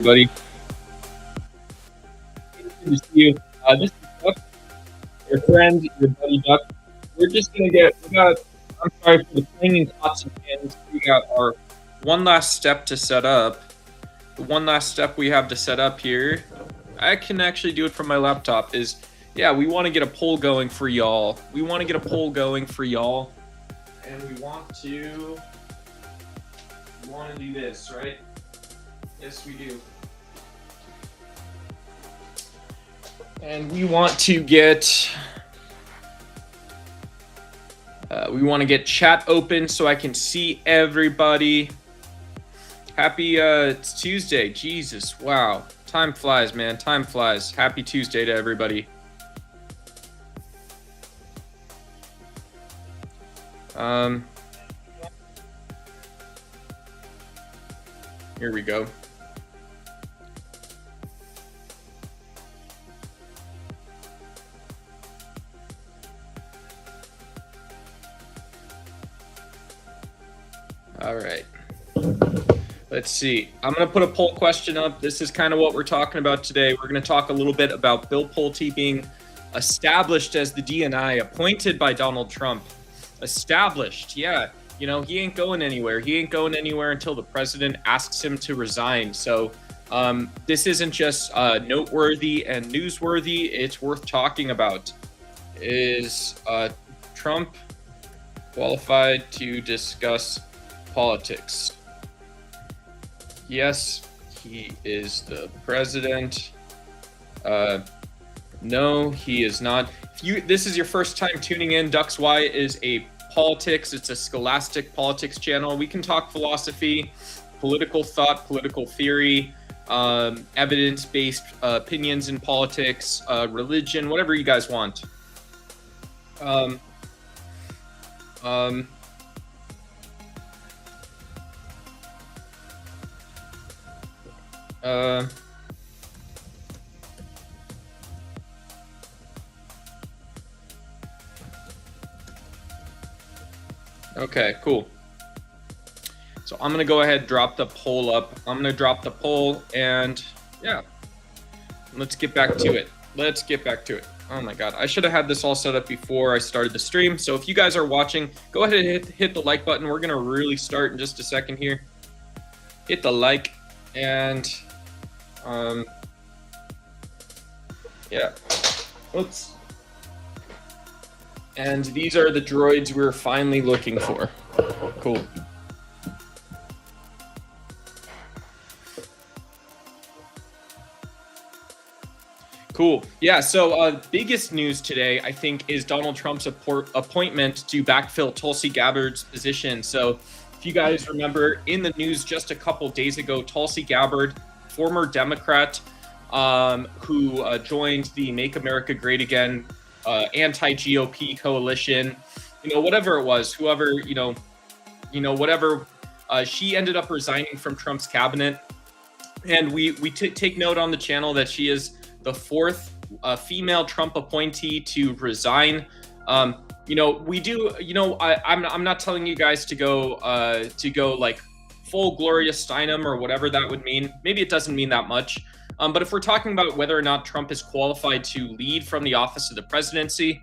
Buddy. Good to see you. This is Duck, your friend, your buddy Duck. We're just gonna I'm sorry for the clanging pots and pans. We got our one last step to set up. The one last step we have to set up here, I can actually do it from my laptop, is, yeah, we want to get a poll going for y'all. And we want to do this, right? Yes, we do. And we want to get chat open so I can see everybody. Happy it's Tuesday. Jesus, wow. Time flies, man. Time flies. Happy Tuesday to everybody. Here we go. All right. Let's see. I'm going to put a poll question up. This is kind of what we're talking about today. We're going to talk a little bit about Bill Pulte being established as the DNI, appointed by Donald Trump. Established, yeah. You know, he ain't going anywhere. He ain't going anywhere until the president asks him to resign. So this isn't just noteworthy and newsworthy. It's worth talking about. Is Trump qualified to discuss politics? Yes, he is the president. No, he is not. If this is your first time tuning in, Ducks Y is a politics. It's a scholastic politics channel. We can talk philosophy, political thought, political theory, evidence-based opinions in politics, religion, whatever you guys want. Okay, cool. So I'm gonna go ahead and drop the poll up. I'm gonna drop the poll, and yeah, let's get back to it. Oh my God, I should have had this all set up before I started the stream. So if you guys are watching, go ahead and hit the like button. We're gonna really start in just a second here. Hit the like, and yeah, oops. And these are the droids we're finally looking for. Cool. Cool. Yeah, so biggest news today, I think, is Donald Trump's appointment to backfill Tulsi Gabbard's position. So if you guys remember, in the news just a couple days ago, Tulsi Gabbard, former Democrat, who joined the Make America Great Again anti-GOP coalition, whatever it was, whatever, she ended up resigning from Trump's cabinet. And we take note on the channel that she is the fourth female Trump appointee to resign. I'm not telling you guys to go like full Gloria Steinem or whatever that would mean. Maybe it doesn't mean that much. But if we're talking about whether or not Trump is qualified to lead from the office of the presidency,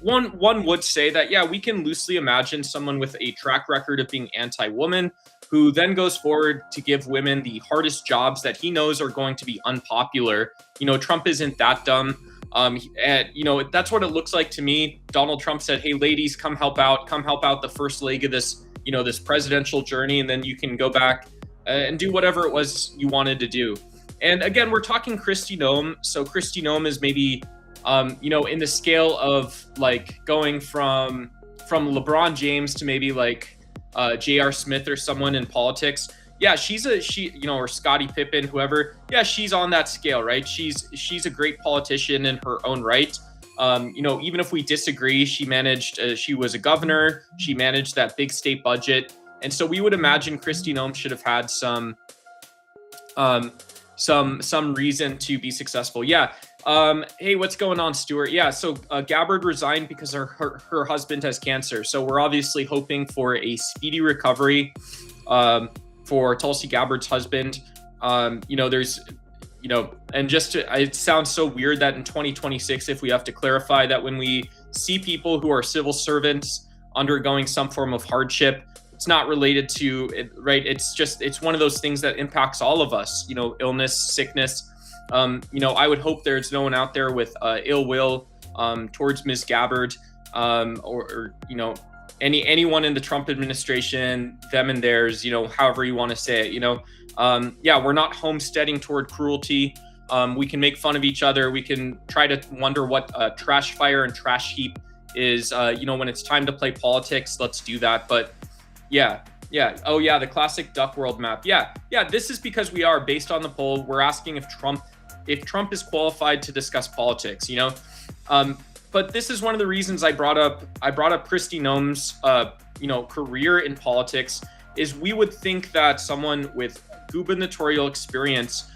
one would say that, yeah, we can loosely imagine someone with a track record of being anti-woman who then goes forward to give women the hardest jobs that he knows are going to be unpopular. Trump isn't that dumb. That's what it looks like to me. Donald Trump said, hey, ladies, come help out the first leg of this, this presidential journey, and then you can go back and do whatever it was you wanted to do. And again, we're talking Kristi Noem. So Kristi Noem is maybe, in the scale of like going from LeBron James to maybe like J.R. Smith or someone in politics. Yeah, or Scottie Pippen, whoever. Yeah, she's on that scale, right? She's a great politician in her own right. Even if we disagree, she was a governor. She managed that big state budget. And so we would imagine Kristi Noem should have had some reason to be successful. Yeah. Hey, what's going on, Stuart? Yeah, so Gabbard resigned because her husband has cancer. So we're obviously hoping for a speedy recovery for Tulsi Gabbard's husband. There's, and it sounds so weird that in 2026, if we have to clarify that when we see people who are civil servants undergoing some form of hardship, it's not related to it, right? It's one of those things that impacts all of us, illness, sickness. I would hope there's no one out there with ill will towards Ms. Gabbard, or anyone in the Trump administration, them and theirs, however you want to say it, we're not homesteading toward cruelty. We can make fun of each other. We can try to wonder what trash fire and trash heap is, when it's time to play politics, let's do that. But yeah. Oh yeah, the classic Duck World map. Yeah. This is because we are, based on the poll, we're asking if Trump is qualified to discuss politics, but this is one of the reasons I brought up Kristi Noem's, career in politics, is we would think that someone with gubernatorial experience,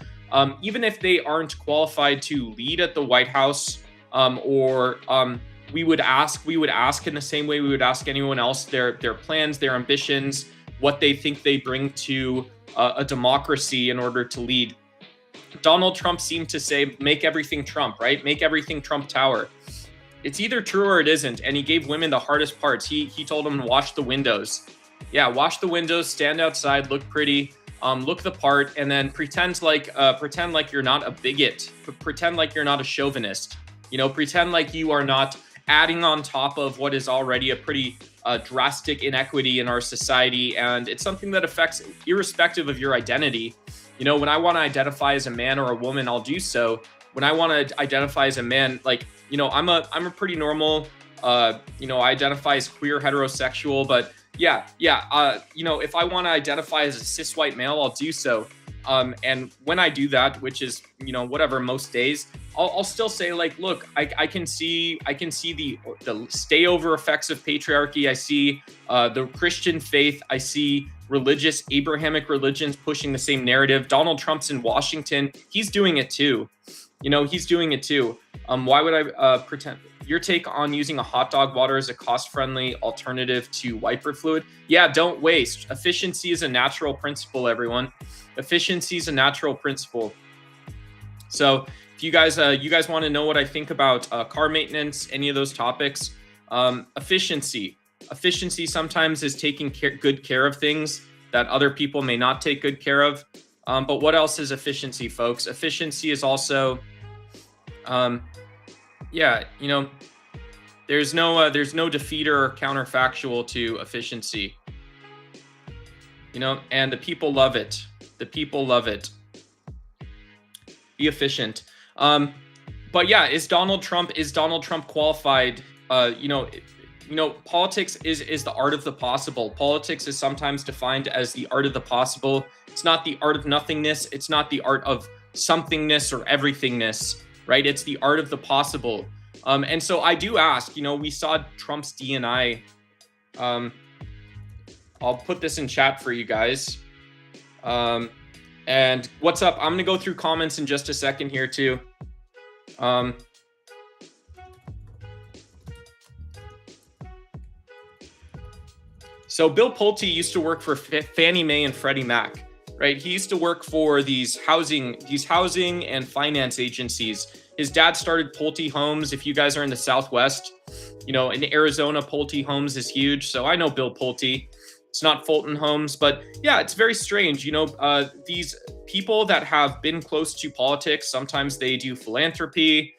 even if they aren't qualified to lead at the White House, we would ask in the same way we would ask anyone else their plans, their ambitions, what they think they bring to a democracy in order to lead. Donald Trump seemed to say, make everything Trump, right? Make everything Trump Tower. It's either true or it isn't. And he gave women the hardest parts. He told them to wash the windows. Yeah, wash the windows, stand outside, look pretty, look the part, and then pretend like you're not a bigot. Pretend like you're not a chauvinist. Pretend like you are not adding on top of what is already a pretty drastic inequity in our society. And it's something that affects irrespective of your identity. When I want to identify as a man or a woman, I'll do so. When I want to identify as a man, I'm a pretty normal, I identify as queer, heterosexual, but if I want to identify as a cis white male, I'll do so. And when I do that, which is, most days, I'll still say, look, I can see the stayover effects of patriarchy. I see the Christian faith. I see religious Abrahamic religions pushing the same narrative. Donald Trump's in Washington. He's doing it too. He's doing it too. Why would I pretend? Your take on using a hot dog water as a cost-friendly alternative to wiper fluid? Yeah, don't waste. Efficiency is a natural principle, everyone. Efficiency is a natural principle. So if you guys want to know what I think about car maintenance, any of those topics, efficiency sometimes is taking good care of things that other people may not take good care of. But what else is efficiency, folks? Efficiency is also, there's no defeater or counterfactual to efficiency. And the people love it. The people love it. Be efficient. But yeah, is Donald Trump qualified? Politics is the art of the possible. Politics is sometimes defined as the art of the possible. It's not the art of nothingness. It's not the art of somethingness or everythingness, right? It's the art of the possible. And so I do ask, we saw Trump's D&I. I'll put this in chat for you guys. And what's up? I'm going to go through comments in just a second here too. So Bill Pulte used to work for Fannie Mae and Freddie Mac, right? He used to work for these housing and finance agencies. His dad started Pulte Homes. If you guys are in the Southwest, in Arizona, Pulte Homes is huge. So I know Bill Pulte. It's not Fulton Homes, but yeah, it's very strange. These people that have been close to politics, sometimes they do philanthropy.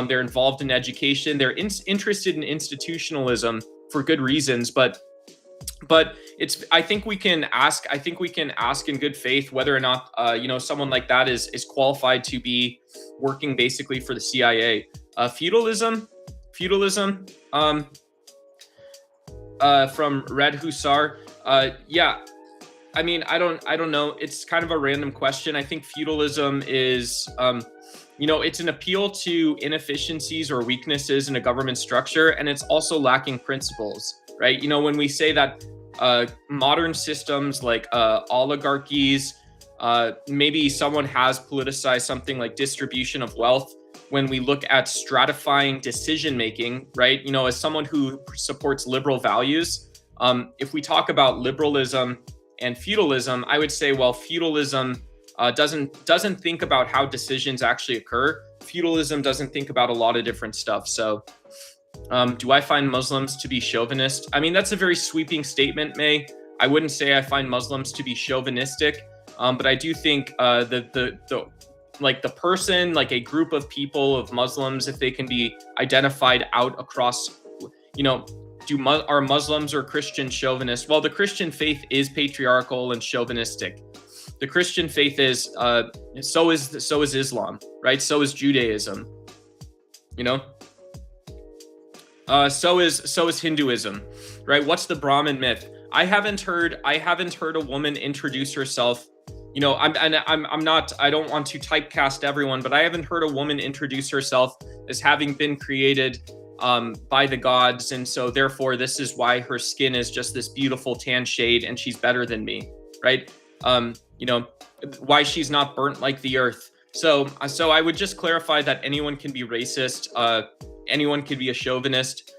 They're involved in education. They're interested in institutionalism for good reasons, but I think we can ask in good faith whether or not someone like that is qualified to be working basically for the CIA. Feudalism from Red Hussar. I mean, I don't know. It's kind of a random question. I think feudalism is it's an appeal to inefficiencies or weaknesses in a government structure, and it's also lacking principles. Right? When we say that modern systems like oligarchies, maybe someone has politicized something like distribution of wealth. When we look at stratifying decision making, right? As someone who supports liberal values, if we talk about liberalism and feudalism, I would say, well, feudalism doesn't think about how decisions actually occur. Feudalism doesn't think about a lot of different stuff. So do I find Muslims to be chauvinist? I mean, that's a very sweeping statement, May. I wouldn't say I find Muslims to be chauvinistic, but I do think the person, like a group of people of Muslims, if they can be identified out across, are Muslims or Christian chauvinists? Well, the Christian faith is patriarchal and chauvinistic. The Christian faith is, so is Islam, right? So is Judaism, so is Hinduism, right? What's the Brahmin myth? I haven't heard a woman introduce herself. I don't want to typecast everyone, but I haven't heard a woman introduce herself as having been created by the gods, and so therefore this is why her skin is just this beautiful tan shade and she's better than me, right? Why she's not burnt like the earth. So I would just clarify that anyone can be racist, anyone can be a chauvinist.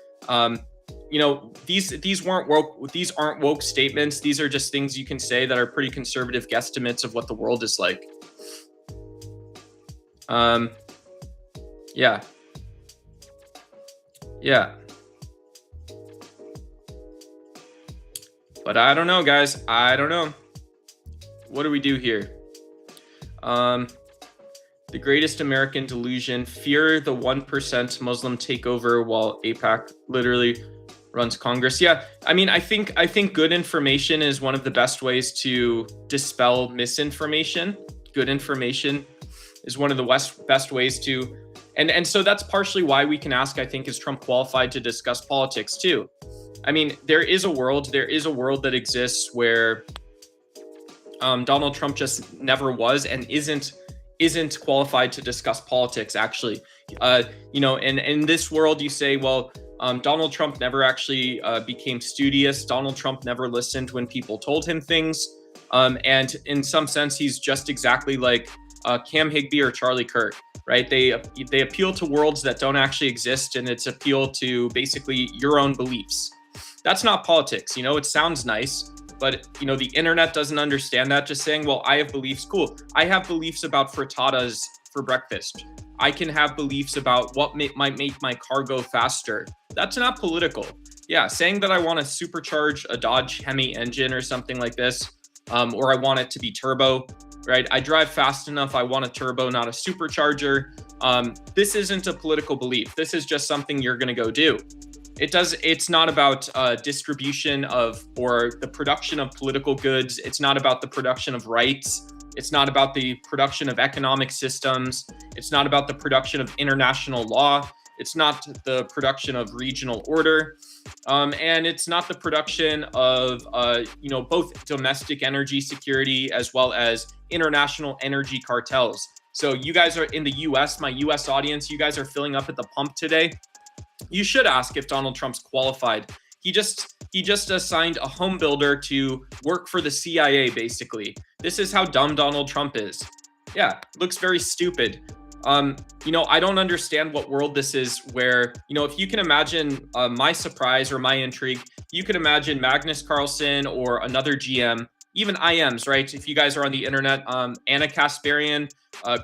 These aren't woke statements. These are just things you can say that are pretty conservative guesstimates of what the world is like. Yeah. But I don't know, guys. I don't know. What do we do here? The greatest American delusion: fear the 1% Muslim takeover while AIPAC literally runs Congress. Yeah, I mean, I think good information is one of the best ways to dispel misinformation. Good information is one of the best ways to, and so that's partially why we can ask, I think, is Trump qualified to discuss politics too? I mean, there is a world that exists where Donald Trump just never was and isn't qualified to discuss politics, actually. And in this world, you say, well, Donald Trump never actually became studious. Donald Trump never listened when people told him things. And in some sense, he's just exactly like Cam Higbee or Charlie Kirk, right? They appeal to worlds that don't actually exist, and it's appeal to basically your own beliefs. That's not politics. It sounds nice, but the internet doesn't understand that. Just saying, well, I have beliefs. Cool. I have beliefs about frittatas for breakfast. I can have beliefs about what might make my car go faster. That's not political. Yeah, saying that I want to supercharge a Dodge Hemi engine or something like this, or I want it to be turbo, right? I drive fast enough. I want a turbo, not a supercharger. This isn't a political belief. This is just something you're going to go do. It's not about distribution of or the production of political goods. It's not about the production of rights. It's not about the production of economic systems. It's not about the production of international law. It's not the production of regional order. And it's not the production of, both domestic energy security as well as international energy cartels. So you guys are in the US, my US audience, you guys are filling up at the pump today. You should ask if Donald Trump's qualified. He just assigned a home builder to work for the CIA, basically. This is how dumb Donald Trump is. Yeah, looks very stupid. I don't understand what world this is where, if you can imagine my surprise or my intrigue, you can imagine Magnus Carlsen or another GM, even IMs, right? If you guys are on the internet, Anna Kasparian,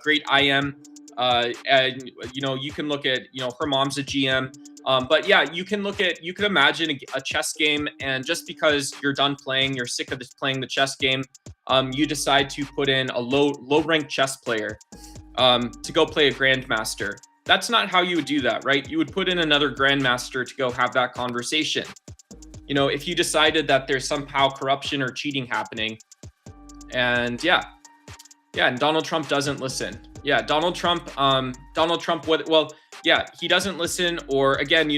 great IM. And you can look at, her mom's a GM. But yeah, you can imagine a chess game, and just because you're done playing, you're sick of playing the chess game, you decide to put in a low ranked chess player to go play a grandmaster. That's not how you would do that, right? You would put in another grandmaster to go have that conversation. If you decided that there's somehow corruption or cheating happening, and and Donald Trump doesn't listen. Yeah, Donald Trump, he doesn't listen. Or again,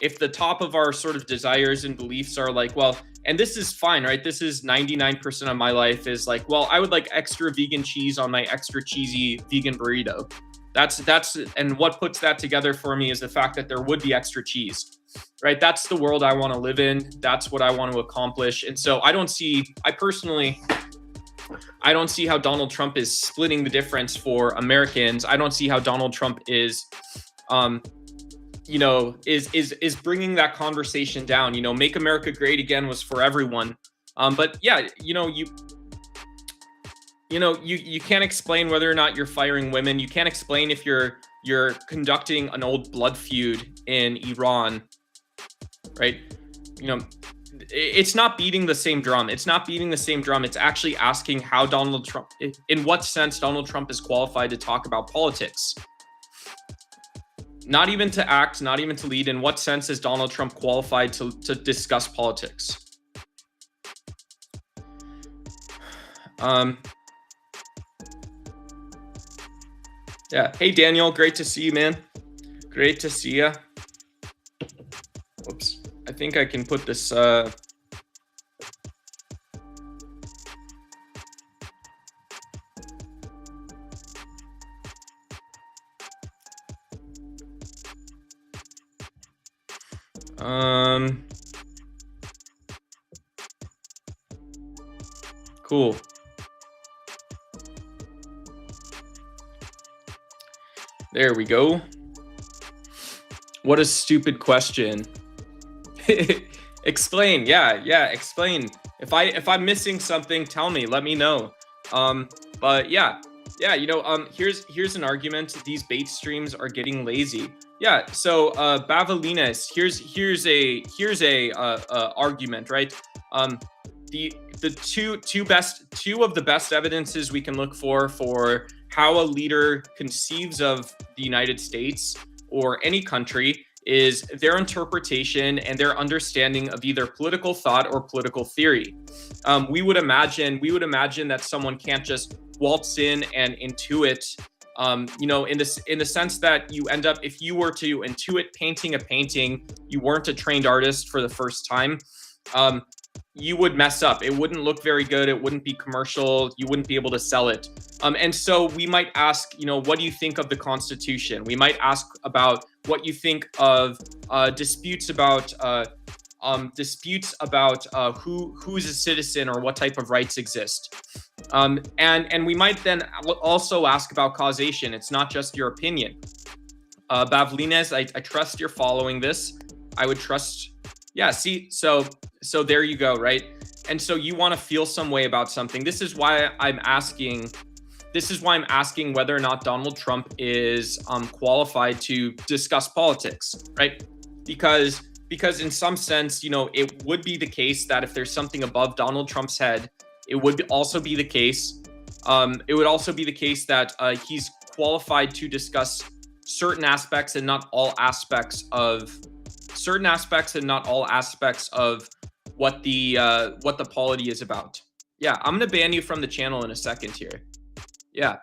if the top of our sort of desires and beliefs are like, well, and this is fine, right? This is 99% of my life is like, well, I would like extra vegan cheese on my extra cheesy vegan burrito. And what puts that together for me is the fact that there would be extra cheese, right? That's the world I want to live in. That's what I want to accomplish. And so I don't see how Donald Trump is splitting the difference for Americans. I don't see how Donald Trump is, is bringing that conversation down. Make America great again was for everyone. But yeah, you know, you can't explain whether or not you're firing women. You can't explain if you're conducting an old blood feud in Iran, right? You know, it's not beating the same drum. It's not beating the same drum. It's actually asking how Donald Trump, in what sense Donald Trump is qualified to talk about politics. Not even to act, not even to lead. In what sense is Donald Trump qualified to discuss politics? Yeah. Hey, Daniel. Great to see you, man. Great to see you. Whoops. I think I can put this. Cool. There we go. What a stupid question. Explain. Yeah, explain. If I'm missing something, tell me, let me know. But yeah, you know, here's an argument. These bait streams are getting lazy. Yeah, so Bavalines, here's a argument, right? The two of the best evidences we can look for how a leader conceives of the United States or any country is their interpretation and their understanding of either political thought or political theory. We would imagine that someone can't just waltz in and intuit, you know, in the sense that you end up, if you were to intuit painting a painting, you weren't a trained artist for the first time, you would mess up. It wouldn't look very good. It wouldn't be commercial. You wouldn't be able to sell it. And so we might ask, you know, what do you think of the Constitution? We might ask about what you think of disputes about who's a citizen or what type of rights exist. And we might then also ask about causation. It's not just your opinion. Bavlines, I trust you're following this. I would trust. Yeah, see, so there you go, right? And so you want to feel some way about something. This is why I'm asking whether or not Donald Trump is qualified to discuss politics, right? Because in some sense, you know, it would be the case that if there's something above Donald Trump's head, it would also be the case. It would also be the case that he's qualified to discuss certain aspects and not all aspects of what the polity is about. Yeah, I'm gonna ban you from the channel in a second here. Yeah,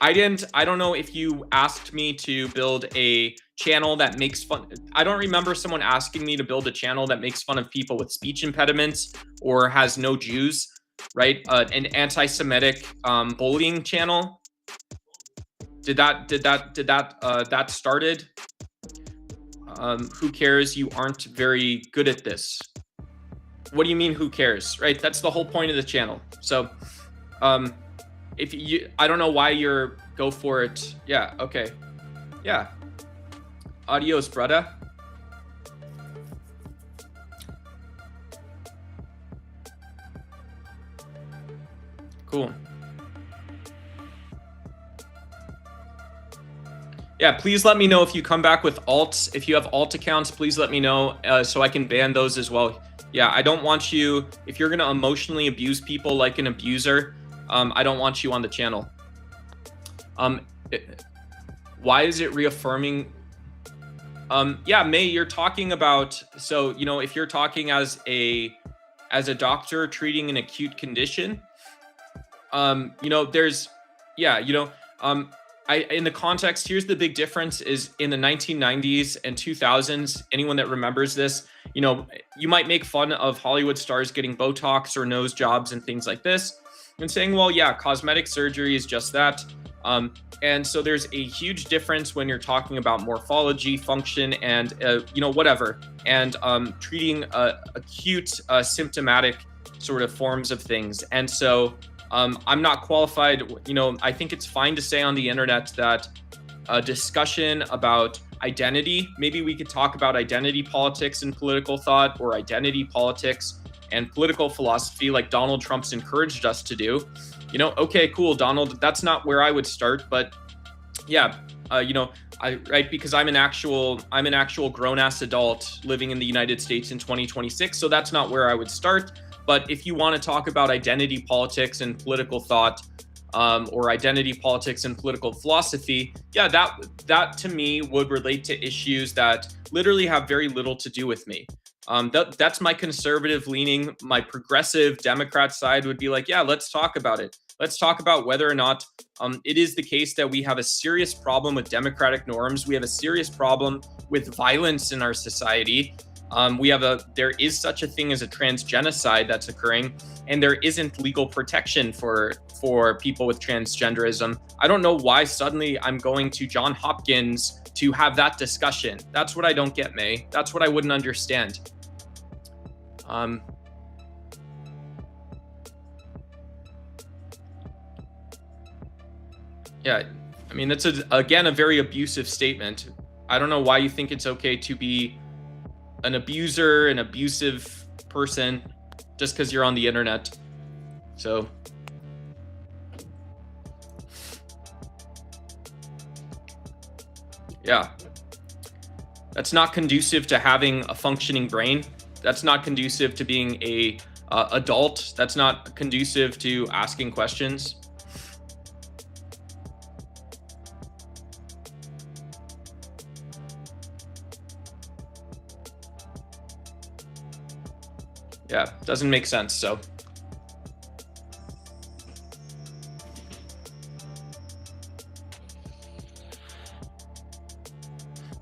I don't know if you asked me to build a channel that makes fun. I don't remember someone asking me to build a channel that makes fun of people with speech impediments or has no Jews, right? An anti-Semitic bullying channel. Did that started? Who cares? You aren't very good at this. What do you mean, who cares? Right? That's the whole point of the channel. So, if you, I don't know why you're go for it. Yeah. Okay. Yeah. Adios, brother. Cool. Yeah, please let me know if you come back with alts. If you have alt accounts, please let me know so I can ban those as well. Yeah, I don't want you, if you're going to emotionally abuse people like an abuser, I don't want you on the channel. Why is it reaffirming? Yeah, May, you're talking about, so, you know, if you're talking as a doctor treating an acute condition, you know, there's, yeah, you know, in the context, here's the big difference is in the 1990s and 2000s, anyone that remembers this, you know, you might make fun of Hollywood stars getting Botox or nose jobs and things like this and saying, well, yeah, cosmetic surgery is just that. And so there's a huge difference when you're talking about morphology, function, and, you know, whatever, and treating acute symptomatic sort of forms of things. And so I'm not qualified, you know, I think it's fine to say on the internet that a discussion about identity, maybe we could talk about identity politics and political thought, or identity politics and political philosophy like Donald Trump's encouraged us to do. Okay, cool, Donald. That's not where I would start, but yeah, right, because I'm an actual grown ass adult living in the United States in 2026, so that's not where I would start. But if you want to talk about identity politics and political thought, or identity politics and political philosophy, yeah, that to me would relate to issues that literally have very little to do with me. That's my conservative leaning. My progressive Democrat side would be like, yeah, let's talk about it. Let's talk about whether or not it is the case that we have a serious problem with democratic norms. We have a serious problem with violence in our society. There is such a thing as a transgenocide that's occurring, and there isn't legal protection for people with transgenderism. I don't know why suddenly I'm going to John Hopkins to have that discussion. That's what I don't get, May. That's what I wouldn't understand. Yeah, I mean, that's again a very abusive statement. I don't know why you think it's okay to be an abuser, an abusive person, just because you're on the internet. So, yeah, that's not conducive to having a functioning brain. That's not conducive to being a adult. That's not conducive to asking questions. Yeah, doesn't make sense. So,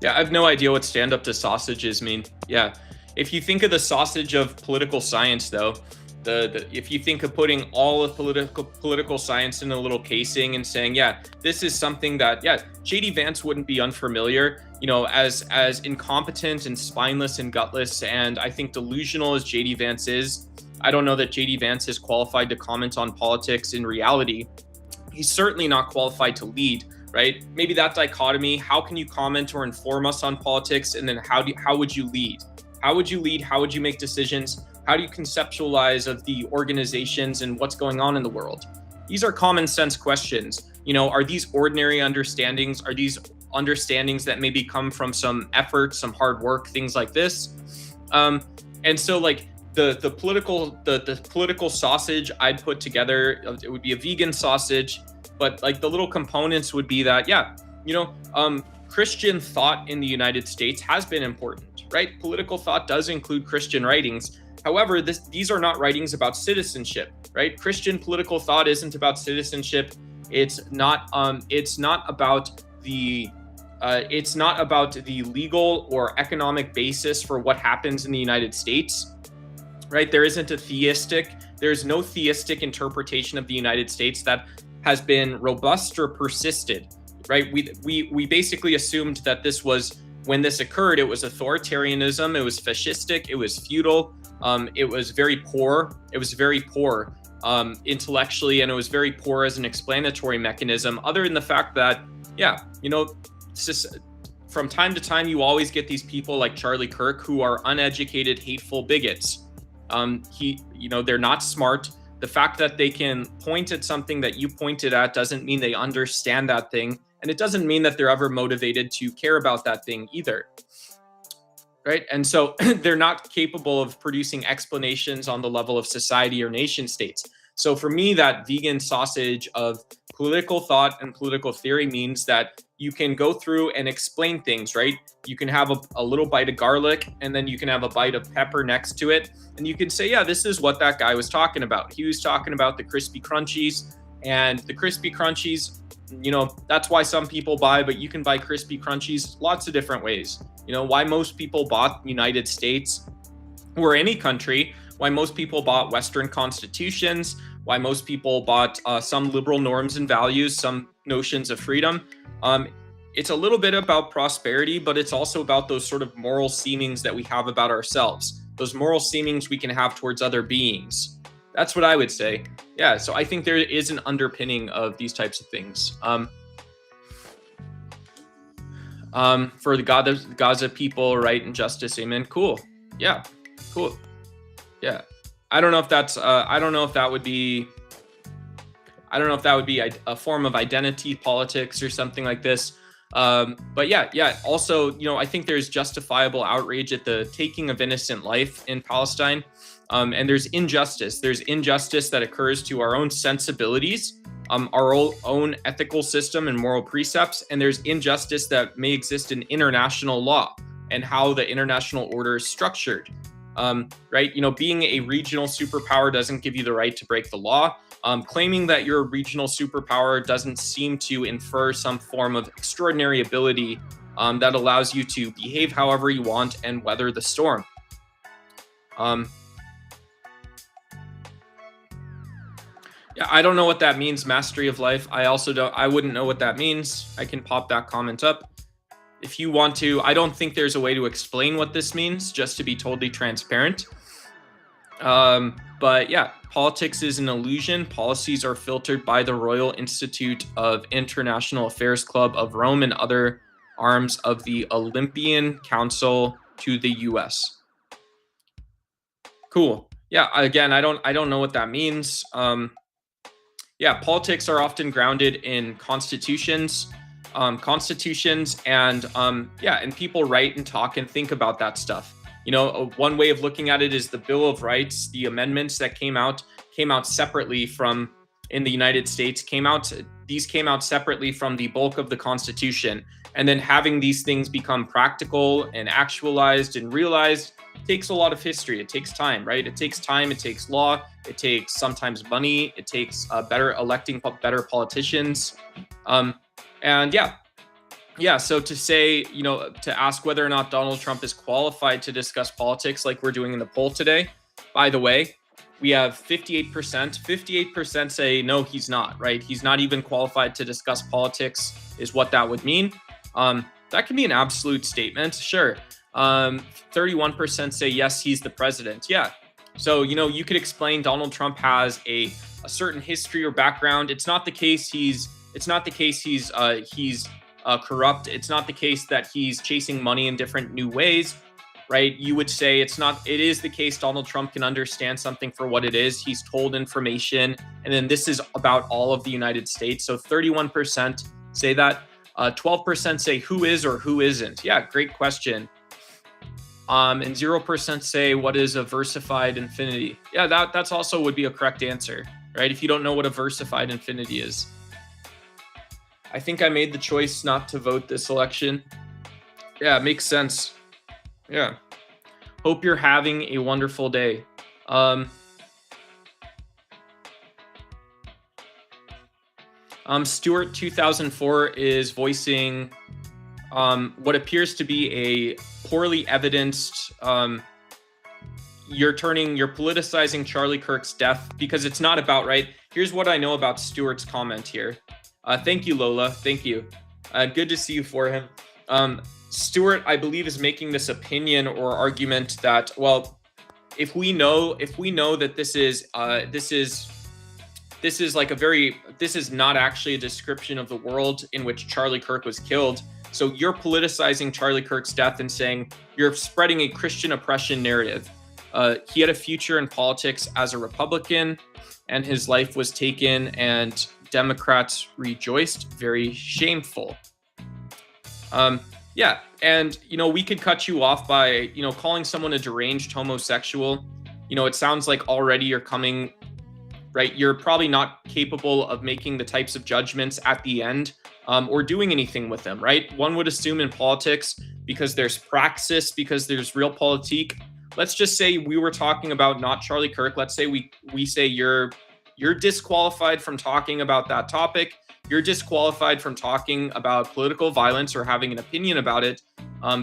yeah, I have no idea what stand up to sausages mean. Yeah, if you think of the sausage of political science, though, if you think of putting all of political science in a little casing and saying, yeah, this is something that, yeah, JD Vance wouldn't be unfamiliar, as incompetent and spineless and gutless and I think delusional as JD Vance is. I don't know that JD Vance is qualified to comment on politics in reality. He's certainly not qualified to lead, right? Maybe that dichotomy, how can you comment or inform us on politics, and then how would you lead? How would you lead? How would you make decisions? How do you conceptualize of the organizations and what's going on in the world? These are common sense questions. Are these ordinary understandings? Are these understandings that maybe come from some effort, some hard work, things like this? And so like the political sausage I'd put together, it would be a vegan sausage, but like the little components would be that, yeah, Christian thought in the United States has been important, right? Political thought does include Christian writings. However, these are not writings about citizenship, right? Christian political thought isn't about citizenship. It's not about the legal or economic basis for what happens in the United States, right? There's no theistic interpretation of the United States that has been robust or persisted, right? We basically assumed that when this occurred, it was authoritarianism, it was fascistic, it was feudal, it was very poor. It was very poor intellectually, and it was very poor as an explanatory mechanism, other than the fact that, yeah, from time to time, you always get these people like Charlie Kirk who are uneducated, hateful bigots. They're not smart. The fact that they can point at something that you pointed at doesn't mean they understand that thing. And it doesn't mean that they're ever motivated to care about that thing either. Right. And so they're not capable of producing explanations on the level of society or nation states. So for me, that vegan sausage of political thought and political theory means that you can go through and explain things, right? You can have a little bite of garlic, and then you can have a bite of pepper next to it. And you can say, yeah, this is what that guy was talking about. He was talking about the crispy crunchies, and the crispy crunchies, that's why some people buy, but you can buy crispy crunchies lots of different ways. Why most people bought United States or any country, why most people bought Western constitutions, why most people bought some liberal norms and values, some notions of freedom. It's a little bit about prosperity, but it's also about those sort of moral seemings that we have about ourselves, those moral seemings we can have towards other beings. That's what I would say. Yeah, so I think there is an underpinning of these types of things. For the Gaza people, right, and justice, amen. Cool. Yeah, cool. Yeah. I don't know if that would be, I don't know if that would be a form of identity politics or something like this. But yeah. Also, I think there's justifiable outrage at the taking of innocent life in Palestine. And there's injustice. There's injustice that occurs to our own sensibilities, our own ethical system and moral precepts. And there's injustice that may exist in international law and how the international order is structured. Right? Being a regional superpower doesn't give you the right to break the law. Claiming that you're a regional superpower doesn't seem to infer some form of extraordinary ability that allows you to behave however you want and weather the storm. Yeah, I don't know what that means, mastery of life. I wouldn't know what that means. I can pop that comment up if you want to. I don't think there's a way to explain what this means, just to be totally transparent. But yeah, politics is an illusion. Policies are filtered by the Royal Institute of International Affairs Club of Rome and other arms of the Olympian Council to the U.S. Cool. Yeah. Again, I don't know what that means. Yeah, politics are often grounded in constitutions, and people write and talk and think about that stuff. One way of looking at it is the Bill of Rights, the amendments that came out separately from in the United States came out separately from the bulk of the Constitution. And then having these things become practical and actualized and realized takes a lot of history. It takes time, right? It takes time. It takes law. It takes sometimes money. It takes electing better politicians. So to say, to ask whether or not Donald Trump is qualified to discuss politics like we're doing in the poll today, by the way, we have 58%. 58% say no, he's not, right? He's not even qualified to discuss politics is what that would mean. That can be an absolute statement, sure. 31% say yes, he's the president. Yeah. So, you could explain Donald Trump has a certain history or background. It's not the case he's corrupt. It's not the case that he's chasing money in different new ways, right? You would say it is the case Donald Trump can understand something for what it is. He's told information. And then this is about all of the United States. So 31% say that. 12% say who is or who isn't. Yeah, great question. And 0% say what is a versified infinity. Yeah, that's also would be a correct answer, right? If you don't know what a versified infinity is. I think I made the choice not to vote this election. Yeah, it makes sense. Yeah. Hope you're having a wonderful day. Stuart 2004 is voicing what appears to be a poorly evidenced you're politicizing Charlie Kirk's death because it's not about, right? Here's what I know about Stuart's comment here. Thank you, Lola. Thank you. Good to see you for him. Stuart, I believe, is making this opinion or argument that, well, if we know that this is not actually a description of the world in which Charlie Kirk was killed. So you're politicizing Charlie Kirk's death and saying you're spreading a Christian oppression narrative. He had a future in politics as a Republican, and his life was taken, and Democrats rejoiced. Very shameful. Yeah, and we could cut you off by calling someone a deranged homosexual. It sounds like already you're coming, right? You're probably not capable of making the types of judgments at the end or doing anything with them, right? One would assume in politics, because there's praxis, because there's real politique. Let's just say we were talking about not Charlie Kirk. Let's say we say you're disqualified from talking about that topic. You're disqualified from talking about political violence or having an opinion about it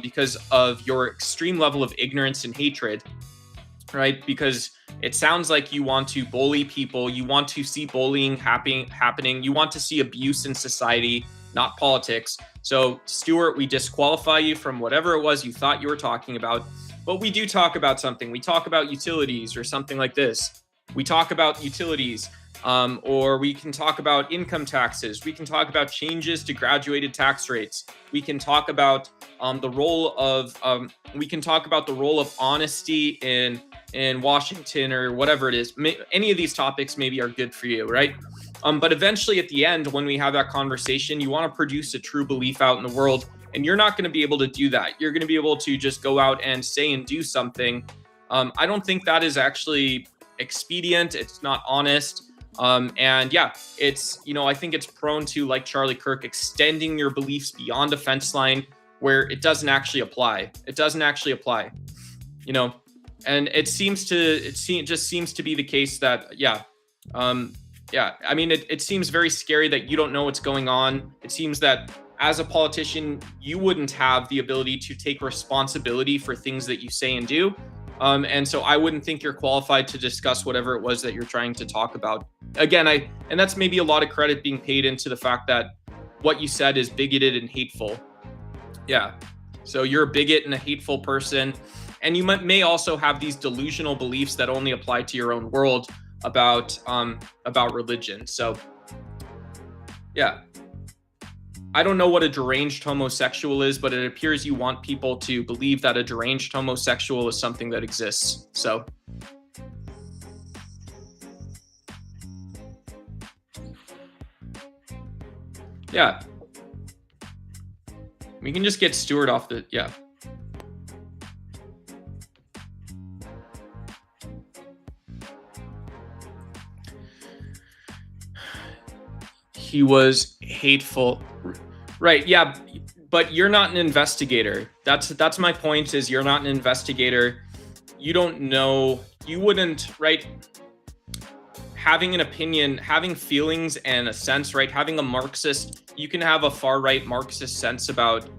because of your extreme level of ignorance and hatred, right? Because it sounds like you want to bully people. You want to see bullying happening. You want to see abuse in society, not politics. So, Stuart, we disqualify you from whatever it was you thought you were talking about. But we do talk about something. We talk about utilities or something like this. We talk about utilities, or we can talk about income taxes. We can talk about changes to graduated tax rates. We can talk about the role of honesty in Washington or whatever it is. Any of these topics maybe are good for you, right? But eventually at the end, when we have that conversation, you want to produce a true belief out in the world, and you're not going to be able to do that. You're going to be able to just go out and say and do something. I don't think that is actually expedient. It's not honest. And yeah, it's, I think it's prone to, like Charlie Kirk, extending your beliefs beyond a fence line where it doesn't actually apply. It doesn't actually apply, and it just seems to be the case that, I mean, it seems very scary that you don't know what's going on. It seems that as a politician, you wouldn't have the ability to take responsibility for things that you say and do. And so I wouldn't think you're qualified to discuss whatever it was that you're trying to talk about. Again, and that's maybe a lot of credit being paid into the fact that what you said is bigoted and hateful. Yeah. So you're a bigot and a hateful person. And you may also have these delusional beliefs that only apply to your own world about religion. So yeah. I don't know what a deranged homosexual is, but it appears you want people to believe that a deranged homosexual is something that exists. So yeah. We can just get Stewart off the, yeah. He was hateful. Right, yeah, but you're not an investigator. That's my point, is you're not an investigator. You don't know, you wouldn't, right? Having an opinion, having feelings and a sense, right? Having a Marxist, you can have a far-right Marxist sense about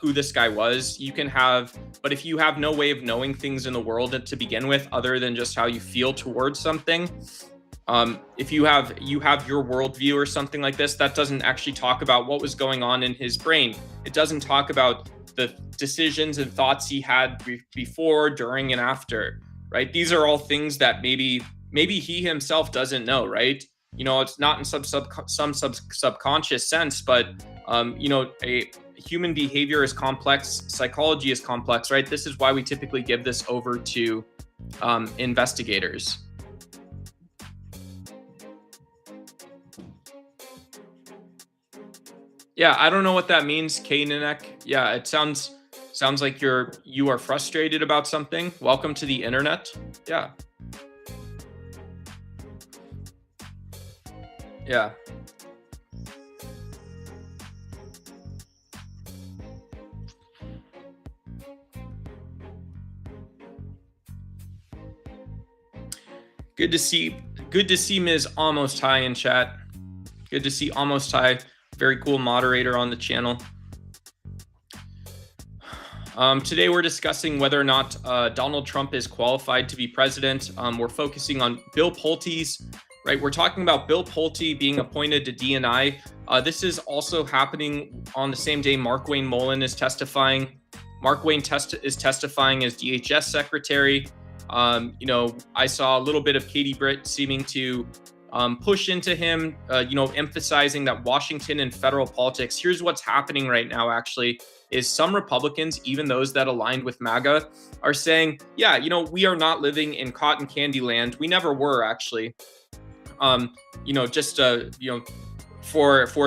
who this guy was. You can have, but if you have no way of knowing things in the world to begin with, other than just how you feel towards something, if you have your worldview or something like this, that doesn't actually talk about what was going on in his brain. It doesn't talk about the decisions and thoughts he had before, during, and after, right? These are all things that maybe he himself doesn't know, right? It's not in some subconscious sense, but a human behavior is complex, psychology is complex, right? This is why we typically give this over to investigators. Yeah, I don't know what that means, Kainenek. Yeah, it sounds like you are frustrated about something. Welcome to the internet. Yeah. Yeah. Good to see Ms. Almost High in chat. Good to see Almost High. Very cool moderator on the channel. Today we're discussing whether or not Donald Trump is qualified to be president. We're focusing on Bill Pulte's, right? We're talking about Bill Pulte being appointed to DNI. This is also happening on the same day Mark Wayne Mullen is testifying. Mark Wayne is testifying as DHS secretary. I saw a little bit of Katie Britt seeming to push into him, emphasizing that Washington and federal politics. Here's what's happening right now, actually, is some Republicans, even those that aligned with MAGA, are saying, yeah, we are not living in cotton candy land. We never were, actually. For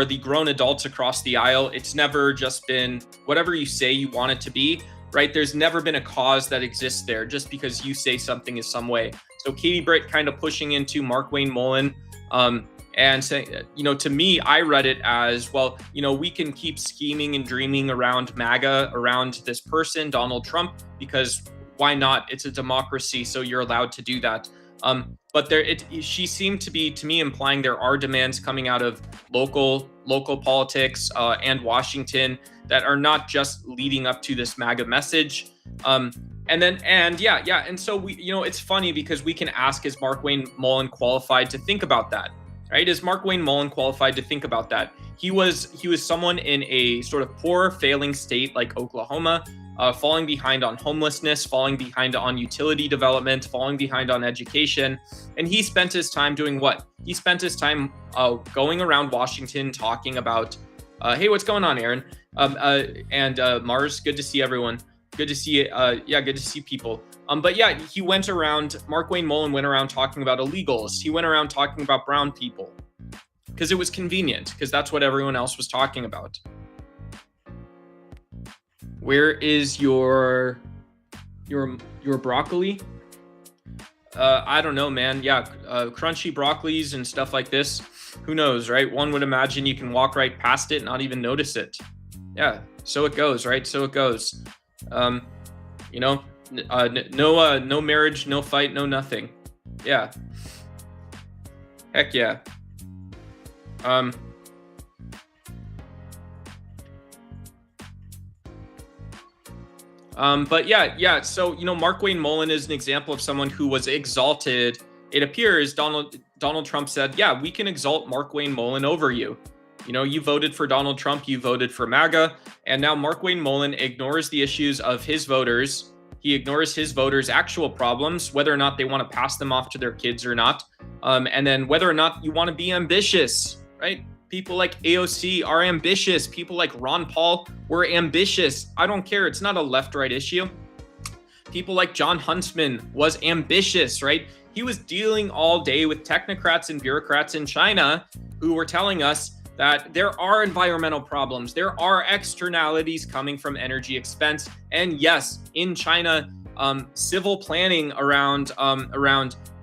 the grown adults across the aisle, it's never just been whatever you say you want it to be, right? There's never been a cause that exists there just because you say something is some way. So Katie Britt kind of pushing into Mark Wayne Mullen and saying, to me, I read it as, well, we can keep scheming and dreaming around MAGA, around this person, Donald Trump, because why not? It's a democracy, so you're allowed to do that. But she seemed to be, to me, implying there are demands coming out of local politics and Washington that are not just leading up to this MAGA message. And so we, it's funny because we can ask, is Mark Wayne Mullen qualified to think about that, right? Is Mark Wayne Mullen qualified to think about that? He was someone in a sort of poor, failing state like Oklahoma, falling behind on homelessness, falling behind on utility development, falling behind on education. And he spent his time doing what? He spent his time going around Washington talking about, hey, what's going on, Aaron? And Mars, good to see everyone. Good to see good to see people. He went around, Mark Wayne Mullen went around talking about illegals. He went around talking about brown people. because it was convenient, because that's what everyone else was talking about. Where is your broccoli? I don't know, man. Yeah, crunchy broccolis and stuff like this. Who knows, right? One would imagine you can walk right past it and not even notice it. Yeah, so it goes, right? So it goes. You know, no marriage, no fight, no nothing. Yeah. Heck yeah. But yeah. So, you know, Mark Wayne Mullen is an example of someone who was exalted. It appears Donald Trump said, yeah, we can exalt Mark Wayne Mullen over you. You know, you voted for Donald Trump, you voted for MAGA, and now Mark Wayne Mullen ignores the issues of his voters. He ignores his voters' actual problems, whether or not they want to pass them off to their kids or not. And then whether or not you want to be ambitious, right? People like AOC are ambitious. People like Ron Paul were ambitious. I don't care. It's not a left-right issue. People like John Huntsman was ambitious, right? He was dealing all day with technocrats and bureaucrats in China who were telling us that there are environmental problems. There are externalities coming from energy expense. And yes, in China, civil planning around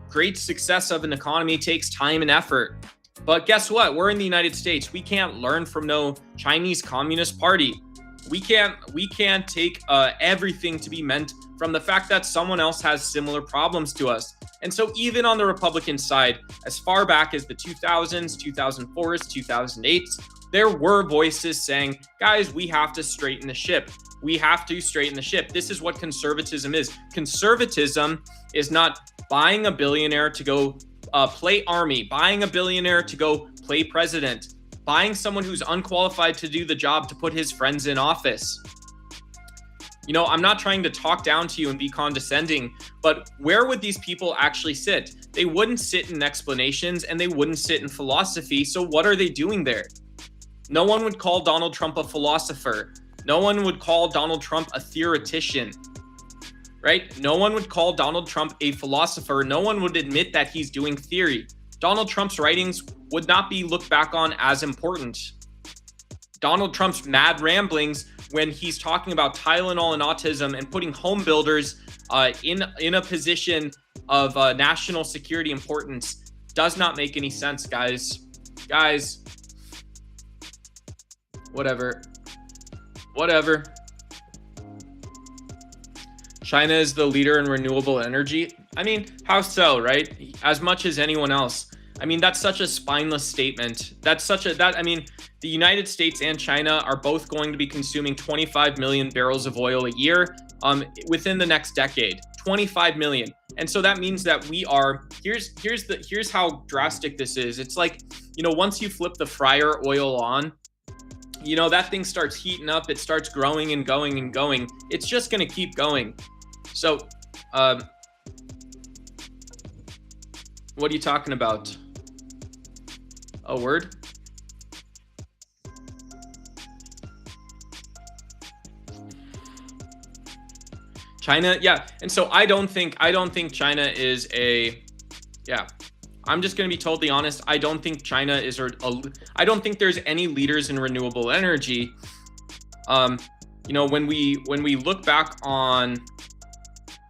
great success of an economy takes time and effort. But guess what? We're in the United States. We can't learn from no Chinese Communist Party. We can't take everything to be meant from the fact that someone else has similar problems to us. And so even on the Republican side, as far back as the 2000s, 2004s, 2008s, there were voices saying, guys, we have to straighten the ship. We have to straighten the ship. This is what conservatism is. Conservatism is not buying a billionaire to go play army, buying a billionaire to go play president, buying someone who's unqualified to do the job to put his friends in office. You know, I'm not trying to talk down to you and be condescending, but where would these people actually sit? They wouldn't sit in explanations and they wouldn't sit in philosophy. So what are they doing there? No one would call Donald Trump a philosopher. No one would call Donald Trump a theoretician, right? No one would call Donald Trump a philosopher. No one would admit that he's doing theory. Donald Trump's writings would not be looked back on as important. Donald Trump's mad ramblings when he's talking about Tylenol and autism and putting home builders in a position of national security importance does not make any sense, guys. Guys, whatever. China is the leader in renewable energy. I mean, how so, right? As much as anyone else. I mean, that's such a spineless statement. I mean, the United States and China are both going to be consuming 25 million barrels of oil a year within the next decade. 25 million. And so that means that we are, here's how drastic this is. It's like, you know, once you flip the fryer oil on, you know, that thing starts heating up, it starts growing and going and going. It's just going to keep going. So, what are you talking about? A word? China, yeah. And so I don't think China is I'm just going to be totally honest. I don't think China is, I don't think there's any leaders in renewable energy. You know, when we look back on,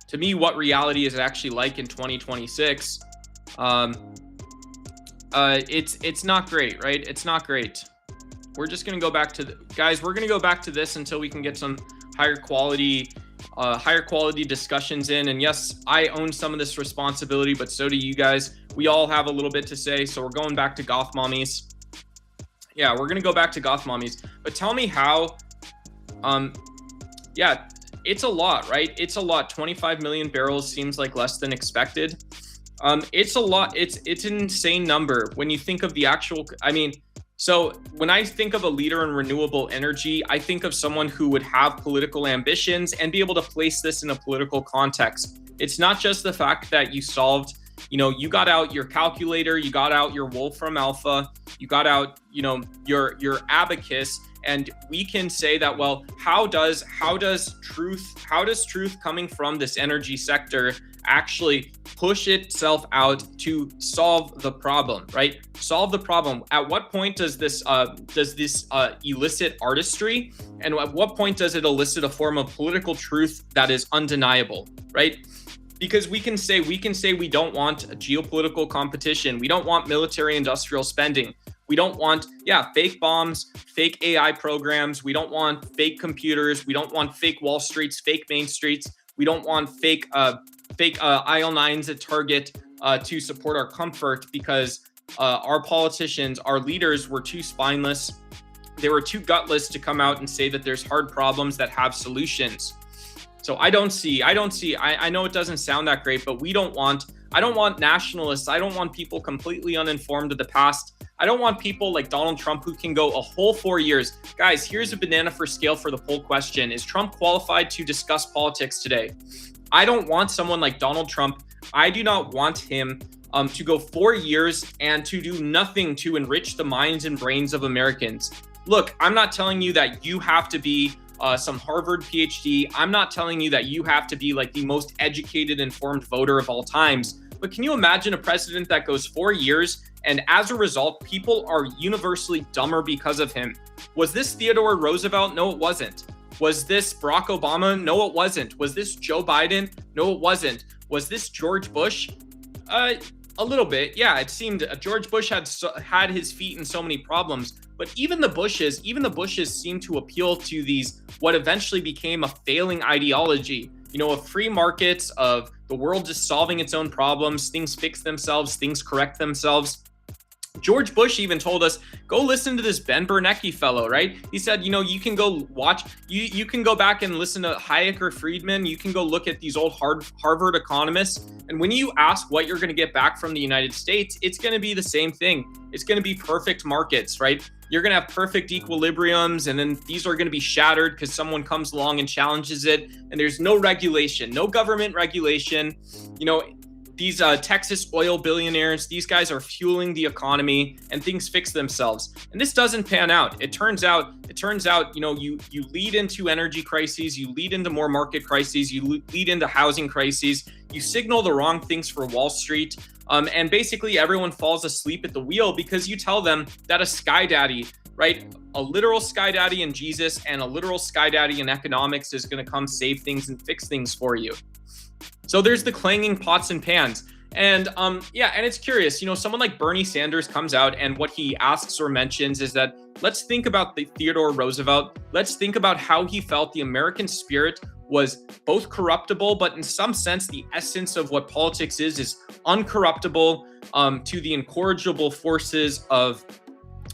to me, what reality is actually like in 2026, it's not great, right? It's not great. We're just going to go back to guys, we're going to go back to this until we can get some higher quality discussions in. And yes, I own some of this responsibility, but so do you guys. We all have a little bit to say. So we're going back to goth mommies. Yeah, we're going to go back to goth mommies, but tell me how, yeah, it's a lot, right? It's a lot. 25 million barrels seems like less than expected. It's a lot. It's an insane number when you think of the actual, I mean, so when I think of a leader in renewable energy, I think of someone who would have political ambitions and be able to place this in a political context. It's not just the fact that you solved, you know, you got out your calculator, you got out your Wolfram Alpha, you got out, you know, your abacus, and we can say that, well, how does truth coming from this energy sector actually push itself out to solve the problem, right? Solve the problem. At what point does this elicit artistry, and at what point does it elicit a form of political truth that is undeniable, right? Because we can say we don't want a geopolitical competition, we don't want military industrial spending, we don't want fake bombs, fake AI programs, we don't want fake computers, we don't want fake Wall Streets, fake Main Streets, we don't want fake aisle nines at Target to support our comfort, because our politicians, our leaders were too spineless. They were too gutless to come out and say that there's hard problems that have solutions. So I know it doesn't sound that great, but I don't want nationalists. I don't want people completely uninformed of the past. I don't want people like Donald Trump who can go a whole 4 years. Guys, here's a banana for scale for the poll question. Is Trump qualified to discuss politics today? I don't want someone like Donald Trump. I do not want him to go 4 years and to do nothing to enrich the minds and brains of Americans. Look, I'm not telling you that you have to be some Harvard PhD. I'm not telling you that you have to be like the most educated, informed voter of all times. But can you imagine a president that goes 4 years and as a result, people are universally dumber because of him? Was this Theodore Roosevelt? No, it wasn't. Was this Barack Obama? No, it wasn't. Was this Joe Biden? No, it wasn't. Was this George Bush? A little bit. Yeah, it seemed George Bush had his feet in so many problems. But even the Bushes seem to appeal to these, what eventually became a failing ideology, of free markets, of the world just solving its own problems, things fix themselves, things correct themselves. George Bush even told us, go listen to this Ben Bernanke fellow, right? He said, you can go watch, you can go back and listen to Hayek or Friedman. You can go look at these old Harvard economists. And when you ask what you're going to get back from the United States, it's going to be the same thing. It's going to be perfect markets, right? You're going to have perfect equilibriums, and then these are going to be shattered because someone comes along and challenges it. And there's no regulation, no government regulation. These Texas oil billionaires, these guys are fueling the economy, and things fix themselves. And this doesn't pan out. It turns out, you lead into energy crises, you lead into more market crises, you lead into housing crises, you signal the wrong things for Wall Street. And basically everyone falls asleep at the wheel because you tell them that a sky daddy, right? A literal sky daddy in Jesus and a literal sky daddy in economics is going to come save things and fix things for you. So there's the clanging pots and pans. And and it's curious, someone like Bernie Sanders comes out and what he asks or mentions is that let's think about the Theodore Roosevelt. Let's think about how he felt the American spirit was both corruptible, but in some sense, the essence of what politics is uncorruptible to the incorrigible forces of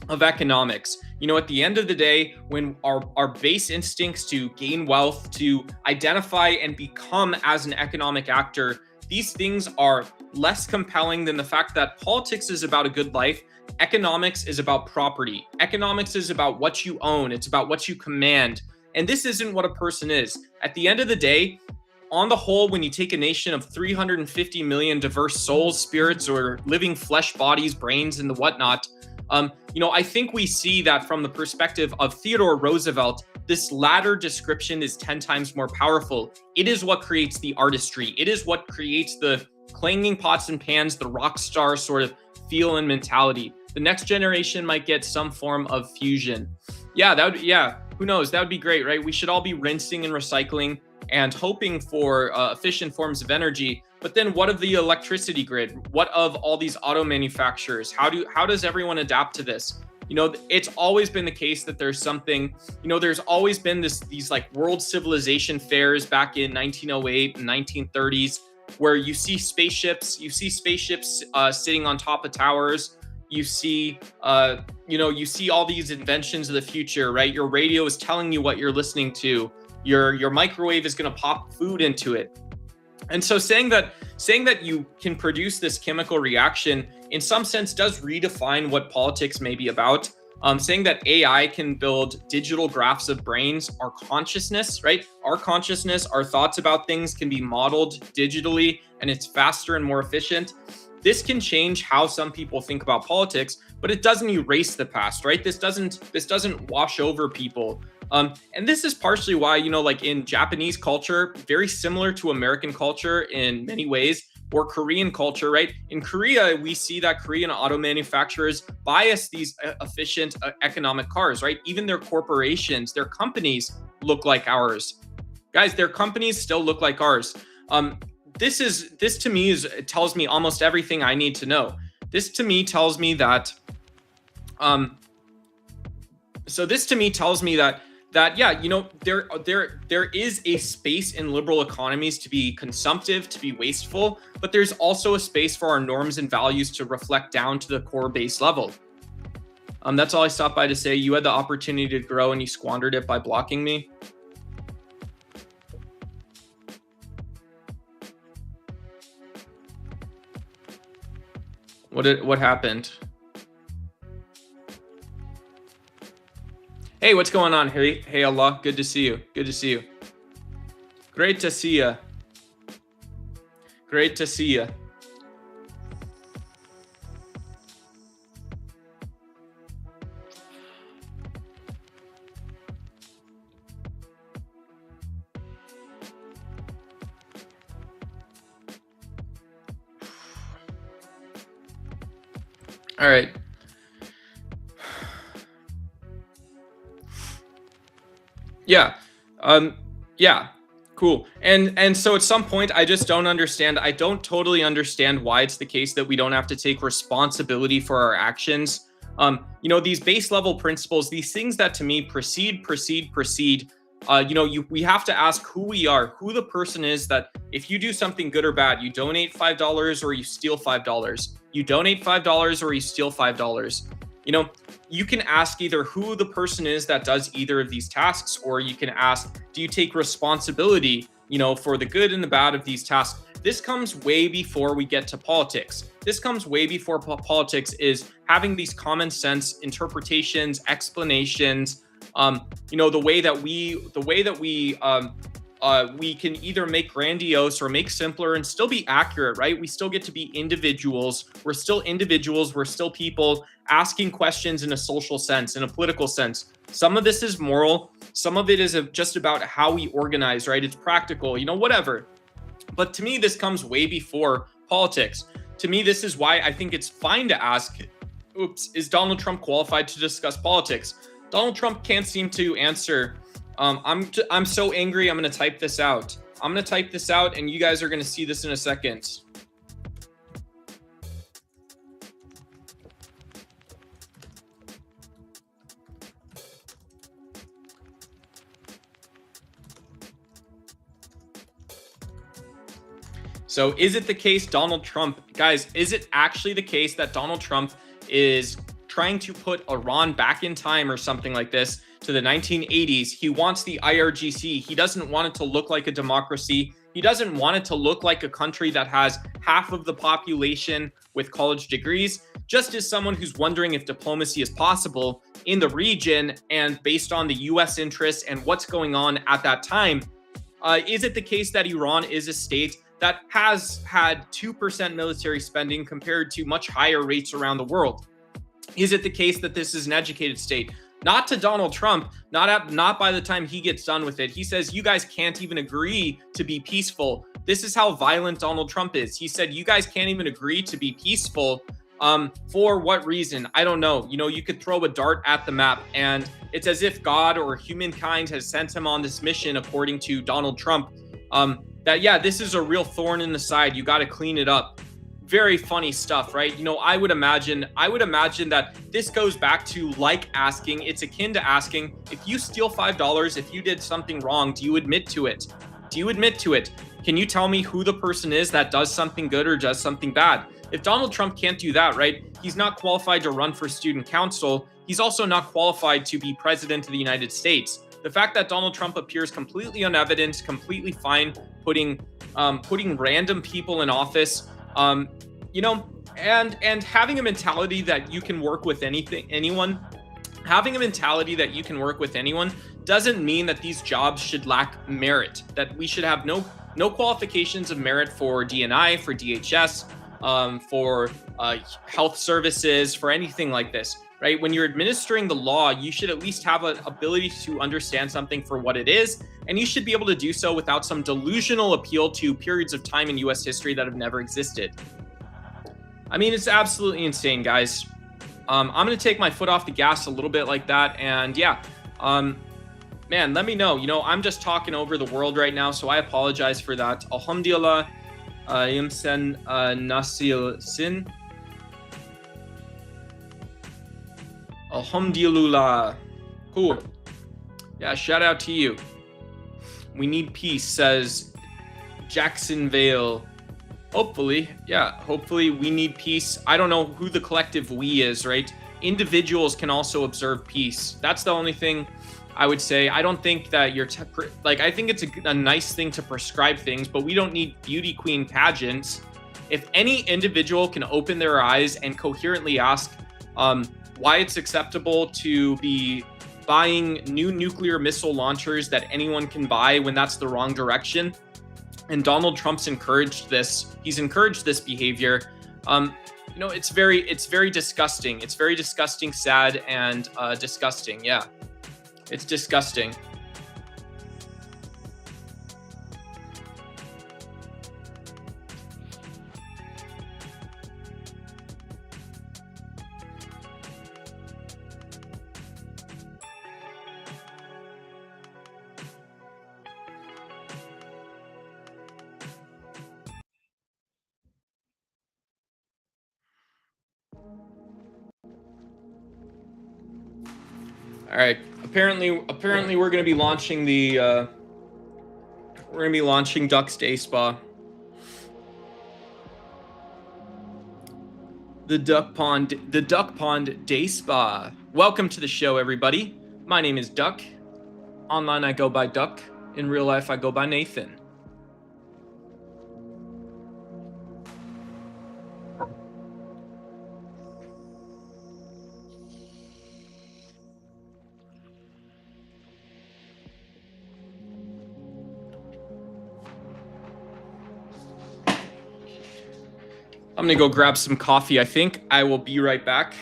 economics. At the end of the day, when our base instincts to gain wealth, to identify and become as an economic actor, these things are less compelling than the fact that politics is about a good life. Economics is about property. Economics is about what you own. It's about what you command. And this isn't what a person is. At the end of the day, on the whole, when you take a nation of 350 million diverse souls, spirits, or living flesh, bodies, brains, and the whatnot, I think we see that from the perspective of Theodore Roosevelt, this latter description is 10 times more powerful. It is what creates the artistry. It is what creates the clanging pots and pans, the rock star sort of feel and mentality. The next generation might get some form of fusion. Who knows? That would be great, right? We should all be rinsing and recycling and hoping for efficient forms of energy. But then what of the electricity grid? What of all these auto manufacturers? How does everyone adapt to this? It's always been the case that there's something, there's always been these like world civilization fairs back in 1908 and 1930s where you see spaceships sitting on top of towers. You see all these inventions of the future, right? Your radio is telling you what you're listening to. Your microwave is going to pop food into it. And so saying that you can produce this chemical reaction in some sense does redefine what politics may be about. Saying that AI can build digital graphs of brains, our consciousness, right? Our consciousness, our thoughts about things can be modeled digitally, and it's faster and more efficient. This can change how some people think about politics, but it doesn't erase the past, right? This doesn't wash over people. And this is partially why, like in Japanese culture, very similar to American culture in many ways, or Korean culture, right? In Korea, we see that Korean auto manufacturers bias these efficient economic cars, right? Even their corporations, their companies look like ours. Guys, their companies still look like ours. This to me it tells me almost everything I need to know. This to me tells me that yeah, there is a space in liberal economies to be consumptive, to be wasteful, but there's also a space for our norms and values to reflect down to the core base level. That's all I stopped by to say. You had the opportunity to grow and you squandered it by blocking me. What happened? Hey, what's going on? Hey, Allah. Good to see you. Good to see you. Great to see you. Great to see you. All right. Yeah. Yeah. Cool. And so at some point, I just don't understand. I don't totally understand why it's the case that we don't have to take responsibility for our actions. These base level principles, these things that to me precede. We have to ask who we are, who the person is that if you do something good or bad, you donate $5 or you steal $5. You donate $5 or you steal $5. You can ask either who the person is that does either of these tasks, or you can ask, do you take responsibility, for the good and the bad of these tasks? This comes way before we get to politics. This comes way before politics is having these common sense interpretations, explanations, the way that we can either make grandiose or make simpler and still be accurate, right? We still get to be individuals. We're still individuals. We're still people asking questions in a social sense, in a political sense. Some of this is moral. Some of it is just about how we organize, right? It's practical, whatever. But to me, this comes way before politics. To me, this is why I think it's fine to ask, is Donald Trump qualified to discuss politics? Donald Trump can't seem to answer. I'm so angry. I'm going to type this out. And you guys are going to see this in a second. So is it the case guys, is it actually the case that Donald Trump is trying to put Iran back in time or something like this to the 1980s? He wants the IRGC. He doesn't want it to look like a democracy. He doesn't want it to look like a country that has half of the population with college degrees. Just as someone who's wondering if diplomacy is possible in the region and based on the US interests and what's going on at that time, is it the case that Iran is a state that has had 2% military spending compared to much higher rates around the world? Is it the case that this is an educated state? Not to Donald Trump, not by the time he gets done with it. He says, you guys can't even agree to be peaceful. This is how violent Donald Trump is. He said, you guys can't even agree to be peaceful. For what reason? I don't know. You could throw a dart at the map and it's as if God or humankind has sent him on this mission, according to Donald Trump, this is a real thorn in the side. You got to clean it up. Very funny stuff, right? I would imagine that this goes back to it's akin to asking, if you steal $5, if you did something wrong, do you admit to it? Can you tell me who the person is that does something good or does something bad? If Donald Trump can't do that, right? He's not qualified to run for student council. He's also not qualified to be president of the United States. The fact that Donald Trump appears completely unevidenced, completely fine, putting random people in office, and having a mentality that you can work with anyone doesn't mean that these jobs should lack merit, that we should have no qualifications of merit for DNI, for DHS, for health services, for anything like this. right? When you're administering the law, you should at least have an ability to understand something for what it is, and you should be able to do so without some delusional appeal to periods of time in US history that have never existed. I mean, it's absolutely insane, guys. I'm going to take my foot off the gas a little bit like that, and yeah, man, let me know. You know, I'm just talking over the world right now, so I apologize for that. Alhamdulillah, Yimsen Nasil Sin. Alhamdulillah. Cool. Yeah, shout out to you. We need peace, says Jacksonville. Hopefully, yeah, hopefully we need peace. I don't know who the collective we is, right? Individuals can also observe peace. That's the only thing I would say. I don't think that you're like, I think it's a nice thing to prescribe things, but we don't need beauty queen pageants. If any individual can open their eyes and coherently ask why it's acceptable to be buying new nuclear missile launchers that anyone can buy when that's the wrong direction, and Donald Trump's encouraged this. He's encouraged this behavior. You know, it's very disgusting. It's very disgusting, sad, and disgusting. Yeah, it's disgusting. All right. Apparently, we're going to be launching the. We're going to be launching Duck's Day Spa. The Duck Pond Day Spa. Welcome to the show, everybody. My name is Duck. Online, I go by Duck. In real life, I go by Nathan. I'm gonna go grab some coffee. I think I will be right back.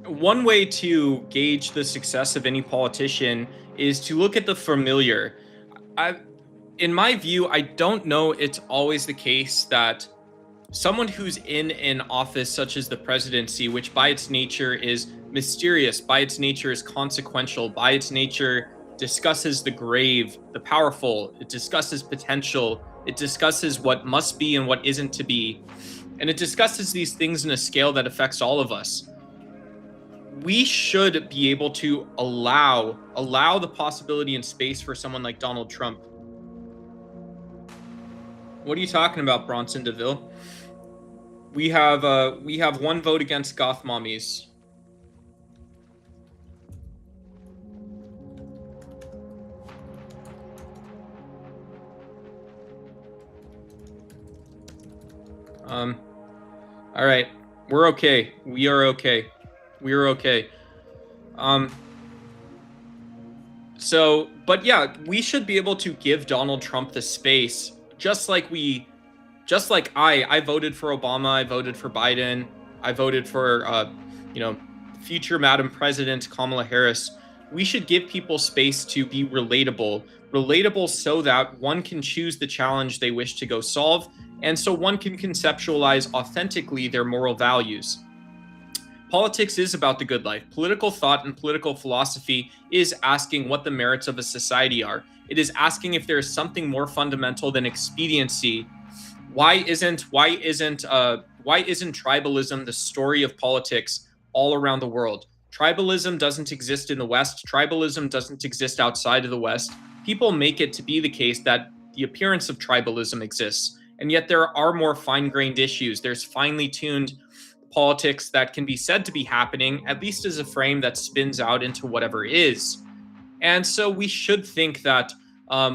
One way to gauge the success of any politician is to look at the familiar. In my view, I don't know it's always the case that someone who's in an office such as the presidency, which by its nature is mysterious, by its nature is consequential, by its nature discusses the grave, the powerful, it discusses potential, it discusses what must be and what isn't to be, and it discusses these things in a scale that affects all of us. We should be able to allow the possibility and space for someone like Donald Trump. What are you talking about, Bronson DeVille? We have one vote against goth mommies. All right, we're okay. We are okay. We're okay. So, but yeah, we should be able to give Donald Trump the space, just like I voted for Obama, I voted for Biden, I voted for, you know, future Madam President Kamala Harris. We should give people space to be relatable so that one can choose the challenge they wish to go solve, and so one can conceptualize authentically their moral values. Politics is about the good life. Political thought and political philosophy is asking what the merits of a society are. It is asking if there is something more fundamental than expediency. Why isn't tribalism the story of politics all around the world? Tribalism doesn't exist in the West. Tribalism doesn't exist outside of the West. People make it to be the case that the appearance of tribalism exists, and yet there are more fine-grained issues. There's finely tuned politics that can be said to be happening, at least as a frame that spins out into whatever is. And so we should think that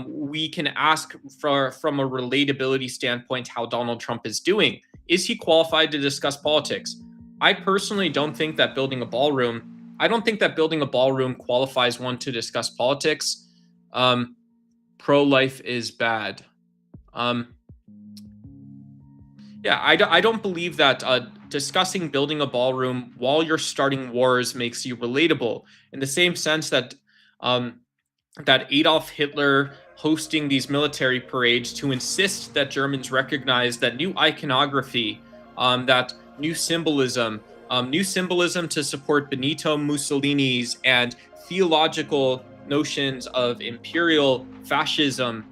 we can ask from a relatability standpoint how Donald Trump is doing. Is he qualified to discuss politics? I personally don't think that building a ballroom, I don't think that building a ballroom qualifies one to discuss politics. Pro-life is bad. Yeah, I don't believe that discussing building a ballroom while you're starting wars makes you relatable, in the same sense that that Adolf Hitler hosting these military parades to insist that Germans recognize that new iconography, that new symbolism to support Benito Mussolini's and theological notions of imperial fascism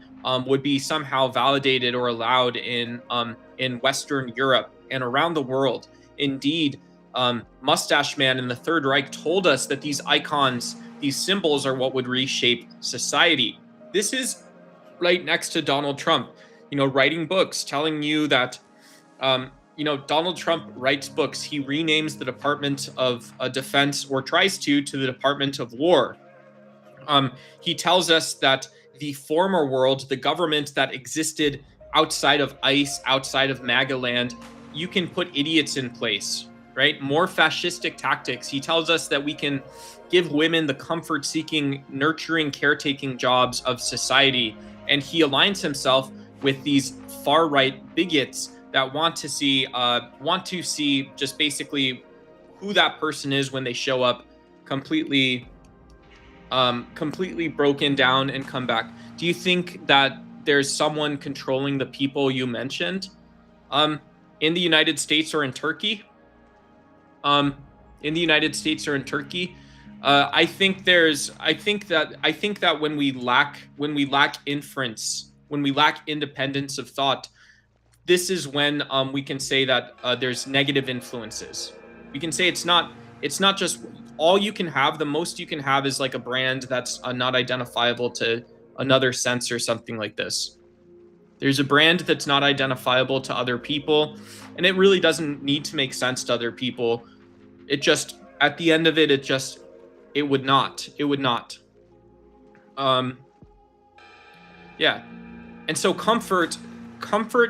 would be somehow validated or allowed in Western Europe and around the world. Indeed, Mustache Man in the Third Reich told us that these icons, these symbols, are what would reshape society. This is right next to Donald Trump, writing books, telling you that, Donald Trump writes books. He renames the Department of Defense, or tries to the Department of War. He tells us that the former world, the government that existed outside of ICE, outside of MAGA land, you can put idiots in place, right? More fascistic tactics. He tells us that we can give women the comfort-seeking, nurturing, caretaking jobs of society. And he aligns himself with these far-right bigots that want to see just basically who that person is when they show up completely broken down and come back. Do you think that there's someone controlling the people you mentioned in the United States or in Turkey? I think that when we lack inference, when we lack independence of thought, this is when we can say that there's negative influences. We can say it's not just all you can have. The most you can have is like a brand that's not identifiable to another sense or something like this. There's a brand that's not identifiable to other people, and it really doesn't need to make sense to other people. It just, at the end of it, it would not. Yeah. And so comfort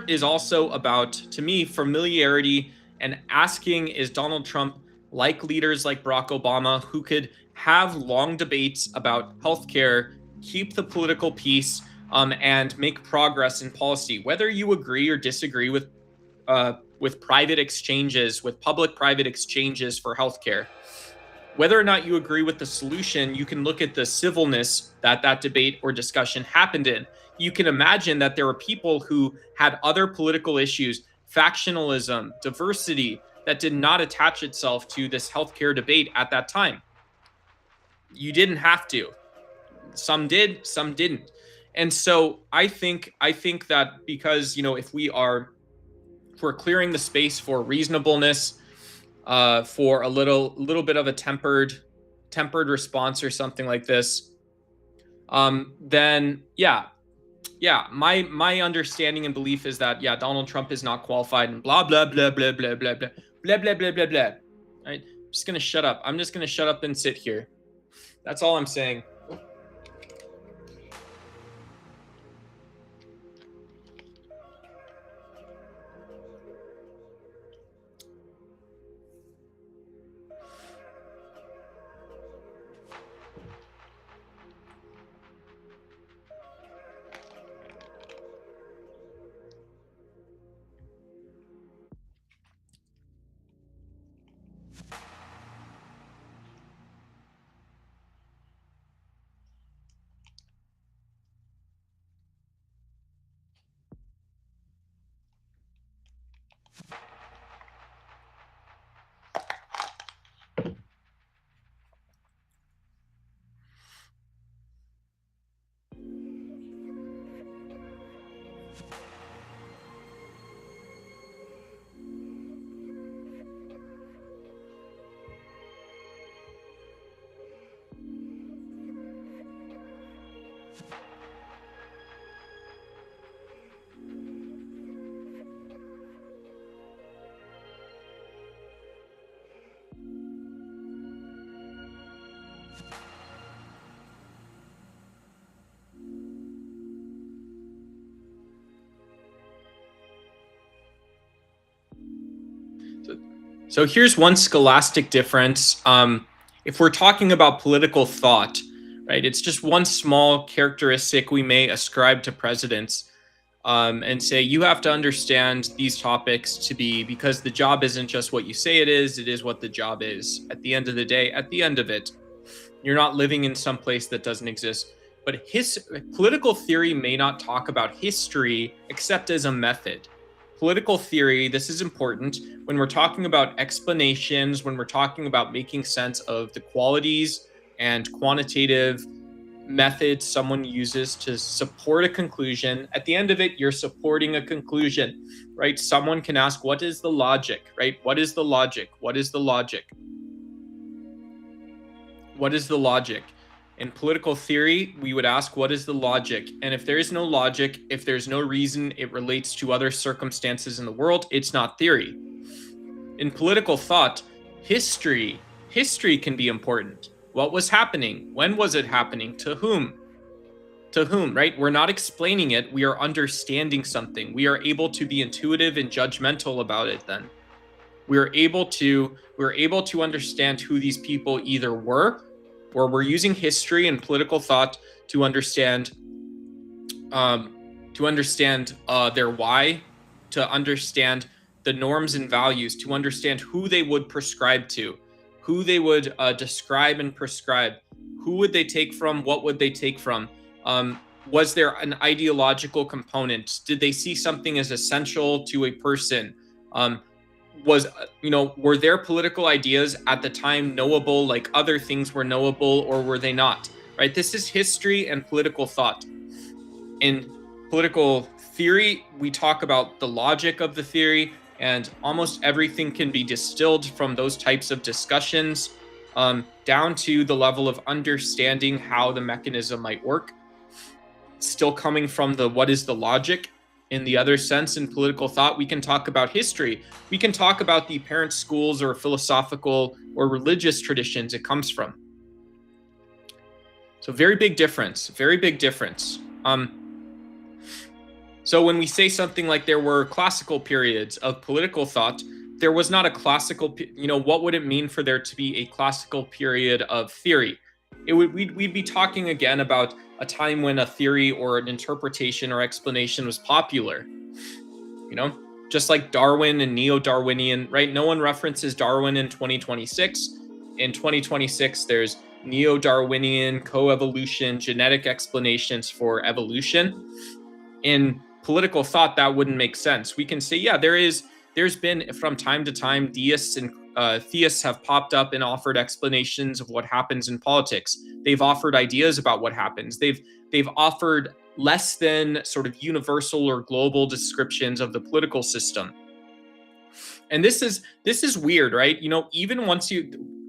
is also about, to me, familiarity, and asking, is Donald Trump like leaders like Barack Obama, who could have long debates about healthcare, keep the political peace, and make progress in policy, whether you agree or disagree with private exchanges, with public-private exchanges for healthcare. Whether or not you agree with the solution, you can look at the civilness that debate or discussion happened in. You can imagine that there were people who had other political issues, factionalism, diversity, that did not attach itself to this healthcare debate at that time. You didn't have to. Some did, some didn't. And so I think that because, if we're clearing the space for reasonableness, for a little bit of a tempered response or something like this, then my understanding and belief is that Donald Trump is not qualified, and blah blah blah blah blah blah blah blah blah blah blah blah. Right? I'm just gonna shut up. I'm just gonna shut up and sit here. That's all I'm saying. So here's one scholastic difference. If we're talking about political thought, right, it's just one small characteristic we may ascribe to presidents, and say you have to understand these topics to be, because the job isn't just what you say it is what the job is. At the end of the day, at the end of it, you're not living in some place that doesn't exist. But political theory may not talk about history except as a method. Political theory, this is important when we're talking about explanations, when we're talking about making sense of the qualities and quantitative methods someone uses to support a conclusion. At the end of it, you're supporting a conclusion, right? Someone can ask, what is the logic, right? What is the logic? What is the logic? What is the logic? In political theory, we would ask, what is the logic? And if there is no logic, if there's no reason it relates to other circumstances in the world, it's not theory. In political thought, history can be important. What was happening? When was it happening? To whom? To whom, right? We're not explaining it. We are understanding something. We are able to be intuitive and judgmental about it then. We're able to understand who these people either were, or we're using history and political thought to understand their why, to understand the norms and values, to understand who they would prescribe to, who they would describe and prescribe, who would they take from, what would they take from, was there an ideological component, did they see something as essential to a person, were their political ideas at the time knowable like other things were knowable, or were they not, right? This is history and political thought. In political theory, we talk about the logic of the theory, and almost everything can be distilled from those types of discussions down to the level of understanding how the mechanism might work. Still coming from the what is the logic. In the other sense, in political thought, we can talk about history. We can talk about the apparent schools or philosophical or religious traditions it comes from. So very big difference, very big difference. So when we say something like there were classical periods of political thought, there was not a classical, what would it mean for there to be a classical period of theory? We'd be talking again about a time when a theory or an interpretation or explanation was popular, just like Darwin and neo-Darwinian, right? No one references Darwin in 2026. In 2026, there's neo-Darwinian, coevolution, genetic explanations for evolution. In political thought, that wouldn't make sense. We can say, yeah, there's been from time to time deists and theists have popped up and offered explanations of what happens in politics. They've offered ideas about what happens. They've offered less than sort of universal or global descriptions of the political system. And this is weird, right? Even once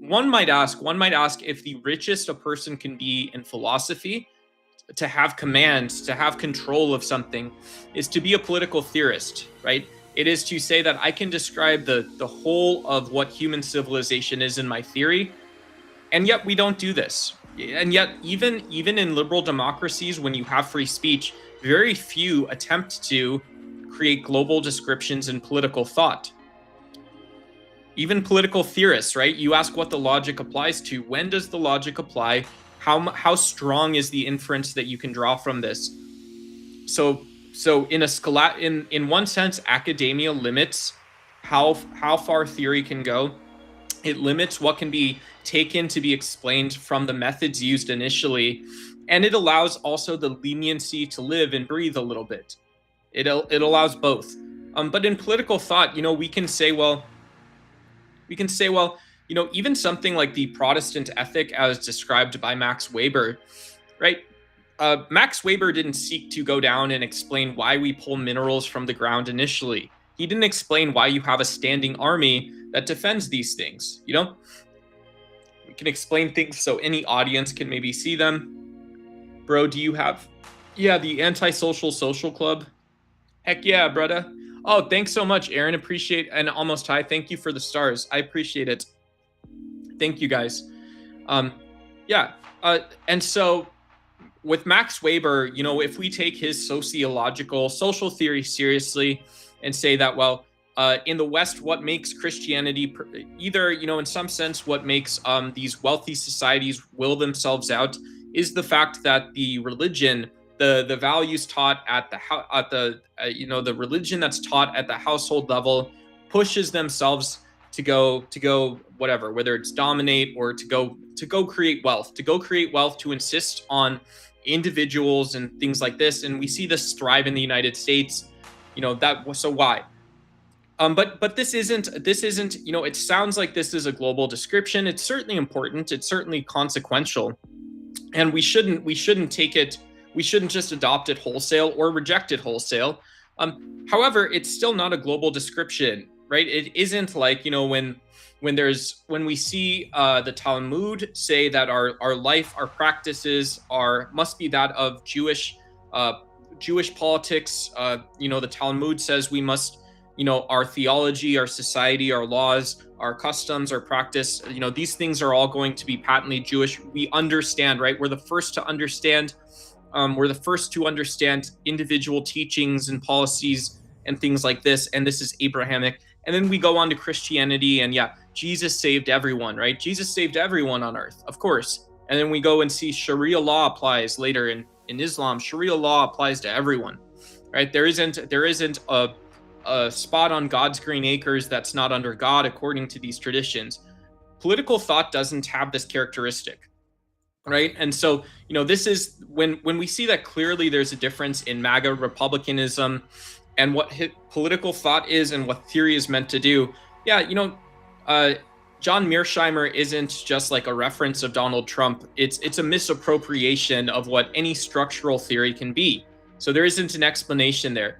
one might ask if the richest a person can be in philosophy, to have command, to have control of something, is to be a political theorist, right? It is to say that I can describe the whole of what human civilization is in my theory, and yet we don't do this. And yet, even in liberal democracies, when you have free speech, very few attempt to create global descriptions in political thought. Even political theorists, right? You ask what the logic applies to. When does the logic apply? How strong is the inference that you can draw from this? So in one sense, academia limits how far theory can go. It limits what can be taken to be explained from the methods used initially, and it allows also the leniency to live and breathe a little bit. It allows both. But in political thought, we can say, well, even something like the Protestant ethic as described by Max Weber, right? Max Weber didn't seek to go down and explain why we pull minerals from the ground initially. He didn't explain why you have a standing army that defends these things. You know, we can explain things so any audience can maybe see them. Bro, do you have, yeah, the antisocial social club? Heck yeah, brother. Oh, thanks so much, Aaron. Appreciate, and almost high. Thank you for the stars. I appreciate it. Thank you guys. Yeah. And so with Max Weber, you know, if we take his sociological social theory seriously and say that, well, in the West, what makes Christianity either, you know, in some sense, what makes these wealthy societies will themselves out is the fact that the religion, the values taught at the you know, the religion that's taught at the household level pushes themselves to go whatever, whether it's dominate or to go create wealth, to insist on individuals and things like this. And we see this thrive in the United States, you know, that, so why? But this isn't, you know, it sounds like this is a global description. It's certainly important. It's certainly consequential. And we shouldn't take it, we shouldn't just adopt it wholesale or reject it wholesale. However, it's still not a global description, right? It isn't like, you know, when we see the Talmud say that our life, our practices must be that of Jewish politics. You know, the Talmud says we must, you know, our theology, our society, our laws, our customs, our practice, you know, these things are all going to be patently Jewish. We understand, right? We're the first to understand. We're the first to understand individual teachings and policies and things like this. And this is Abrahamic. And then we go on to Christianity, and yeah, Jesus saved everyone, right? Jesus saved everyone on earth, of course. And then we go and see Sharia law applies later in Islam. Sharia law applies to everyone, right? There isn't a spot on God's green acres that's not under God, according to these traditions. Political thought doesn't have this characteristic, right? And so, you know, this is when we see that clearly there's a difference in MAGA republicanism and what political thought is and what theory is meant to do. Yeah, you know, John Mearsheimer isn't just like a reference of Donald Trump. It's a misappropriation of what any structural theory can be. So there isn't an explanation there.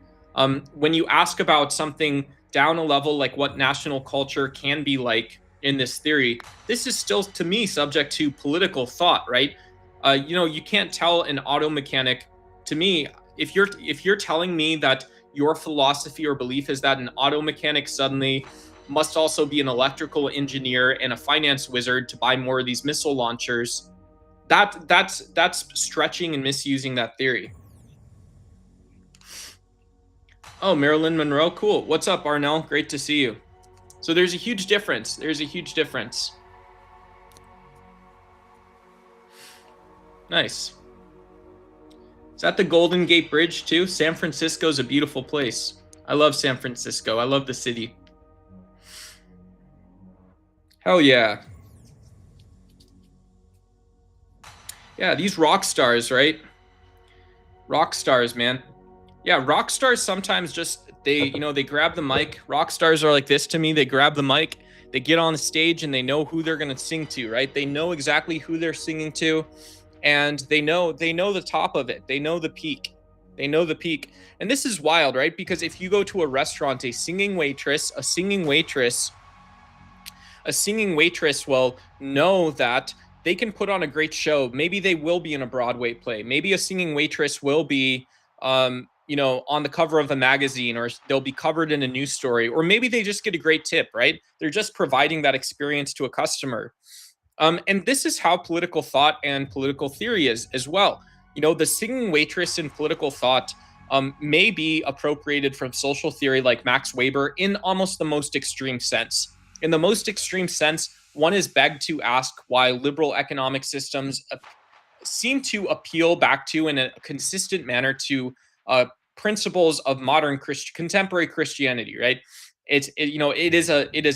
When you ask about something down a level, like what national culture can be like in this theory, this is still, to me, subject to political thought, right? You know, you can't tell an auto mechanic, to me, if you're telling me that your philosophy or belief is that an auto mechanic suddenly must also be an electrical engineer and a finance wizard to buy more of these missile launchers, that's stretching and misusing that theory. Oh, Marilyn Monroe, cool. What's up, Arnell? Great to see you. So there's a huge difference. Nice. Is that the Golden Gate Bridge too? San Francisco's a beautiful place. I love San Francisco. I love the city. Hell yeah. Yeah, these rock stars, right? Rock stars, man. Yeah, rock stars sometimes just, they grab the mic. Rock stars are like this to me. They grab the mic, they get on the stage, and they know who they're going to sing to, right? They know exactly who they're singing to, and they know the top of it. They know the peak. And this is wild, right? Because if you go to a restaurant, a singing waitress will know that they can put on a great show. Maybe they will be in a Broadway play. Maybe a singing waitress will be, you know, on the cover of a magazine, or they'll be covered in a news story, or maybe they just get a great tip, right? They're just providing that experience to a customer. And this is how political thought and political theory is as well. You know, the singing waitress in political thought may be appropriated from social theory like Max Weber in almost the most extreme sense. In the most extreme sense, one is begged to ask why liberal economic systems seem to appeal back to, in a consistent manner, to principles of modern contemporary Christianity, right? It is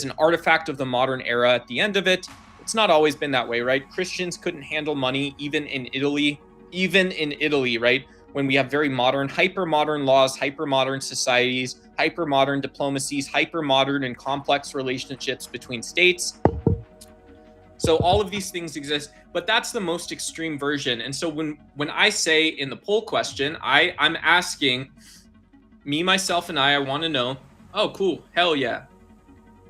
an artifact of the modern era. At the end of it, it's not always been that way, right? Christians couldn't handle money even in Italy, right? When we have very modern, hyper-modern laws, hyper-modern societies, hyper-modern diplomacies, hyper-modern and complex relationships between states. So all of these things exist, but that's the most extreme version. And so when I say in the poll question, I'm asking me, myself, and I want to know, oh, cool, hell yeah.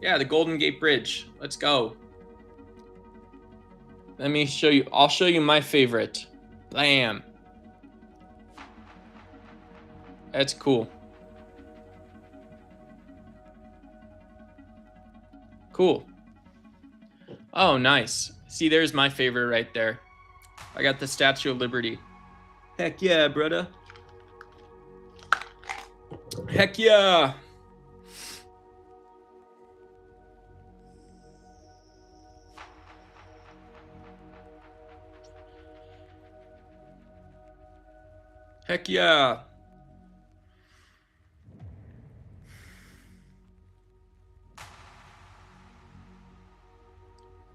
Yeah, the Golden Gate Bridge. Let's go. Let me show you. I'll show you my favorite. Blam. That's cool. Cool. Oh, nice. See, there's my favorite right there. I got the Statue of Liberty. Heck yeah, brother. Heck yeah. Heck yeah.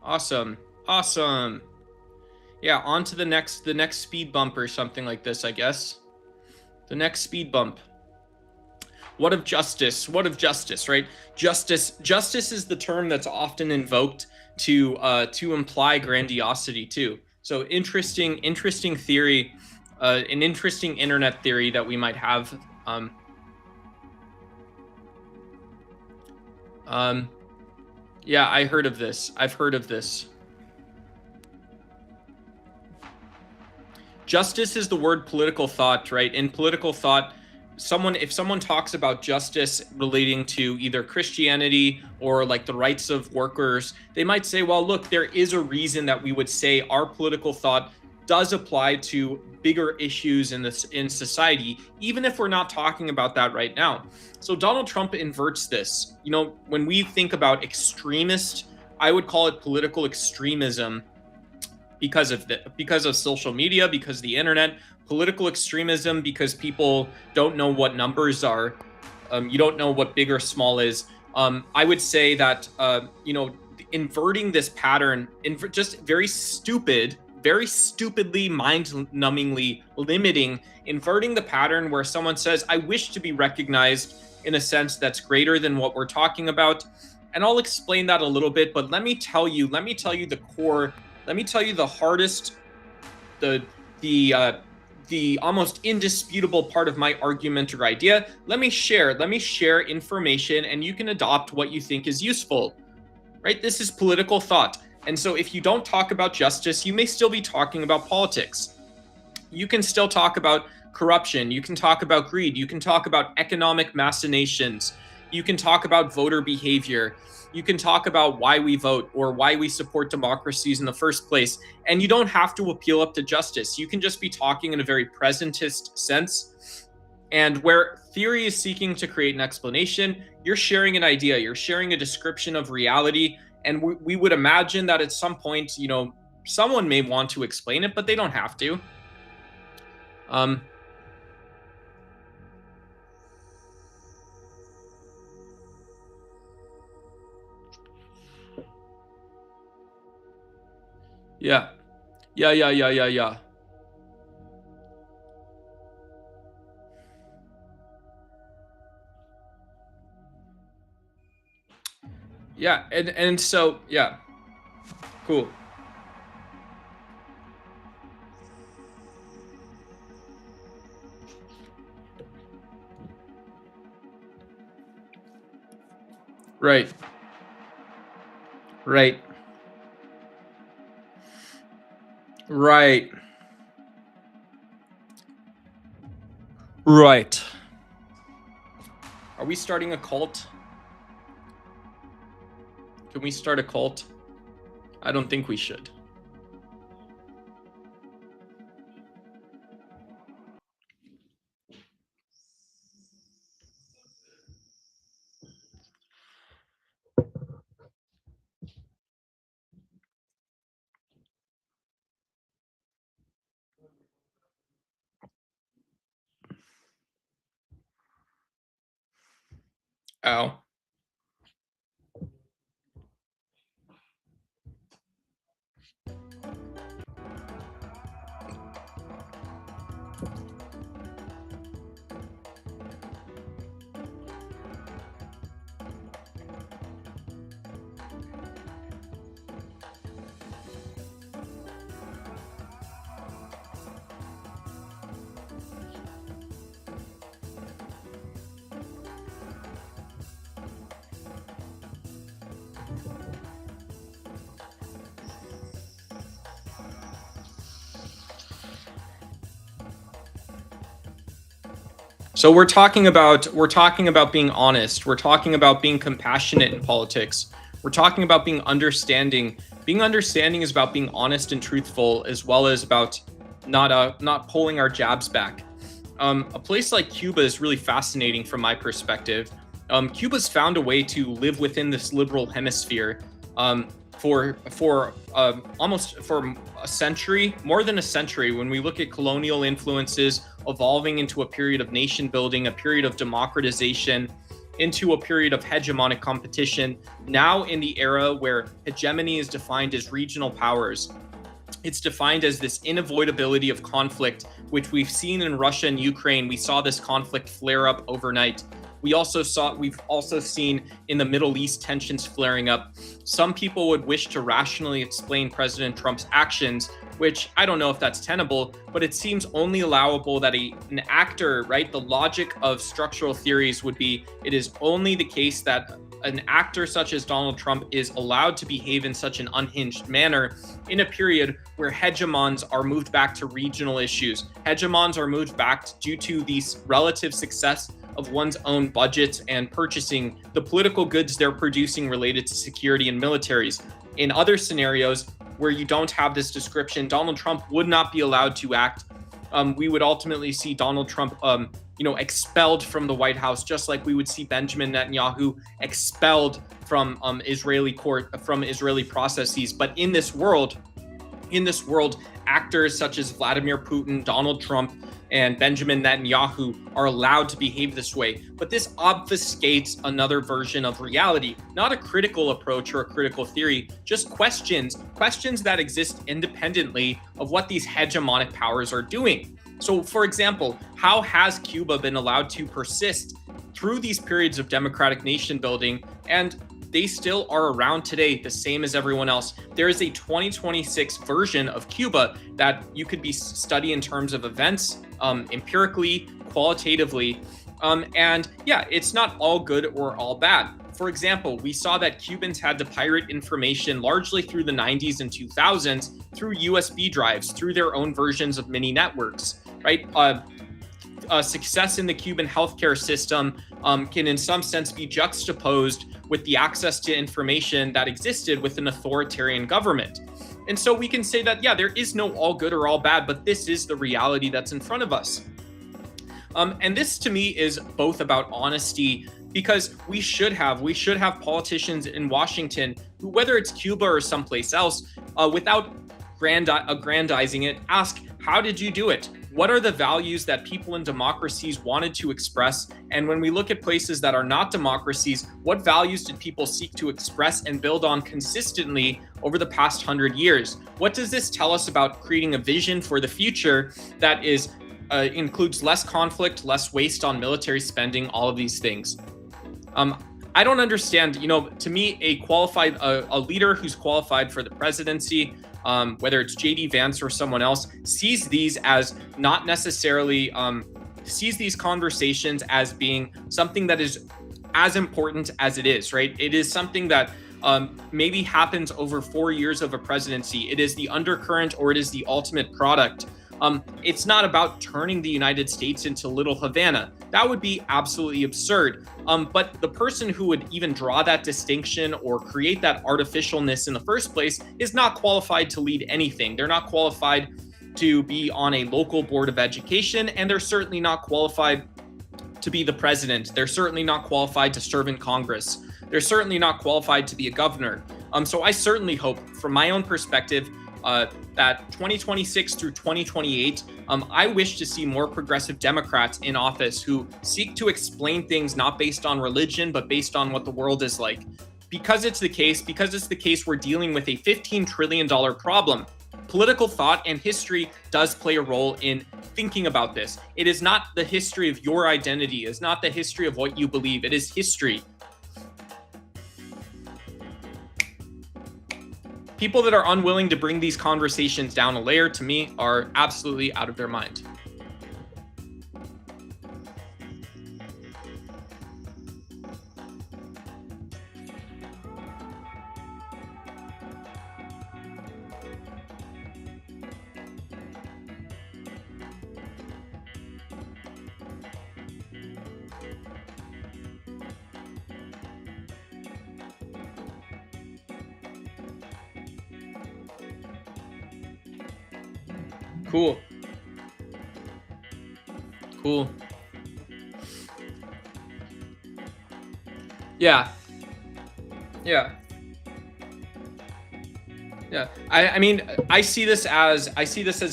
Awesome. Awesome. Yeah, on to the next speed bump or something like this, I guess. The next speed bump. What of justice? What of justice, right? Justice is the term that's often invoked to imply grandiosity too. So interesting theory, an interesting internet theory that we might have. Yeah, I heard of this. I've heard of this. Justice is the word political thought, right? In political thought, if someone talks about justice relating to either Christianity or like the rights of workers, they might say, well, look, there is a reason that we would say our political thought does apply to bigger issues in society, even if we're not talking about that right now. So Donald Trump inverts this. You know, when we think about extremist, I would call it political extremism because of social media, because of the internet. Political extremism because people don't know what numbers are. You don't know what big or small is. I would say that inverting this pattern, just very stupidly, mind-numbingly limiting, inverting the pattern where someone says, I wish to be recognized in a sense that's greater than what we're talking about. And I'll explain that a little bit, but let me tell you the core, let me tell you the hardest, the almost indisputable part of my argument or idea. Let me share information, and you can adopt what you think is useful, right? This is political thought. And so if you don't talk about justice, you may still be talking about politics. You can still talk about corruption. You can talk about greed. You can talk about economic machinations. You can talk about voter behavior. You can talk about why we vote or why we support democracies in the first place. And you don't have to appeal up to justice. You can just be talking in a very presentist sense. And where theory is seeking to create an explanation, you're sharing an idea, you're sharing a description of reality. And we would imagine that at some point, someone may want to explain it, but they don't have to. Yeah. Yeah, and so, yeah. Cool. Right. Right. Right. Right. Are we starting a cult? Can we start a cult? I don't think we should. Ow. So we're talking about being honest. We're talking about being compassionate in politics. We're talking about being understanding. Being understanding is about being honest and truthful, as well as about not pulling our jabs back. A place like Cuba is really fascinating from my perspective. Cuba's found a way to live within this liberal hemisphere for almost for a century, more than a century. When we look at colonial influences evolving into a period of nation building, a period of democratization, into a period of hegemonic competition, now in the era where hegemony is defined as regional powers, it's defined as this unavoidability of conflict, which we've seen in Russia and Ukraine. We saw this conflict flare up overnight. We've also seen in the Middle East tensions flaring up. Some people would wish to rationally explain President Trump's actions, which I don't know if that's tenable, but it seems only allowable that an actor, right? The logic of structural theories would be it is only the case that an actor such as Donald Trump is allowed to behave in such an unhinged manner in a period where hegemons are moved back to regional issues. Hegemons are moved back due to the relative success of one's own budgets and purchasing the political goods they're producing related to security and militaries. In other scenarios where you don't have this description, Donald Trump would not be allowed to act. We would ultimately see Donald Trump expelled from the White House, just like we would see Benjamin Netanyahu expelled from Israeli processes. But in this world, actors such as Vladimir Putin, Donald Trump, and Benjamin Netanyahu are allowed to behave this way. But this obfuscates another version of reality, not a critical approach or a critical theory, just questions that exist independently of what these hegemonic powers are doing. So, for example, how has Cuba been allowed to persist through these periods of democratic nation building, and they still are around today, the same as everyone else? There is a 2026 version of Cuba that you could study in terms of events, empirically, qualitatively, and yeah, it's not all good or all bad. For example, we saw that Cubans had to pirate information largely through the 90s and 2000s through USB drives, through their own versions of mini networks, right? Success in the Cuban healthcare system can in some sense be juxtaposed with the access to information that existed with an authoritarian government. And so we can say that, yeah, there is no all good or all bad, but this is the reality that's in front of us. And this to me is both about honesty, because we should have politicians in Washington who, whether it's Cuba or someplace else, without aggrandizing it, ask, how did you do it? What are the values that people in democracies wanted to express? And when we look at places that are not democracies, what values did people seek to express and build on consistently over the past 100 years? What does this tell us about creating a vision for the future that includes less conflict, less waste on military spending, all of these things? I don't understand, to me, a leader who's qualified for the presidency, whether it's JD Vance or someone else, sees these as not necessarily, sees these conversations as being something that is as important as it is, right? It is something that maybe happens over 4 years of a presidency. It is the undercurrent, or it is the ultimate product. It's not about turning the United States into Little Havana. That would be absolutely absurd. But the person who would even draw that distinction or create that artificialness in the first place is not qualified to lead anything. They're not qualified to be on a local board of education, and they're certainly not qualified to be the president. They're certainly not qualified to serve in Congress. They're certainly not qualified to be a governor. So I certainly hope, from my own perspective, that 2026 through 2028, I wish to see more progressive Democrats in office who seek to explain things not based on religion, but based on what the world is like. Because it's the case we're dealing with a $15 trillion problem. Political thought and history does play a role in thinking about this. It is not the history of your identity. It's not the history of what you believe. It is history. People that are unwilling to bring these conversations down a layer, to me, are absolutely out of their mind. Cool. Cool. Yeah. Yeah. Yeah. I mean, I see this as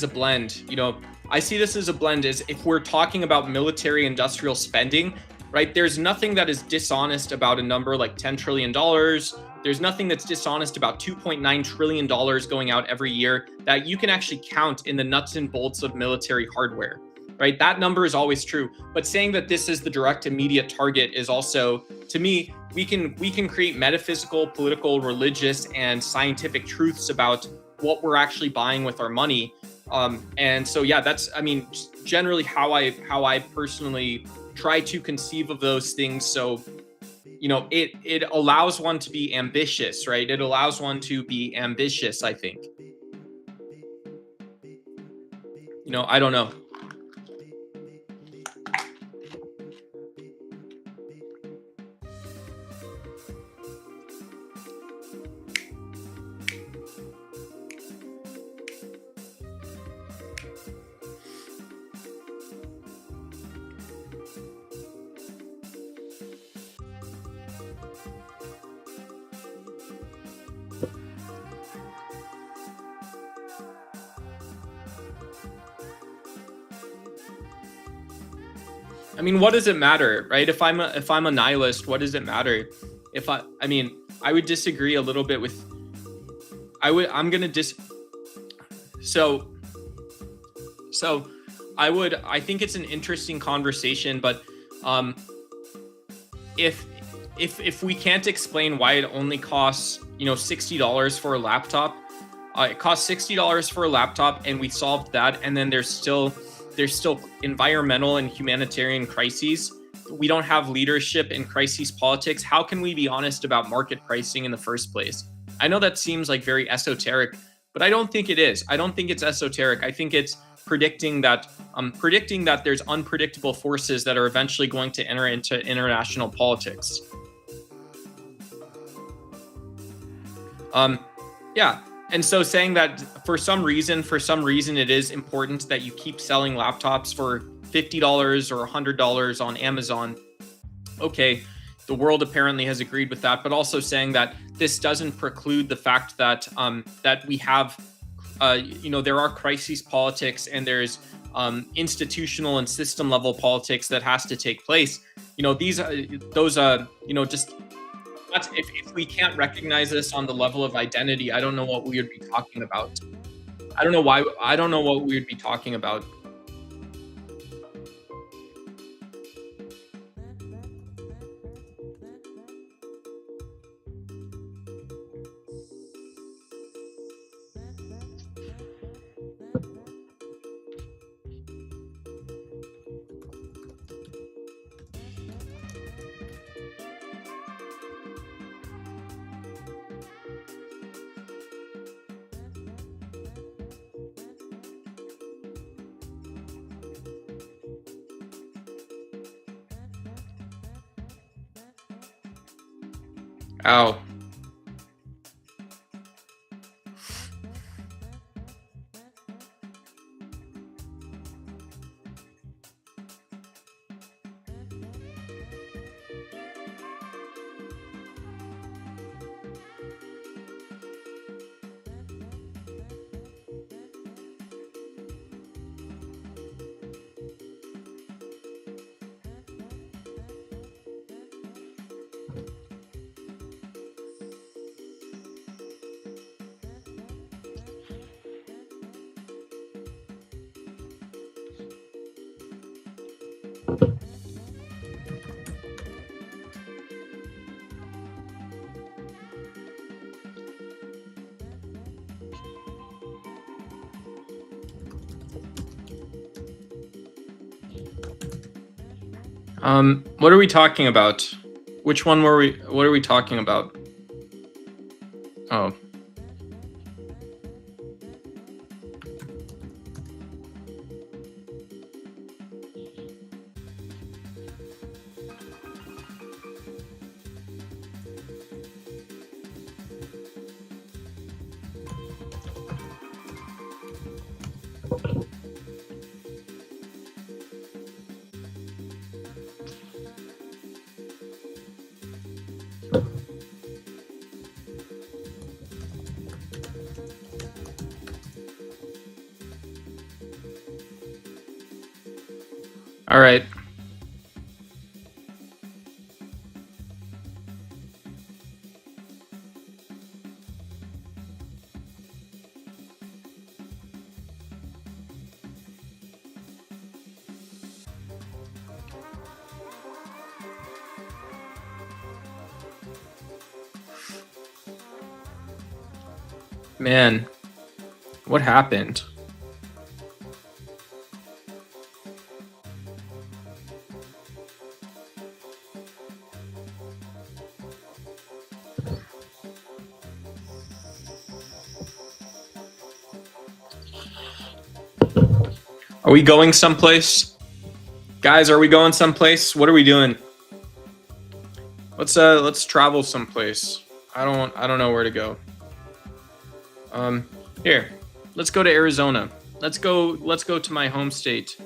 a blend, you know. I see this as a blend is if we're talking about military industrial spending, right? There's nothing that is dishonest about a number like $10 trillion. There's nothing that's dishonest about $2.9 trillion going out every year that you can actually count in the nuts and bolts of military hardware, right? That number is always true. But saying that this is the direct immediate target is also, to me, we can create metaphysical, political, religious, and scientific truths about what we're actually buying with our money. And so, yeah, that's, I mean, generally how I personally try to conceive of those things. So, you know, it allows one to be ambitious, right? It allows one to be ambitious, I think. You know, I don't know. I mean, what does it matter, right? If I'm a nihilist, what does it matter? If I mean, I would disagree a little bit with. I'm gonna So, so, I think it's an interesting conversation, but um, if if we can't explain why it only costs, you know, $60 for a laptop, it costs $60 for a laptop, and we solved that, and then there's still environmental and humanitarian crises. We don't have leadership in crises politics. How can we be honest about market pricing in the first place? I know that seems like very esoteric, but I don't think it is. I don't think it's esoteric. I think it's predicting that there's unpredictable forces that are eventually going to enter into international politics. Yeah. And so saying that for some reason it is important that you keep selling laptops for $50 or $100 on Amazon. Okay, the world apparently has agreed with that, but also saying that this doesn't preclude the fact that that we have, you know, there are crises politics, and there's institutional and system level politics that has to take place. You know, you know, just if we can't recognize this on the level of identity, I don't know what we would be talking about. I don't know what we would be talking about. Ow. What are we talking about? Which one were we? What are we talking about? Oh, All right. Man, what happened? Are we going someplace? Guys, are we going someplace? What are we doing? Let's travel someplace. I don't know where to go. Here. Let's go to Arizona. Let's go to my home state.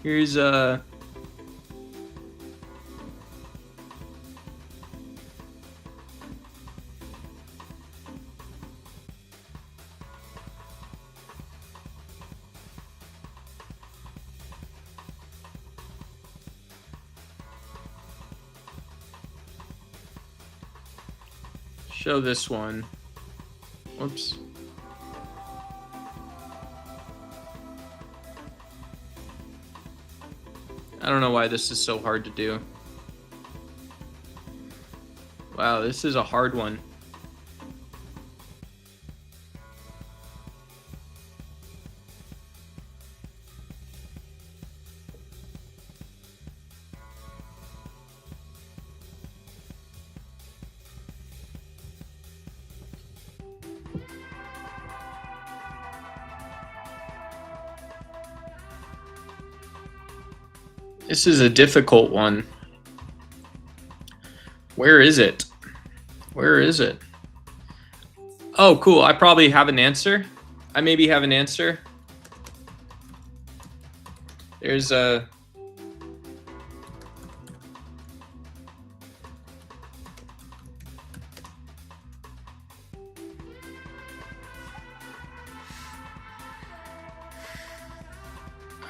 Here's show this one. Whoops. I don't know why this is so hard to do. Wow, this is a hard one. This is a difficult one. Where is it? Where is it? Oh, cool. I probably have an answer. I maybe have an answer. There's a...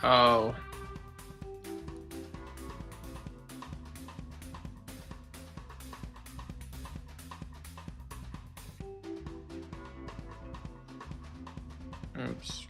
Oh. Oops.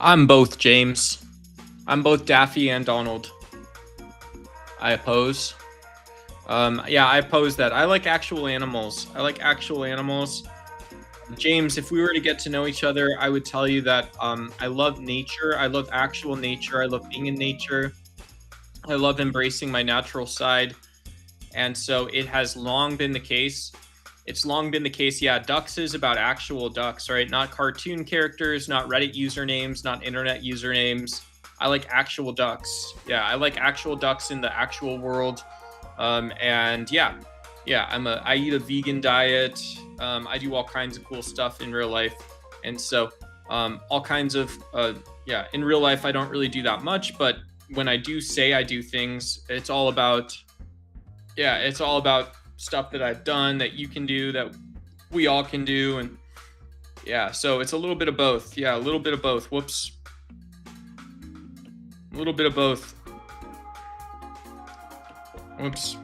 I'm both, James. I'm both Daffy and Donald. I oppose. Yeah, I oppose that. I like actual animals. I like actual animals. James, if we were to get to know each other, I would tell you that I love nature. I love actual nature. I love being in nature. I love embracing my natural side. And so it has long been the case. It's long been the case. Yeah, ducks is about actual ducks, right? Not cartoon characters, not Reddit usernames, not internet usernames. I like actual ducks. Yeah, I like actual ducks in the actual world. And yeah, I eat a vegan diet. I do all kinds of cool stuff in real life. And so all kinds of, in real life, I don't really do that much. But when I do say I do things, it's all about stuff that I've done, that you can do, that we all can do. And yeah, so it's a little bit of both. Yeah, a little bit of both. Whoops. A little bit of both. Whoops.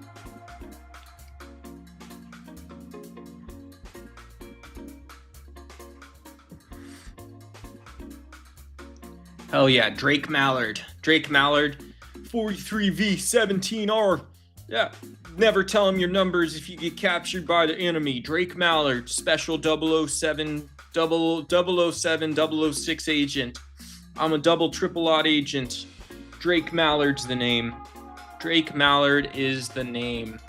Hell yeah, Drake Mallard. Drake Mallard, 43V17R. Yeah, never tell him your numbers if you get captured by the enemy. Drake Mallard, special 007, 006 agent. I'm a double triple odd agent. Drake Mallard's the name. Drake Mallard is the name.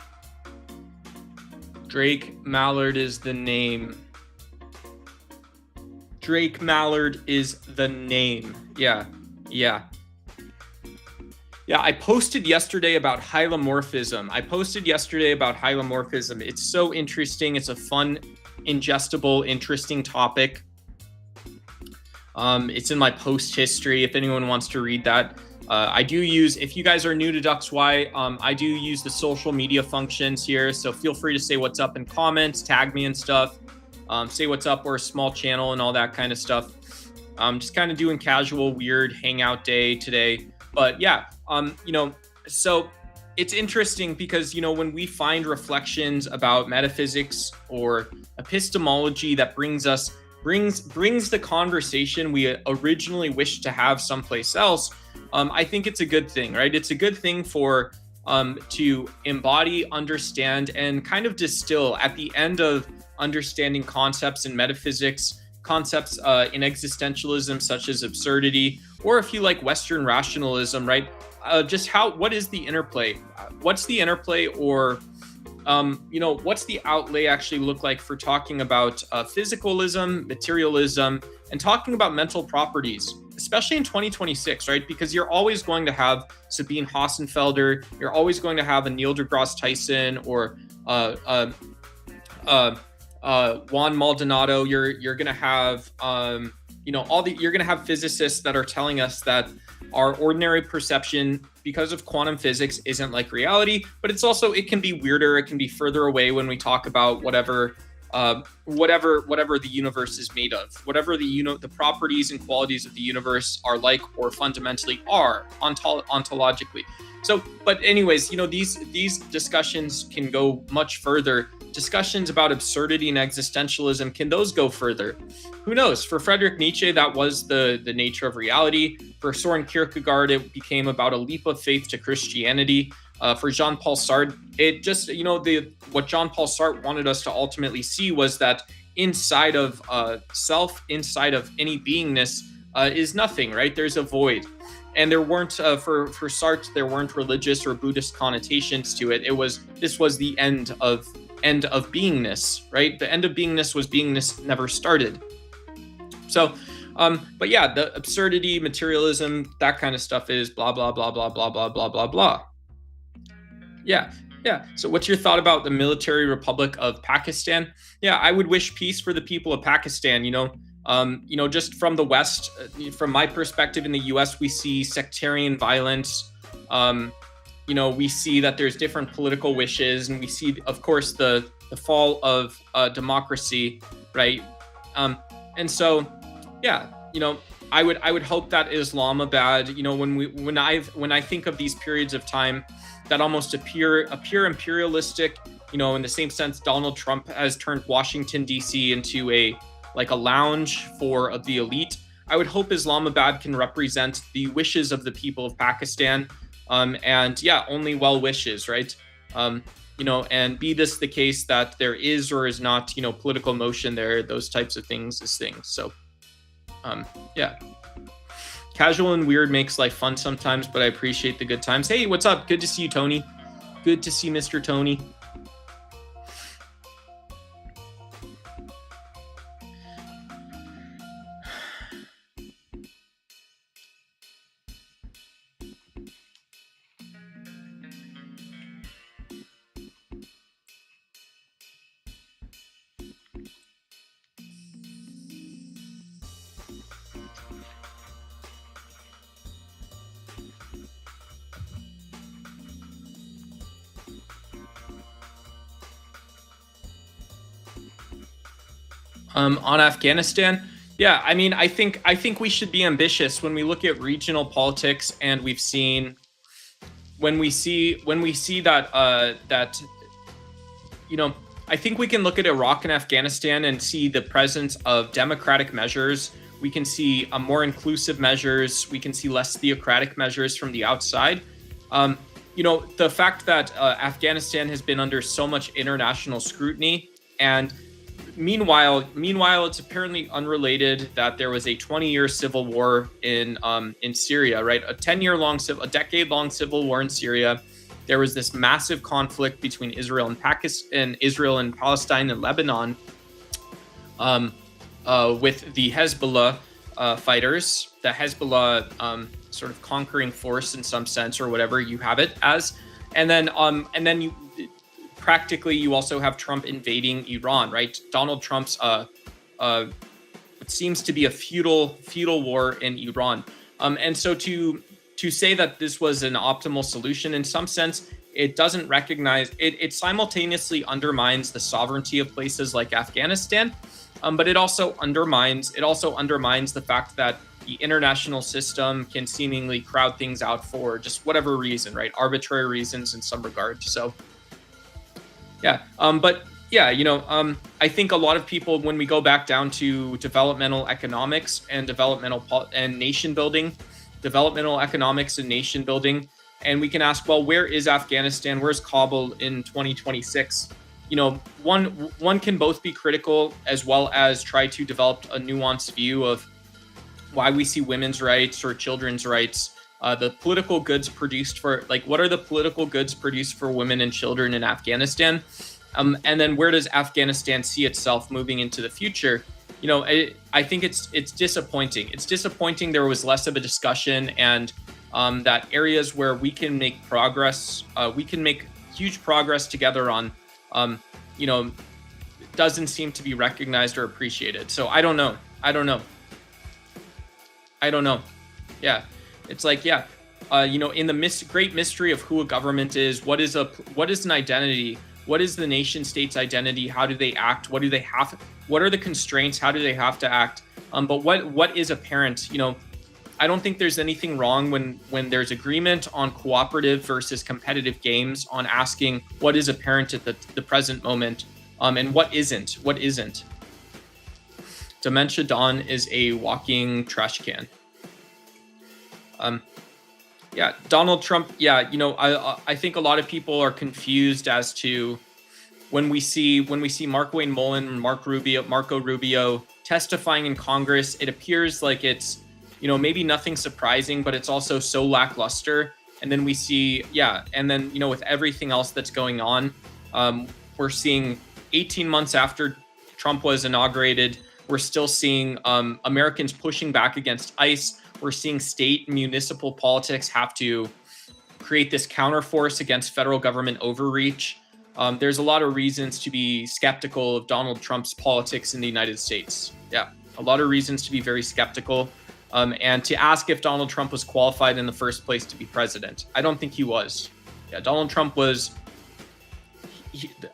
Drake Mallard is the name. Drake Mallard is the name. Yeah. I posted yesterday about hylomorphism. It's so interesting. It's a fun, ingestible, interesting topic. It's in my post history if anyone wants to read that. I do use, if you guys are new to DucksY, I do use the social media functions here. So feel free to say what's up in comments, tag me and stuff. Say what's up. We're a small channel and all that kind of stuff. Just kind of doing casual, weird hangout day today. But yeah, so it's interesting because, when we find reflections about metaphysics or epistemology that brings the conversation we originally wished to have someplace else, I think it's a good thing, right? It's a good thing for to embody, understand, and kind of distill at the end of understanding concepts in metaphysics, concepts in existentialism such as absurdity, or if you like Western rationalism, right? What is the interplay? What's the interplay, or what's the outlay actually look like for talking about physicalism, materialism, and talking about mental properties, especially in 2026, right? Because you're always going to have Sabine Hossenfelder, you're always going to have a Neil deGrasse Tyson, or Juan Maldonado. You're gonna have you're gonna have physicists that are telling us that our ordinary perception, because of quantum physics, isn't like reality, but it can be weirder, it can be further away when we talk about whatever the universe is made of, whatever the properties and qualities of the universe are like, or fundamentally are ontologically. So, but anyways, these discussions can go much further. Discussions about absurdity and existentialism, can those go further? Who knows? For Friedrich Nietzsche, that was the nature of reality. For Soren Kierkegaard, it became about a leap of faith to Christianity. For Jean-Paul Sartre, it just, what Jean-Paul Sartre wanted us to ultimately see was that inside of self, inside of any beingness, is nothing, right? There's a void. And there weren't, for Sartre, there weren't religious or Buddhist connotations to it. This was the end of beingness, right? The end of beingness was beingness never started. So, but yeah, the absurdity, materialism, that kind of stuff is blah, blah, blah, blah, blah, blah, blah, blah, blah. Yeah. So what's your thought about the military republic of Pakistan? Yeah, I would wish peace for the people of Pakistan. Just from the West, from my perspective in the US, we see sectarian violence. We see that there's different political wishes, and we see, of course, the fall of democracy, right? And so, yeah, I would hope that Islamabad, when I think of these periods of time that almost appear imperialistic, in the same sense Donald Trump has turned Washington D.C. into a lounge for the elite. I would hope Islamabad can represent the wishes of the people of Pakistan, and yeah, only well wishes, right? And be this the case that there is or is not, political motion there, those types of things is things. So, yeah. Casual and weird makes life fun sometimes, but I appreciate the good times. Hey, what's up? Good to see you, Tony. Good to see Mr. Tony. On Afghanistan, yeah, I mean, I think we should be ambitious when we look at regional politics, and we've seen when we see that I think we can look at Iraq and Afghanistan and see the presence of democratic measures. We can see more inclusive measures. We can see less theocratic measures from the outside. The fact that Afghanistan has been under so much international scrutiny, and meanwhile, it's apparently unrelated that there was a 20-year civil war in Syria, right? A decade-long civil war in Syria. There was this massive conflict between Israel and Pakistan, Israel and Palestine and Lebanon, with the Hezbollah fighters, the Hezbollah sort of conquering force in some sense, or whatever you have it as, and then you practically you also have Trump invading Iran, right? Donald Trump's what seems to be a feudal war in Iran, and so to say that this was an optimal solution, in some sense, it doesn't recognize it. It simultaneously undermines the sovereignty of places like Afghanistan, but it also undermines the fact that the international system can seemingly crowd things out for just whatever reason, right? Arbitrary reasons in some regard. So, yeah. I think a lot of people, when we go back down to developmental economics and nation building. Developmental economics and nation building, and we can ask, well, where is Afghanistan? Where's Kabul in 2026? One can both be critical as well as try to develop a nuanced view of why we see women's rights or children's rights, the political goods produced for, what are the political goods produced for women and children in Afghanistan, and then where does Afghanistan see itself moving into the future? I think it's disappointing. It's disappointing there was less of a discussion, and that areas where we can make progress, we can make huge progress together on, doesn't seem to be recognized or appreciated. So I don't know. Yeah, it's in the great mystery of who a government is, what is an identity? What is the nation state's identity? How do they act? What are the constraints? How do they have to act? But what is apparent? I don't think there's anything wrong when there's agreement on cooperative versus competitive games, on asking what is apparent at the present moment, and what isn't. Dementia Dawn is a walking trash can. Yeah, Donald Trump. Yeah, I think a lot of people are confused as to when we see Mark Wayne Mullen and Marco Rubio testifying in Congress. It appears like it's maybe nothing surprising, but it's also so lackluster. And then we see, with everything else that's going on, we're seeing 18 months after Trump was inaugurated, we're still seeing Americans pushing back against ICE. We're seeing state and municipal politics have to create this counterforce against federal government overreach. There's a lot of reasons to be skeptical of Donald Trump's politics in the United States. Yeah, a lot of reasons to be very skeptical, and to ask if Donald Trump was qualified in the first place to be president. I don't think he was. Yeah, Donald Trump was.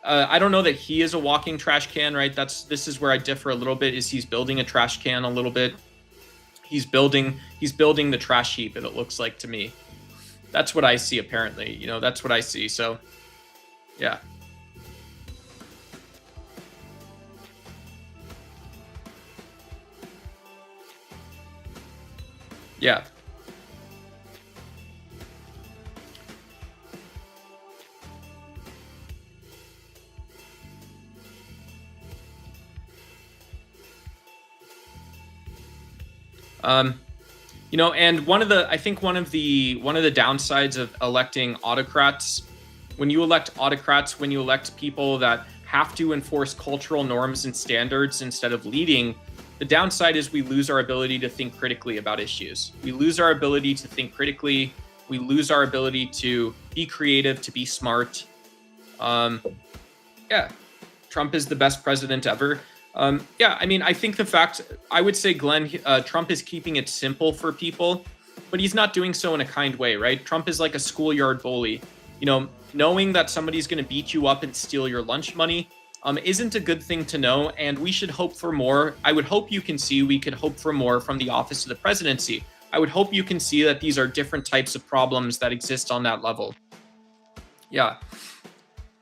I don't know that he is a walking trash can, right? This is where I differ a little bit. Is he's building a trash can a little bit? He's building the trash heap, and it looks like to me. That's what I see, apparently. That's what I see. So, yeah. Yeah. And I think one of the downsides of electing autocrats, when you elect people that have to enforce cultural norms and standards instead of leading, the downside is we lose our ability to think critically about issues. We lose our ability to think critically. We lose our ability to be creative, to be smart. Yeah, Trump is the best president ever. I think I would say, Glenn, Trump is keeping it simple for people, but he's not doing so in a kind way, right? Trump is like a schoolyard bully. Knowing that somebody's going to beat you up and steal your lunch money isn't a good thing to know, and we should hope for more. I would hope you can see we could hope for more from the office of the presidency. I would hope you can see that these are different types of problems that exist on that level. Yeah,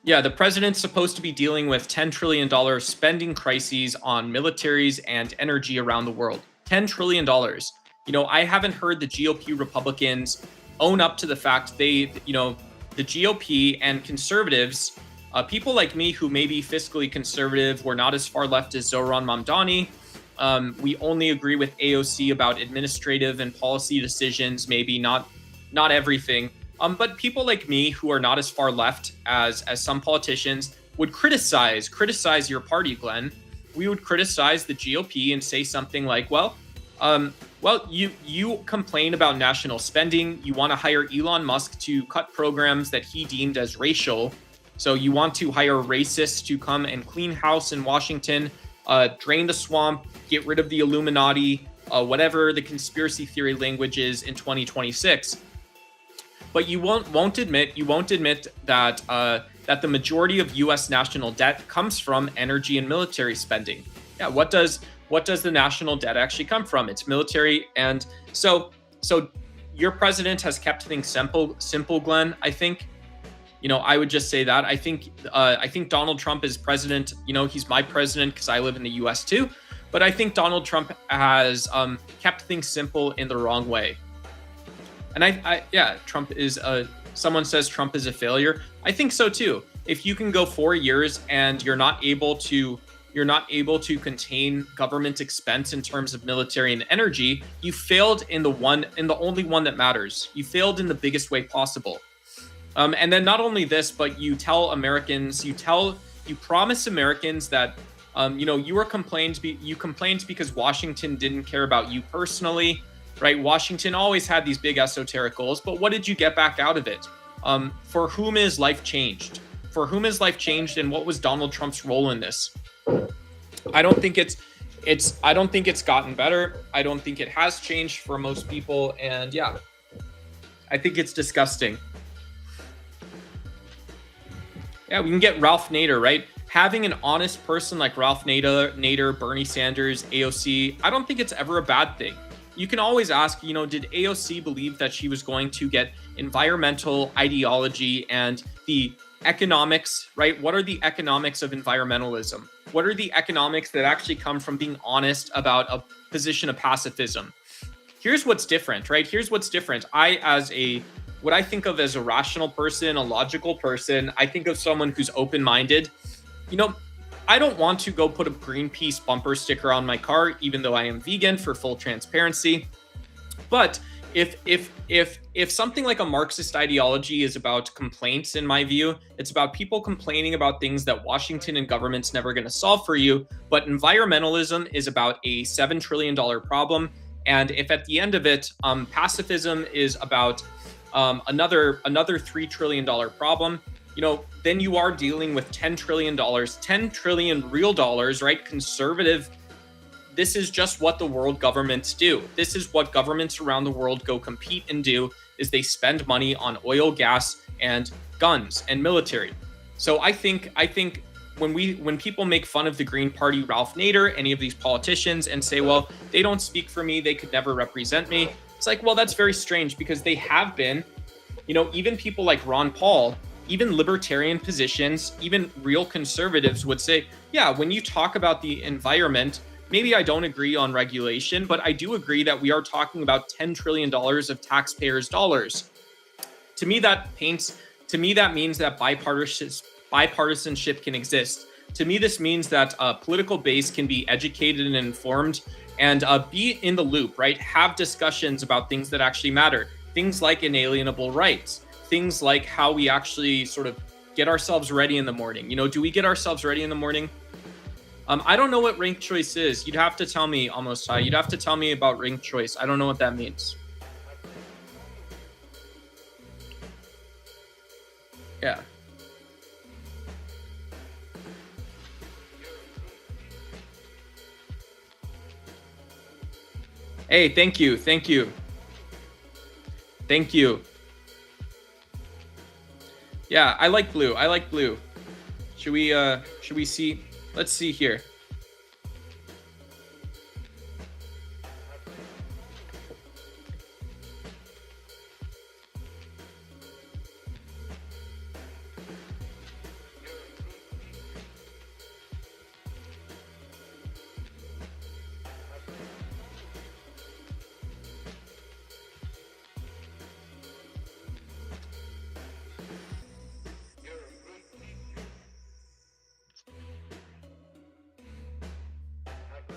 the president's supposed to be dealing with $10 trillion spending crises on militaries and energy around the world. $10 trillion. I haven't heard the GOP Republicans own up to the fact the GOP and conservatives, people like me who may be fiscally conservative, we're not as far left as Zohran Mamdani. We only agree with AOC about administrative and policy decisions, maybe not everything. But people like me who are not as far left as some politicians would criticize your party, Glenn. We would criticize the GOP and say something like, you complain about national spending. You want to hire Elon Musk to cut programs that he deemed as racial. So you want to hire racists to come and clean house in Washington, drain the swamp, get rid of the Illuminati, whatever the conspiracy theory language is in 2026. But you won't admit that that the majority of U.S. national debt comes from energy and military spending. Yeah, what does the national debt actually come from? It's military, and so your president has kept things simple, Glenn. I think, I would just say that I think Donald Trump is president. He's my president because I live in the U.S. too, but I think Donald Trump has kept things simple in the wrong way. And Trump is someone says Trump is a failure. I think so too. If you can go 4 years and you're not able to contain government expense in terms of military and energy, you failed in the only one that matters. You failed in the biggest way possible. And then not only this, but you promise Americans that you complained because Washington didn't care about you personally. Right? Washington always had these big esoteric goals, but what did you get back out of it? For whom is life changed? And what was Donald Trump's role in this? I don't think it's gotten better. I don't think it has changed for most people, and I think it's disgusting. Yeah, we can get Ralph Nader, right? Having an honest person like Ralph Nader, Bernie Sanders, AOC, I don't think it's ever a bad thing. You can always ask, did AOC believe that she was going to get environmental ideology and the economics, right? What are the economics of environmentalism? What are the economics that actually come from being honest about a position of pacifism? Here's what's different, right? What I think of as a rational person, a logical person, I think of someone who's open-minded. I don't want to go put a Greenpeace bumper sticker on my car, even though I am vegan, for full transparency. But if something like a Marxist ideology is about complaints, in my view, it's about people complaining about things that Washington and government's never going to solve for you. But environmentalism is about a $7 trillion problem. And if at the end of it, pacifism is about another $3 trillion problem, then you are dealing with $10 trillion, 10 trillion real dollars, right? Conservative. This is just what the world governments do. This is what governments around the world go compete and do, is they spend money on oil, gas, and guns and military. So I think when people make fun of the Green Party, Ralph Nader, any of these politicians, and say, well, they don't speak for me, they could never represent me. It's like, well, that's very strange, because they have been, even people like Ron Paul, even libertarian positions, even real conservatives would say, yeah, when you talk about the environment, maybe I don't agree on regulation, but I do agree that we are talking about $10 trillion of taxpayers' dollars. To me, that means that bipartisanship can exist. To me, this means that a political base can be educated and informed and be in the loop, right? Have discussions about things that actually matter. Things like inalienable rights, things like how we actually sort of get ourselves ready in the morning. You know, do we get ourselves ready in the morning? I don't know what ranked choice is. You'd have to tell me, almost high. You'd have to tell me about ranked choice. I don't know what that means. Yeah. Hey, thank you. Thank you. Thank you. Yeah, I like blue. I like blue. Should we see? Let's see here.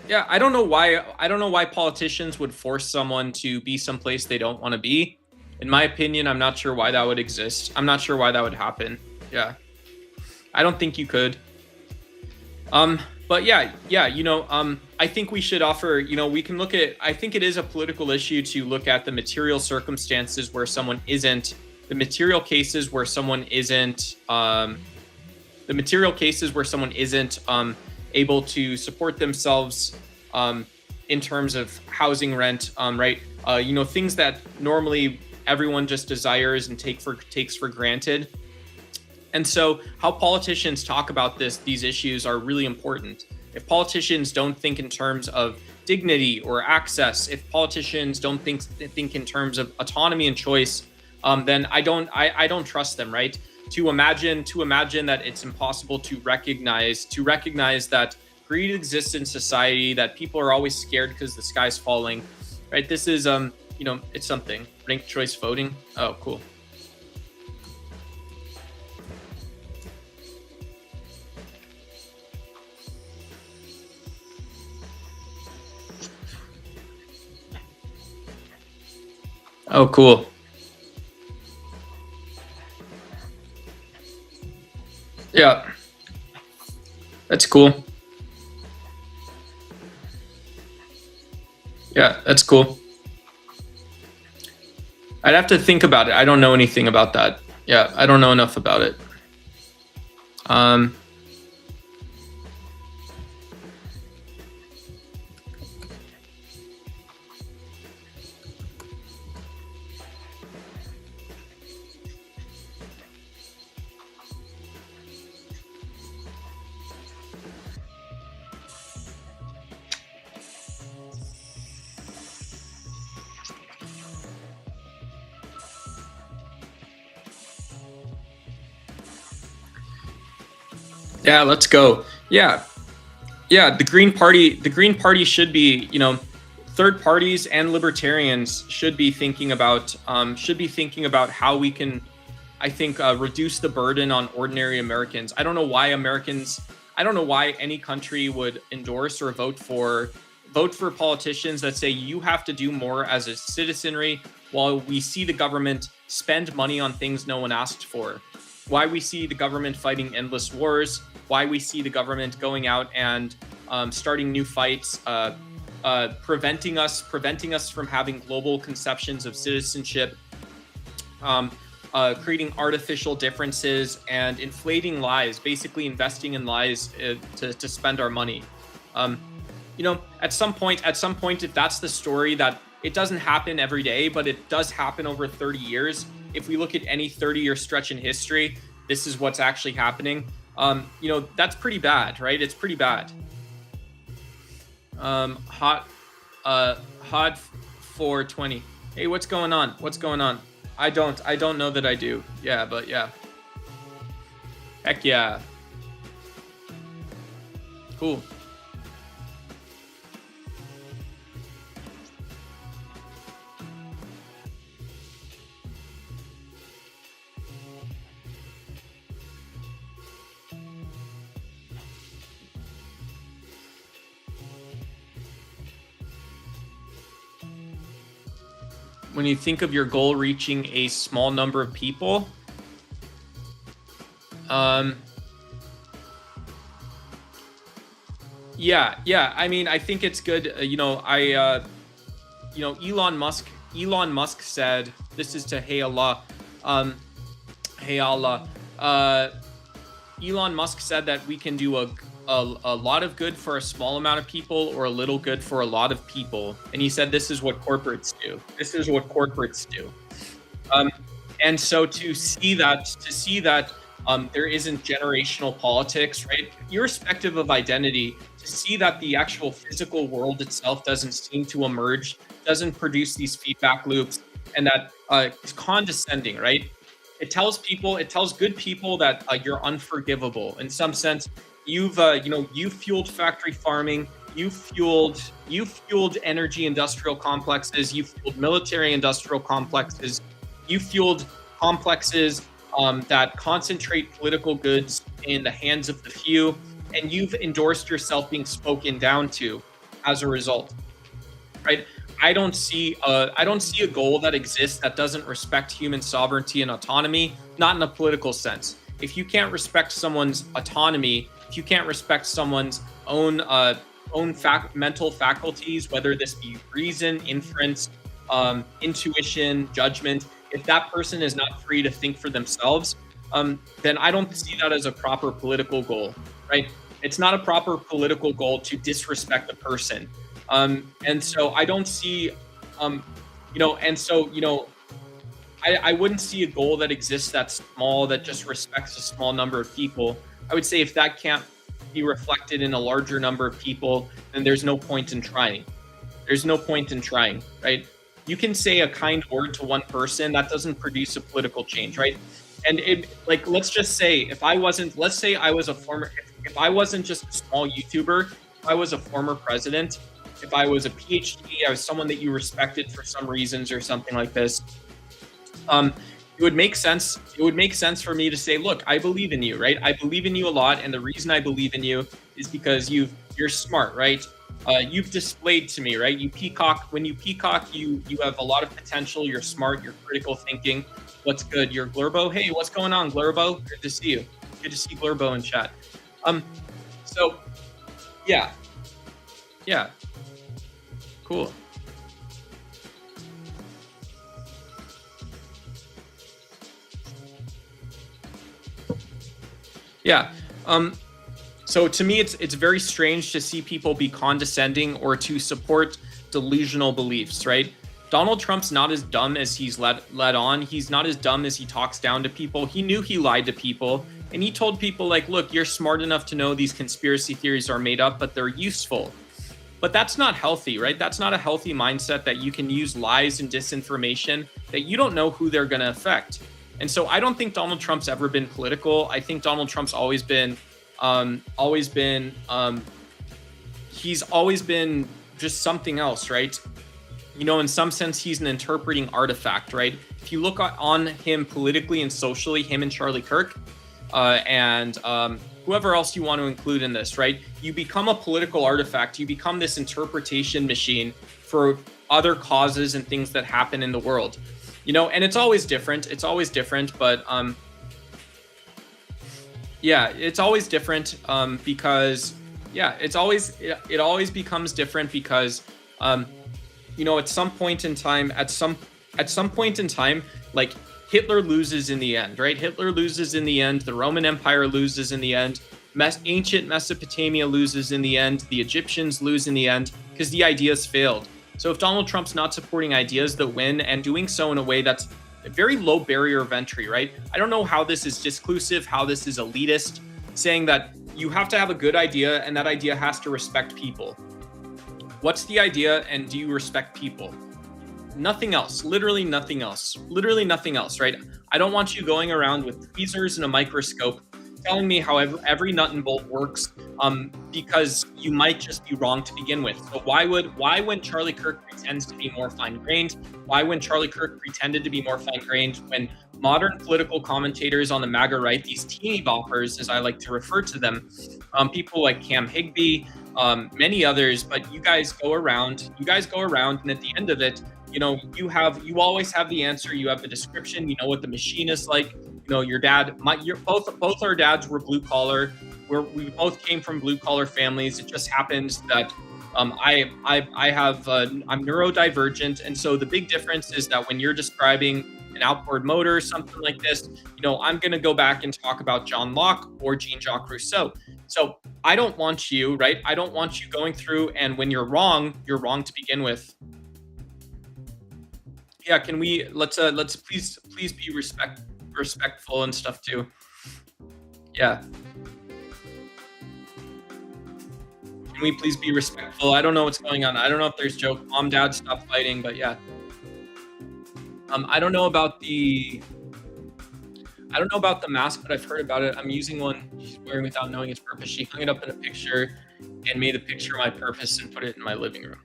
Yeah, I don't know why politicians would force someone to be someplace they don't want to be. In my opinion, I'm not sure why that would exist. I'm not sure why that would happen. Yeah. I don't think you could. But yeah, I think we should offer, we can look at, I think it is a political issue to look at the material circumstances where someone isn't, the material cases where someone isn't, able to support themselves in terms of housing, rent, right? Things that normally everyone just desires and takes for granted. And so how politicians talk about these issues are really important. If politicians don't think in terms of dignity or access, if politicians don't think in terms of autonomy and choice, then I don't trust them, right? To imagine that it's impossible to recognize that greed exists in society, that people are always scared because the sky's falling, right? This is it's something. Ranked choice voting. Oh, cool. Oh, cool. Yeah. That's cool. Yeah, that's cool. I'd have to think about it. I don't know anything about that. Yeah, I don't know enough about it. Yeah, let's go. Yeah. Yeah, the Green Party should be, third parties and libertarians should be thinking about how we can, I think, reduce the burden on ordinary Americans. I don't know why any country would endorse or vote for politicians that say you have to do more as a citizenry while we see the government spend money on things no one asked for. Why we see the government fighting endless wars, why we see the government going out and starting new fights, preventing us from having global conceptions of citizenship, creating artificial differences and inflating lies, basically investing in lies to spend our money. At some point, if that's the story, that it doesn't happen every day, but it does happen over 30 years. If we look at any 30-year stretch in history, this is what's actually happening. That's pretty bad, right? It's pretty bad. Hot 420. Hey, what's going on? I don't know that I do. Yeah, but yeah. Heck yeah. Cool. when you think of your goal reaching a small number of people, yeah. I mean, I think it's good. Elon Musk said, this is to Hey Allah, Hey Allah. Elon Musk said that we can do a lot of good for a small amount of people or a little good for a lot of people. And he said, this is what corporates do. This is what corporates do. And so to see that there isn't generational politics, right? Irrespective of identity, to see that the actual physical world itself doesn't seem to emerge, doesn't produce these feedback loops, and that it's condescending, right? It tells good people that you're unforgivable. In some sense, you've fueled factory farming, you fueled energy industrial complexes, you fueled military industrial complexes, you fueled complexes that concentrate political goods in the hands of the few, and you've endorsed yourself being spoken down to as a result, right? I don't see a goal that exists that doesn't respect human sovereignty and autonomy, not in a political sense. If you can't respect someone's autonomy, if you can't respect someone's own mental faculties, whether this be reason, inference, intuition, judgment, if that person is not free to think for themselves, then I don't see that as a proper political goal, right? It's not a proper political goal to disrespect a person. And so I don't see, I wouldn't see a goal that exists that's small, that just respects a small number of people. I would say if that can't be reflected in a larger number of people, then there's no point in trying. There's no point in trying, right? You can say a kind word to one person, that doesn't produce a political change, right? And let's just say, if I wasn't just a small YouTuber, if I was a former president, if I was a PhD, I was someone that you respected for some reasons or something like this, it would make sense. It would make sense for me to say, look, I believe in you, right? I believe in you a lot. And the reason I believe in you is because you're smart, right? You've displayed to me, right? When you peacock, you have a lot of potential. You're smart. You're critical thinking. What's good? You're Glurbo. Hey, what's going on, Glurbo? Good to see you. Good to see Glurbo in chat. So yeah. Cool. Yeah. So to me, it's very strange to see people be condescending or to support delusional beliefs, right? Donald Trump's not as dumb as he's led on. He's not as dumb as he talks down to people. He knew he lied to people, and he told people like, look, you're smart enough to know these conspiracy theories are made up, but they're useful. But that's not healthy, right? That's not a healthy mindset, that you can use lies and disinformation that you don't know who they're going to affect. And so I don't think Donald Trump's ever been political. I think Donald Trump's always been he's always been just something else, right? In some sense, he's an interpreting artifact, right? If you look on him politically and socially, him and Charlie Kirk, and whoever else you want to include in this, right? You become a political artifact. You become this interpretation machine for other causes and things that happen in the world, and it's always different. It's always different, but it's always different because it always becomes different because at some point in time, like Hitler loses in the end, right? Hitler loses in the end. The Roman Empire loses in the end. Ancient Mesopotamia loses in the end. The Egyptians lose in the end because the ideas failed. So if Donald Trump's not supporting ideas that win and doing so in a way that's a very low barrier of entry, right? I don't know how this is disclusive, how this is elitist, saying that you have to have a good idea and that idea has to respect people. What's the idea, and do you respect people? Nothing else. Literally nothing else. Literally nothing else, right? I don't want you going around with tweezers and a microscope telling me how every nut and bolt works, because you might just be wrong to begin with. So why when Charlie Kirk pretends to be more fine-grained, why when Charlie Kirk pretended to be more fine-grained, when modern political commentators on the MAGA right, these teeny boppers, as I like to refer to them, people like Cam Higbee, many others, but you guys go around, and at the end of it, you always have the answer. You have the description. You know what the machine is like. Your dad, both our dads were blue collar. We both came from blue collar families. It just happens that I'm neurodivergent, and so the big difference is that when you're describing an outboard motor, something like this, I'm going to go back and talk about John Locke or Jean-Jacques Rousseau. So I don't want you, right? I don't want you going through, and when you're wrong to begin with. Yeah, can we let's please be respectful and stuff too. Yeah. Can we please be respectful? I don't know what's going on. I don't know if there's joke. Mom, dad, stop fighting. But yeah. I don't know about the mask, but I've heard about it. I'm using one she's wearing without knowing its purpose. She hung it up in a picture and made the picture my purpose and put it in my living room.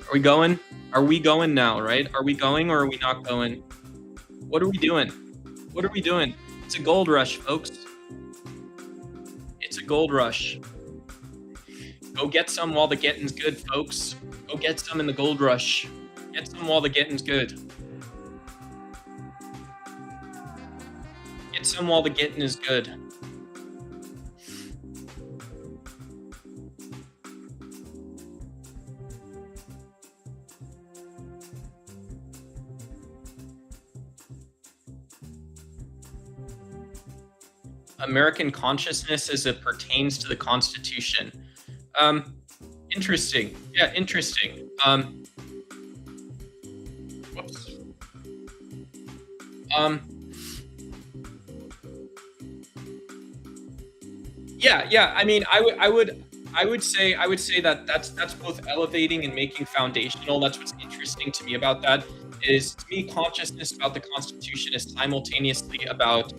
Are we going? Are we going now, right? Are we going or are we not going? What are we doing? What are we doing? It's a gold rush, folks. It's a gold rush. Go get some while the getting's good, folks. Go get some in the gold rush. Get some while the getting's good. Get some while the getting is good. American consciousness as it pertains to the Constitution. Interesting. Yeah, interesting. Whoops. Yeah. I mean, I would say that that's both elevating and making foundational. That's what's interesting to me about that. Is, to me, consciousness about the Constitution is simultaneously about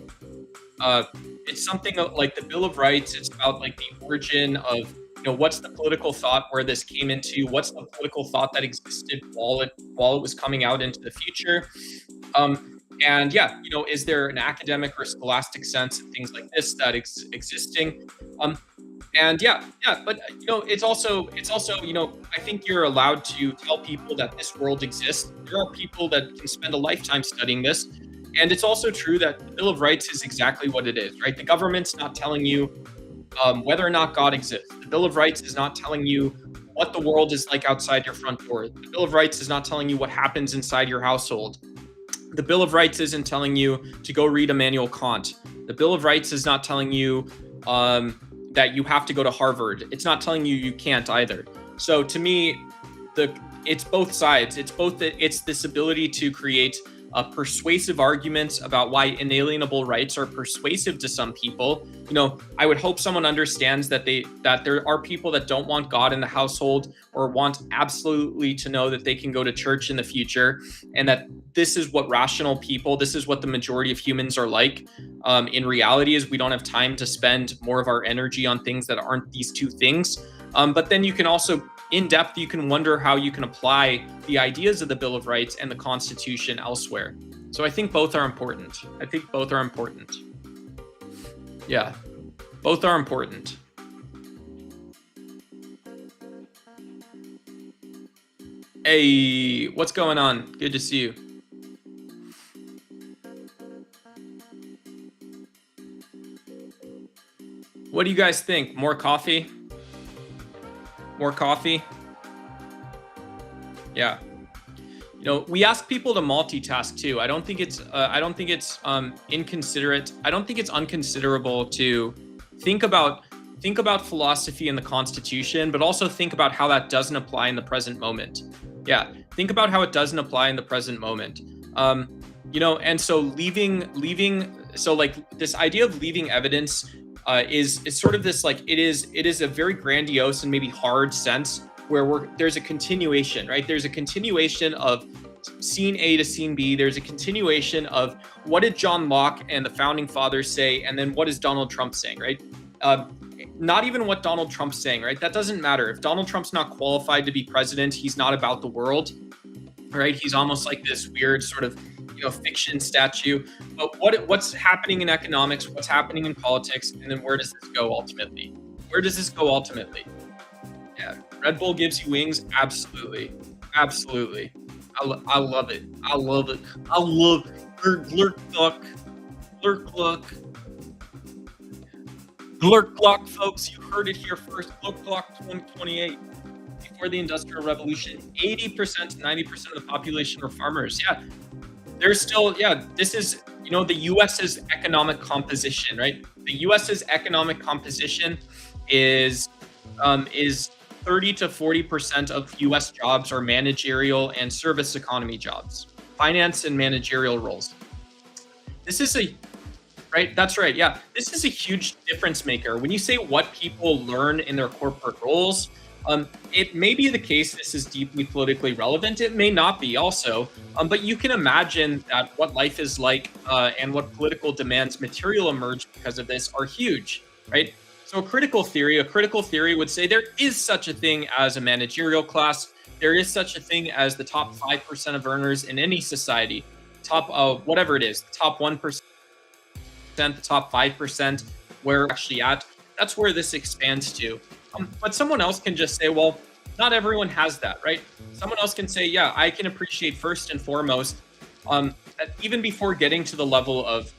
it's something like the Bill of Rights. It's about like the origin of, what's the political thought where this came into, what's the political thought that existed while it was coming out into the future. And yeah, is there an academic or scholastic sense and things like this that existing? And yeah, but it's also, I think you're allowed to tell people that this world exists. There are people that can spend a lifetime studying this. And it's also true that the Bill of Rights is exactly what it is, right? The government's not telling you whether or not God exists. The Bill of Rights is not telling you what the world is like outside your front door. The Bill of Rights is not telling you what happens inside your household. The Bill of Rights isn't telling you to go read Immanuel Kant. The Bill of Rights is not telling you that you have to go to Harvard. It's not telling you you can't either. So to me, it's both sides. It's this ability to create persuasive arguments about why inalienable rights are persuasive to some people. I would hope someone understands that there are people that don't want God in the household or want absolutely to know that they can go to church in the future, and that this is what rational people, this is what the majority of humans are like. In reality, is we don't have time to spend more of our energy on things that aren't these two things. But then you can also, in depth, you can wonder how you can apply the ideas of the Bill of Rights and the Constitution elsewhere. So I think both are important. Yeah, both are important. Hey, what's going on? Good to see you. What do you guys think? More coffee? More coffee? Yeah. We ask people to multitask too. I don't think it's inconsiderate. I don't think it's unconsiderable to think about philosophy and the Constitution, but also think about how that doesn't apply in the present moment. Yeah, think about how it doesn't apply in the present moment. And so so like this idea of leaving evidence is sort of this, like, it is a very grandiose and maybe hard sense where there's a continuation, right? There's a continuation of scene A to scene B. There's a continuation of what did John Locke and the founding fathers say, and then what is Donald Trump saying, right? Not even what Donald Trump's saying, right? That doesn't matter. If Donald Trump's not qualified to be president, he's not about the world, right? He's almost like this weird sort of fiction statue. But what's happening in economics? What's happening in politics? And then where does this go ultimately? Where does this go ultimately? Yeah, Red Bull gives you wings. Absolutely, absolutely. I love it. I love it. I love Glurk Luck. Glurk Luck. Glurk Luck, folks. You heard it here first. Glurk Luck 2028. Before the Industrial Revolution, 80% to 90% of the population were farmers. Yeah, there's still, yeah, this is, the US's economic composition, right? The US's economic composition is 30 to 40% of US jobs are managerial and service economy jobs, finance and managerial roles. This is right? That's right. Yeah. This is a huge difference maker. When you say what people learn in their corporate roles, it may be the case this is deeply politically relevant. It may not be also, but you can imagine that what life is like and what political demands material emerge because of this are huge, right? So a critical theory would say there is such a thing as a managerial class. There is such a thing as the top 5% of earners in any society, top of whatever it is, the top 1%, the top 5%, where we're actually at. That's where this expands to. But someone else can just say, well, not everyone has that, right? Someone else can say, yeah, I can appreciate first and foremost, that even before getting to the level of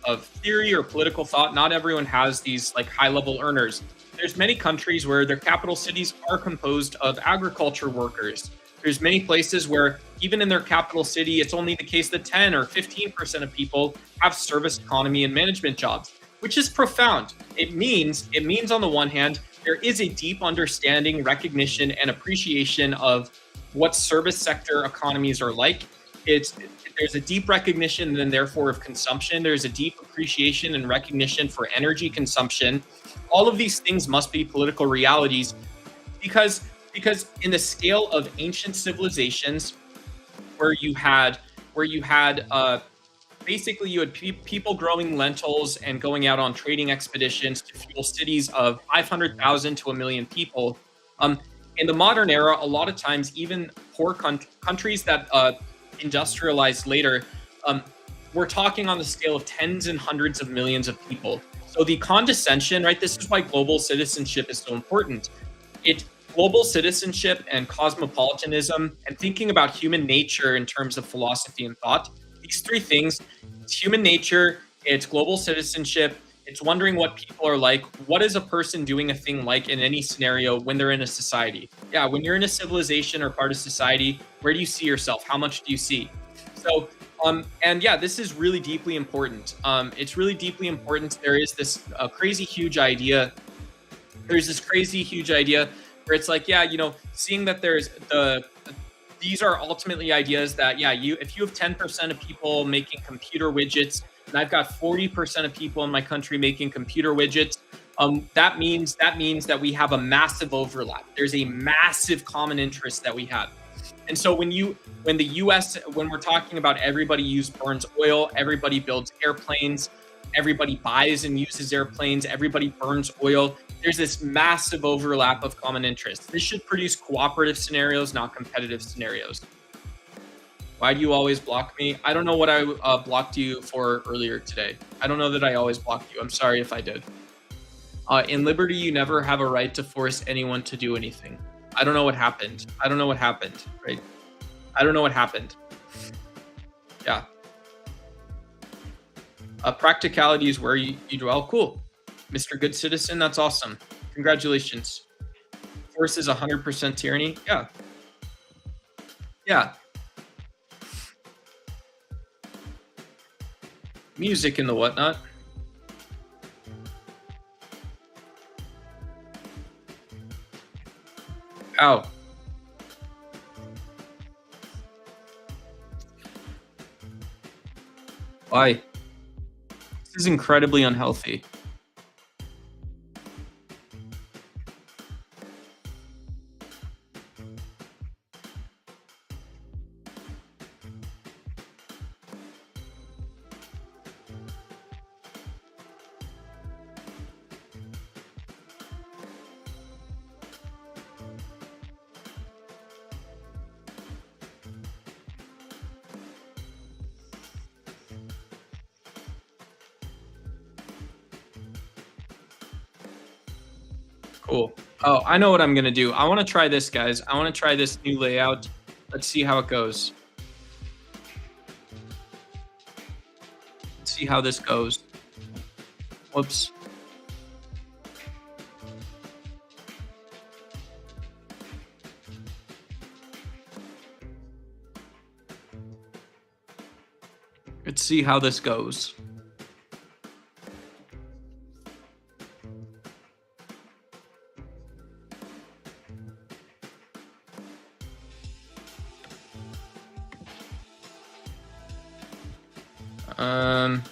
theory or political thought, not everyone has these like high level earners. There's many countries where their capital cities are composed of agriculture workers. There's many places where even in their capital city, it's only the case that 10 or 15% of people have service economy and management jobs, which is profound. It means on the one hand, there is a deep understanding, recognition, and appreciation of what service sector economies are like. There's a deep recognition and therefore of consumption. There's a deep appreciation and recognition for energy consumption. All of these things must be political realities because in the scale of ancient civilizations where you had basically you had people growing lentils and going out on trading expeditions to fuel cities of 500,000 to 1 million people. In the modern era, a lot of times, even poor countries that industrialized later, we're talking on the scale of tens and hundreds of millions of people. So the condescension, right? This is why global citizenship is so important. Global citizenship and cosmopolitanism and thinking about human nature in terms of philosophy and thought, these three things, it's human nature, it's global citizenship, it's wondering what people are like. What is a person doing a thing like in any scenario when they're in a society? Yeah, when you're in a civilization or part of society, where do you see yourself? How much do you see? So, and yeah, this is really deeply important. It's really deeply important. There is this crazy huge idea. There's this crazy huge idea where it's like, yeah, seeing that these are ultimately ideas that, yeah, if you have 10% of people making computer widgets, and I've got 40% of people in my country making computer widgets, that means that we have a massive overlap. There's a massive common interest that we have. And so when we're talking about everybody burns oil, everybody builds airplanes, everybody buys and uses airplanes, everybody burns oil, there's this massive overlap of common interests. This should produce cooperative scenarios, not competitive scenarios. Why do you always block me? I don't know what I blocked you for earlier today. I don't know that I always blocked you. I'm sorry if I did. In liberty, you never have a right to force anyone to do anything. I don't know what happened. Right? I don't know what happened. Yeah. Practicality is where you dwell. Cool. Mr. Good Citizen, that's awesome. Congratulations. Force is 100% tyranny. Yeah. Yeah. Music and the whatnot. Ow. Why? This is incredibly unhealthy. Cool. Oh, I know what I'm gonna do. I want to try this, guys. I want to try this new layout. Let's see how it goes. Let's see how this goes. Whoops. Let's see how this goes. Um,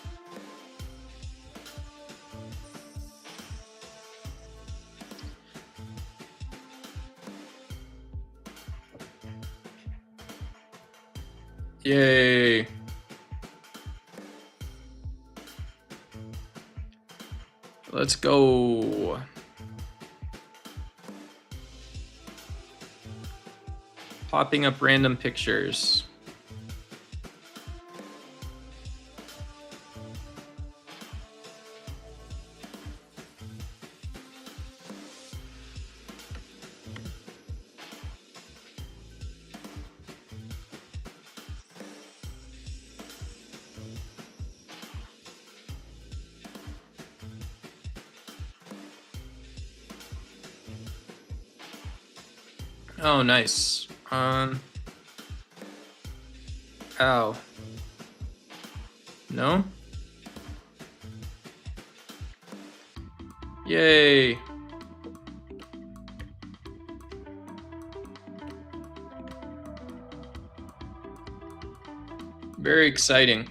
Yay. Let's go. Popping up random pictures. Oh, nice. Ow. No? Yay. Very exciting.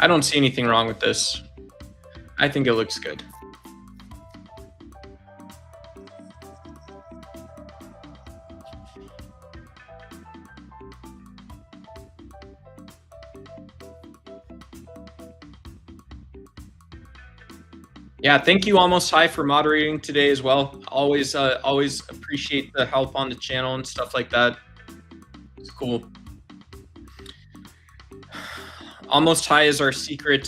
I don't see anything wrong with this. I think it looks good. Yeah, thank you, Almost High, for moderating today as well. Always appreciate the help on the channel and stuff like that. It's cool. Almost High is our secret.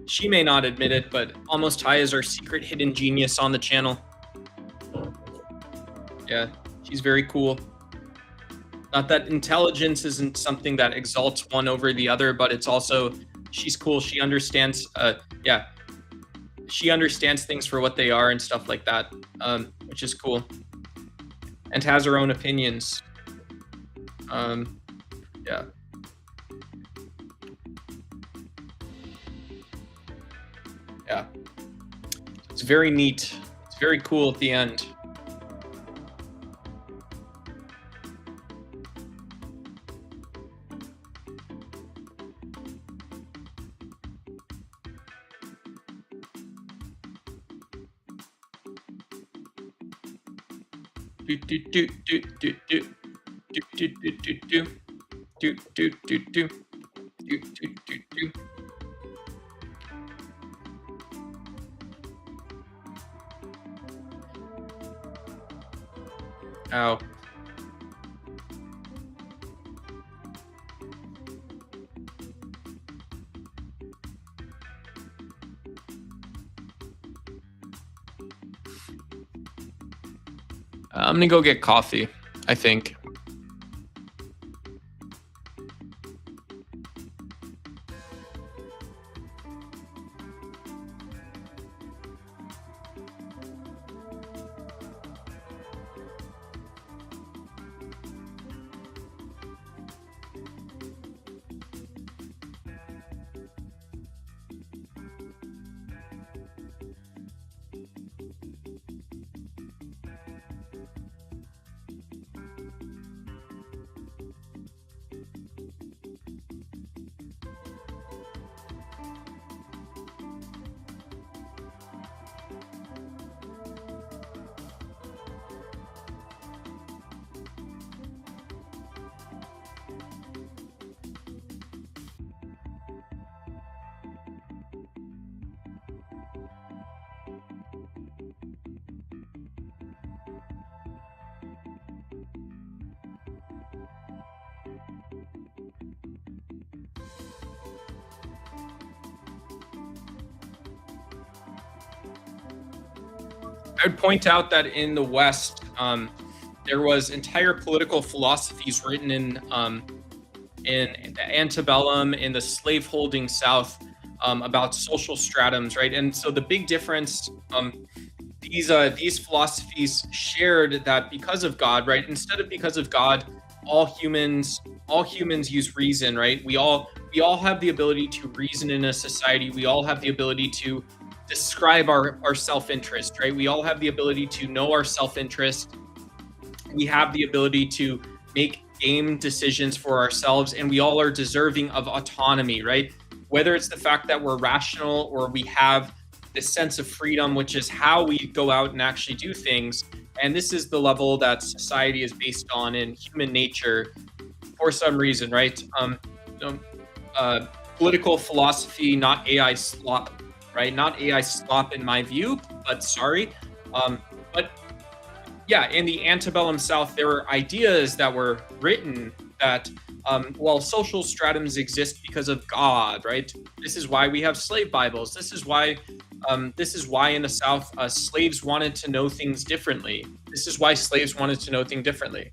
She may not admit it, but Almost High is our secret hidden genius on the channel. Yeah, she's very cool. Not that intelligence isn't something that exalts one over the other, but it's also, she's cool. She understands. Yeah. She understands things for what they are and stuff like that, which is cool, and has her own opinions. Yeah. Yeah. It's very neat. It's very cool at the end. Do do do do do do do do do do do do do do do do do do. Ow. I'm gonna go get coffee, I think. I would point out that in the West, there was entire political philosophies written in the antebellum, in the slaveholding South, about social stratums, right? And so the big difference, these philosophies shared that because of God, right? Instead of because of God, all humans use reason, right? We all have the ability to reason in a society. We all have the ability to describe our self-interest, right? We all have the ability to know our self-interest. We have the ability to make game decisions for ourselves, and we all are deserving of autonomy, right? Whether it's the fact that we're rational or we have this sense of freedom, which is how we go out and actually do things. And this is the level that society is based on in human nature for some reason, right? You Political philosophy, not AI slop, right? Not AI slop in my view, but sorry. But yeah, in the antebellum South, there were ideas that were written that, well, social stratums exist because of God, right? This is why we have slave Bibles. This is why in the South, slaves wanted to know things differently. This is why slaves wanted to know things differently.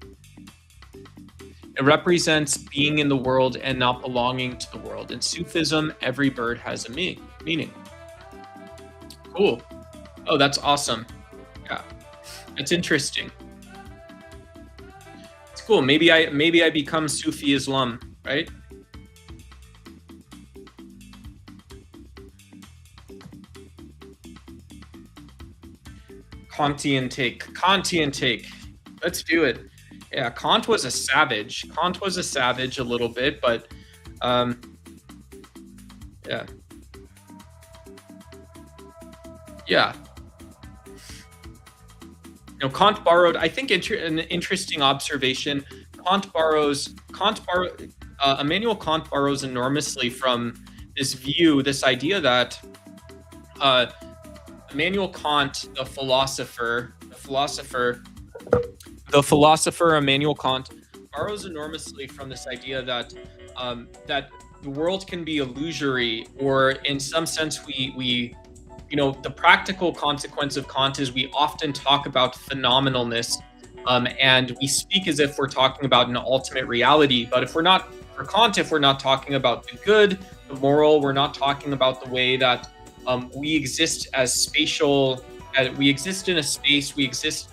It represents being in the world and not belonging to the world. In Sufism, every bird has a meaning. Cool. Oh, that's awesome. Yeah, that's interesting. It's cool. Maybe I become Sufi Islam, right? Kantian take. Let's do it. Yeah, Kant was a savage. A little bit, but yeah. Yeah. Kant borrowed, I think, an interesting observation. Immanuel Kant borrows enormously from this idea that Immanuel Kant, the philosopher Immanuel Kant borrows enormously from this idea that that the world can be illusory, or in some sense we the practical consequence of Kant is we often talk about phenomenalness, and we speak as if we're talking about an ultimate reality. But if we're not talking about the good, the moral, we're not talking about the way that we exist as spatial, we exist in a space, we exist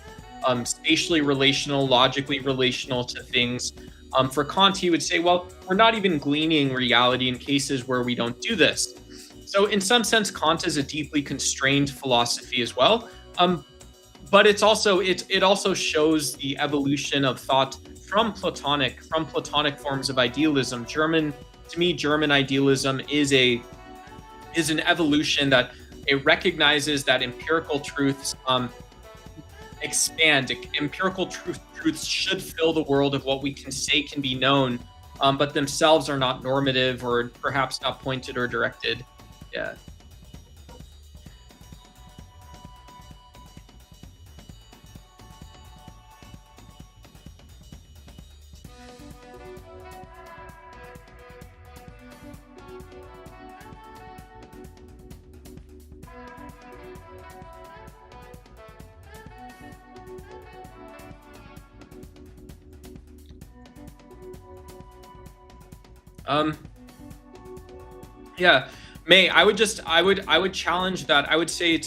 spatially relational, logically relational to things. For Kant, he would say, well, we're not even gleaning reality in cases where we don't do this. So in some sense, Kant is a deeply constrained philosophy as well. But it also shows the evolution of thought from Platonic forms of idealism. German idealism is an evolution that it recognizes that empirical truths expand. Empirical truths should fill the world of what we can say can be known, but themselves are not normative or perhaps not pointed or directed. Yeah. Yeah, May, I would challenge that. I would say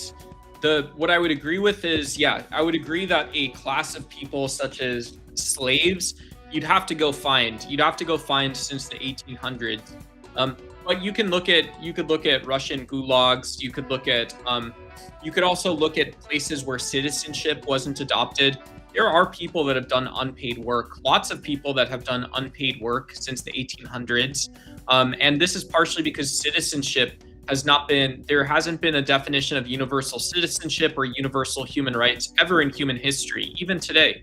what I would agree with is, yeah, I would agree that a class of people such as slaves, you'd have to go find since the 1800s. But you could look at Russian gulags. You could also look at places where citizenship wasn't adopted. There are people that have done unpaid work, lots of people that have done unpaid work since the 1800s. And this is partially because citizenship there hasn't been a definition of universal citizenship or universal human rights ever in human history, even today.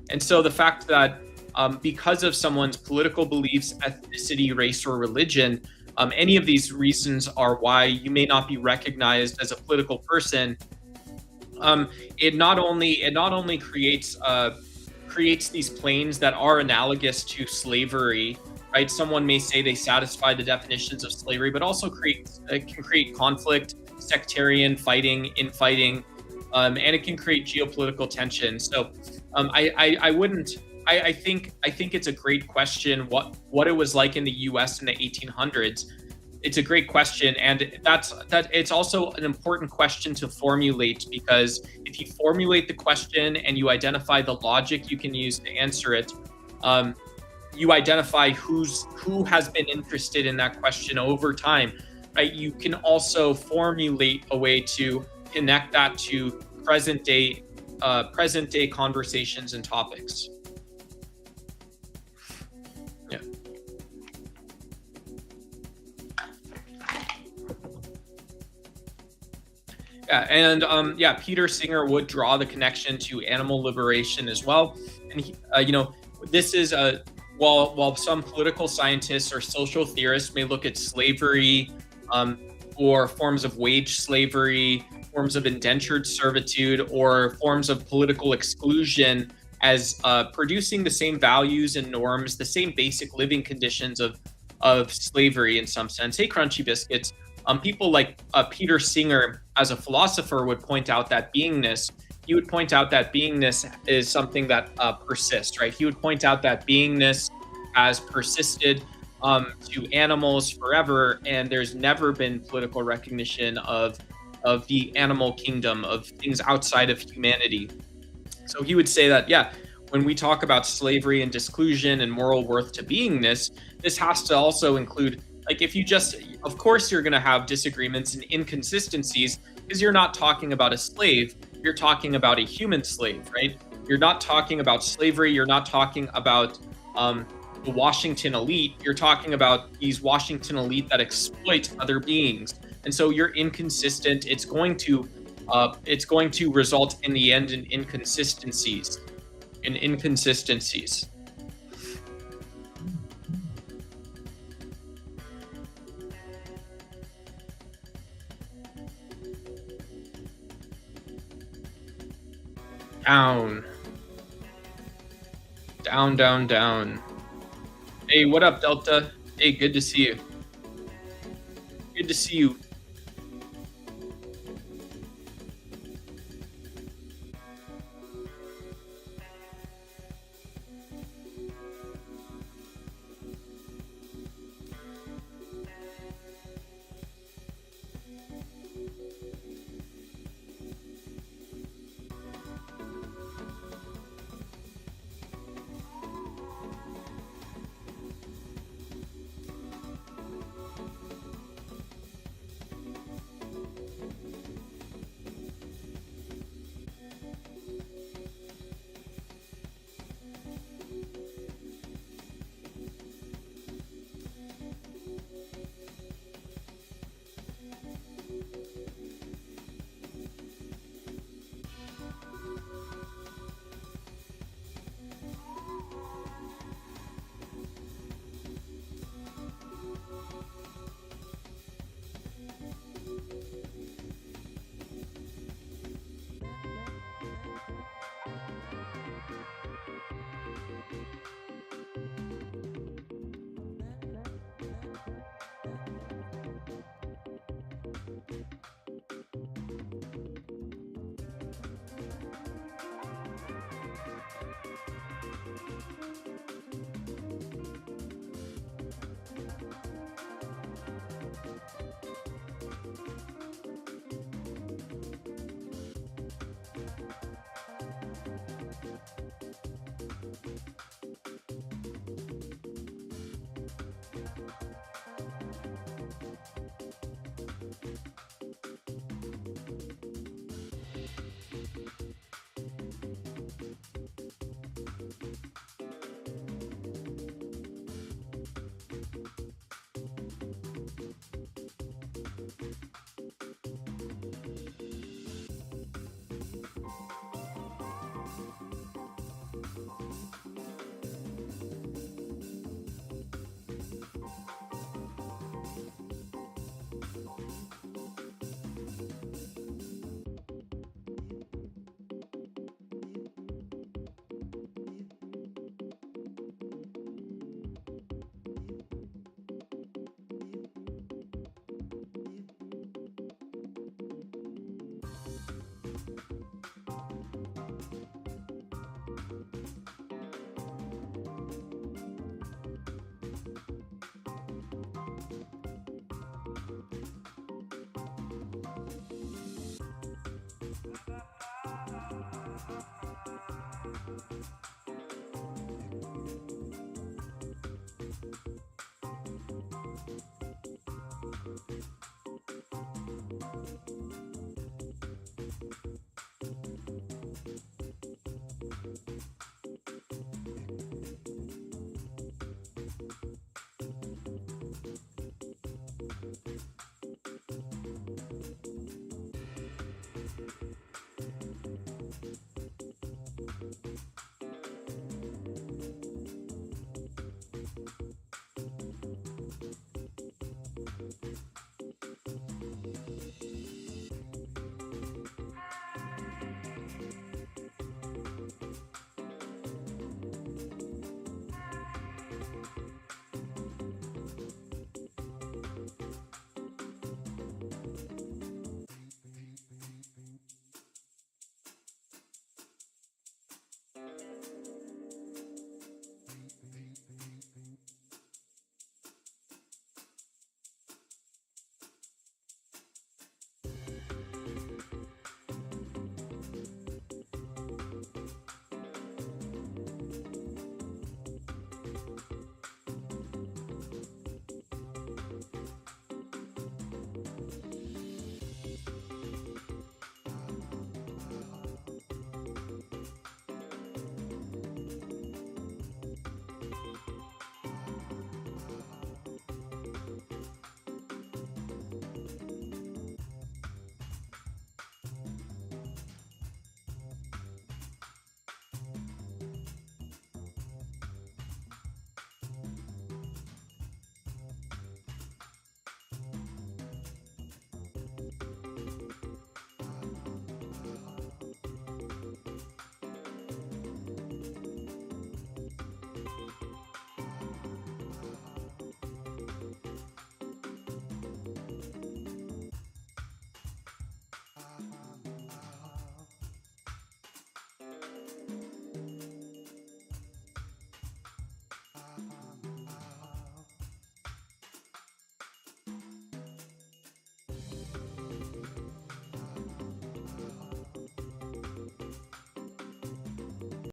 And so the fact that because of someone's political beliefs, ethnicity, race, or religion, any of these reasons are why you may not be recognized as a political person. It not only creates these planes that are analogous to slavery, right? Someone may say they satisfy the definitions of slavery, but also can create conflict, sectarian fighting, infighting, and it can create geopolitical tension. So I wouldn't. I think it's a great question. What it was like in the U.S. in the 1800s. It's a great question, and it's also an important question to formulate, because if you formulate the question and you identify the logic you can use to answer it, you identify who has been interested in that question over time, right? You can also formulate a way to connect that to present day conversations and topics. Yeah. Yeah, and Peter Singer would draw the connection to animal liberation as well. And this is while some political scientists or social theorists may look at slavery, or forms of wage slavery, forms of indentured servitude, or forms of political exclusion as producing the same values and norms, the same basic living conditions of slavery in some sense. Hey, Crunchy Biscuits. People like Peter Singer, as a philosopher, would point out that beingness. He would point out that beingness is something that persists, right? He would point out that beingness has persisted to animals forever, and there's never been political recognition of the animal kingdom, of things outside of humanity. So he would say that, when we talk about slavery and disclusion and moral worth to beingness, this has to also include, like, if you just, of course, you're going to have disagreements and inconsistencies, because you're not talking about a slave, you're talking about a human slave, right? You're not talking about slavery, you're not talking about the Washington elite, you're talking about these Washington elite that exploit other beings. And so you're inconsistent. It's going to result in the end in inconsistencies. Down. Down, down, down. Hey, what up, Delta? Hey, good to see you. Good to see you.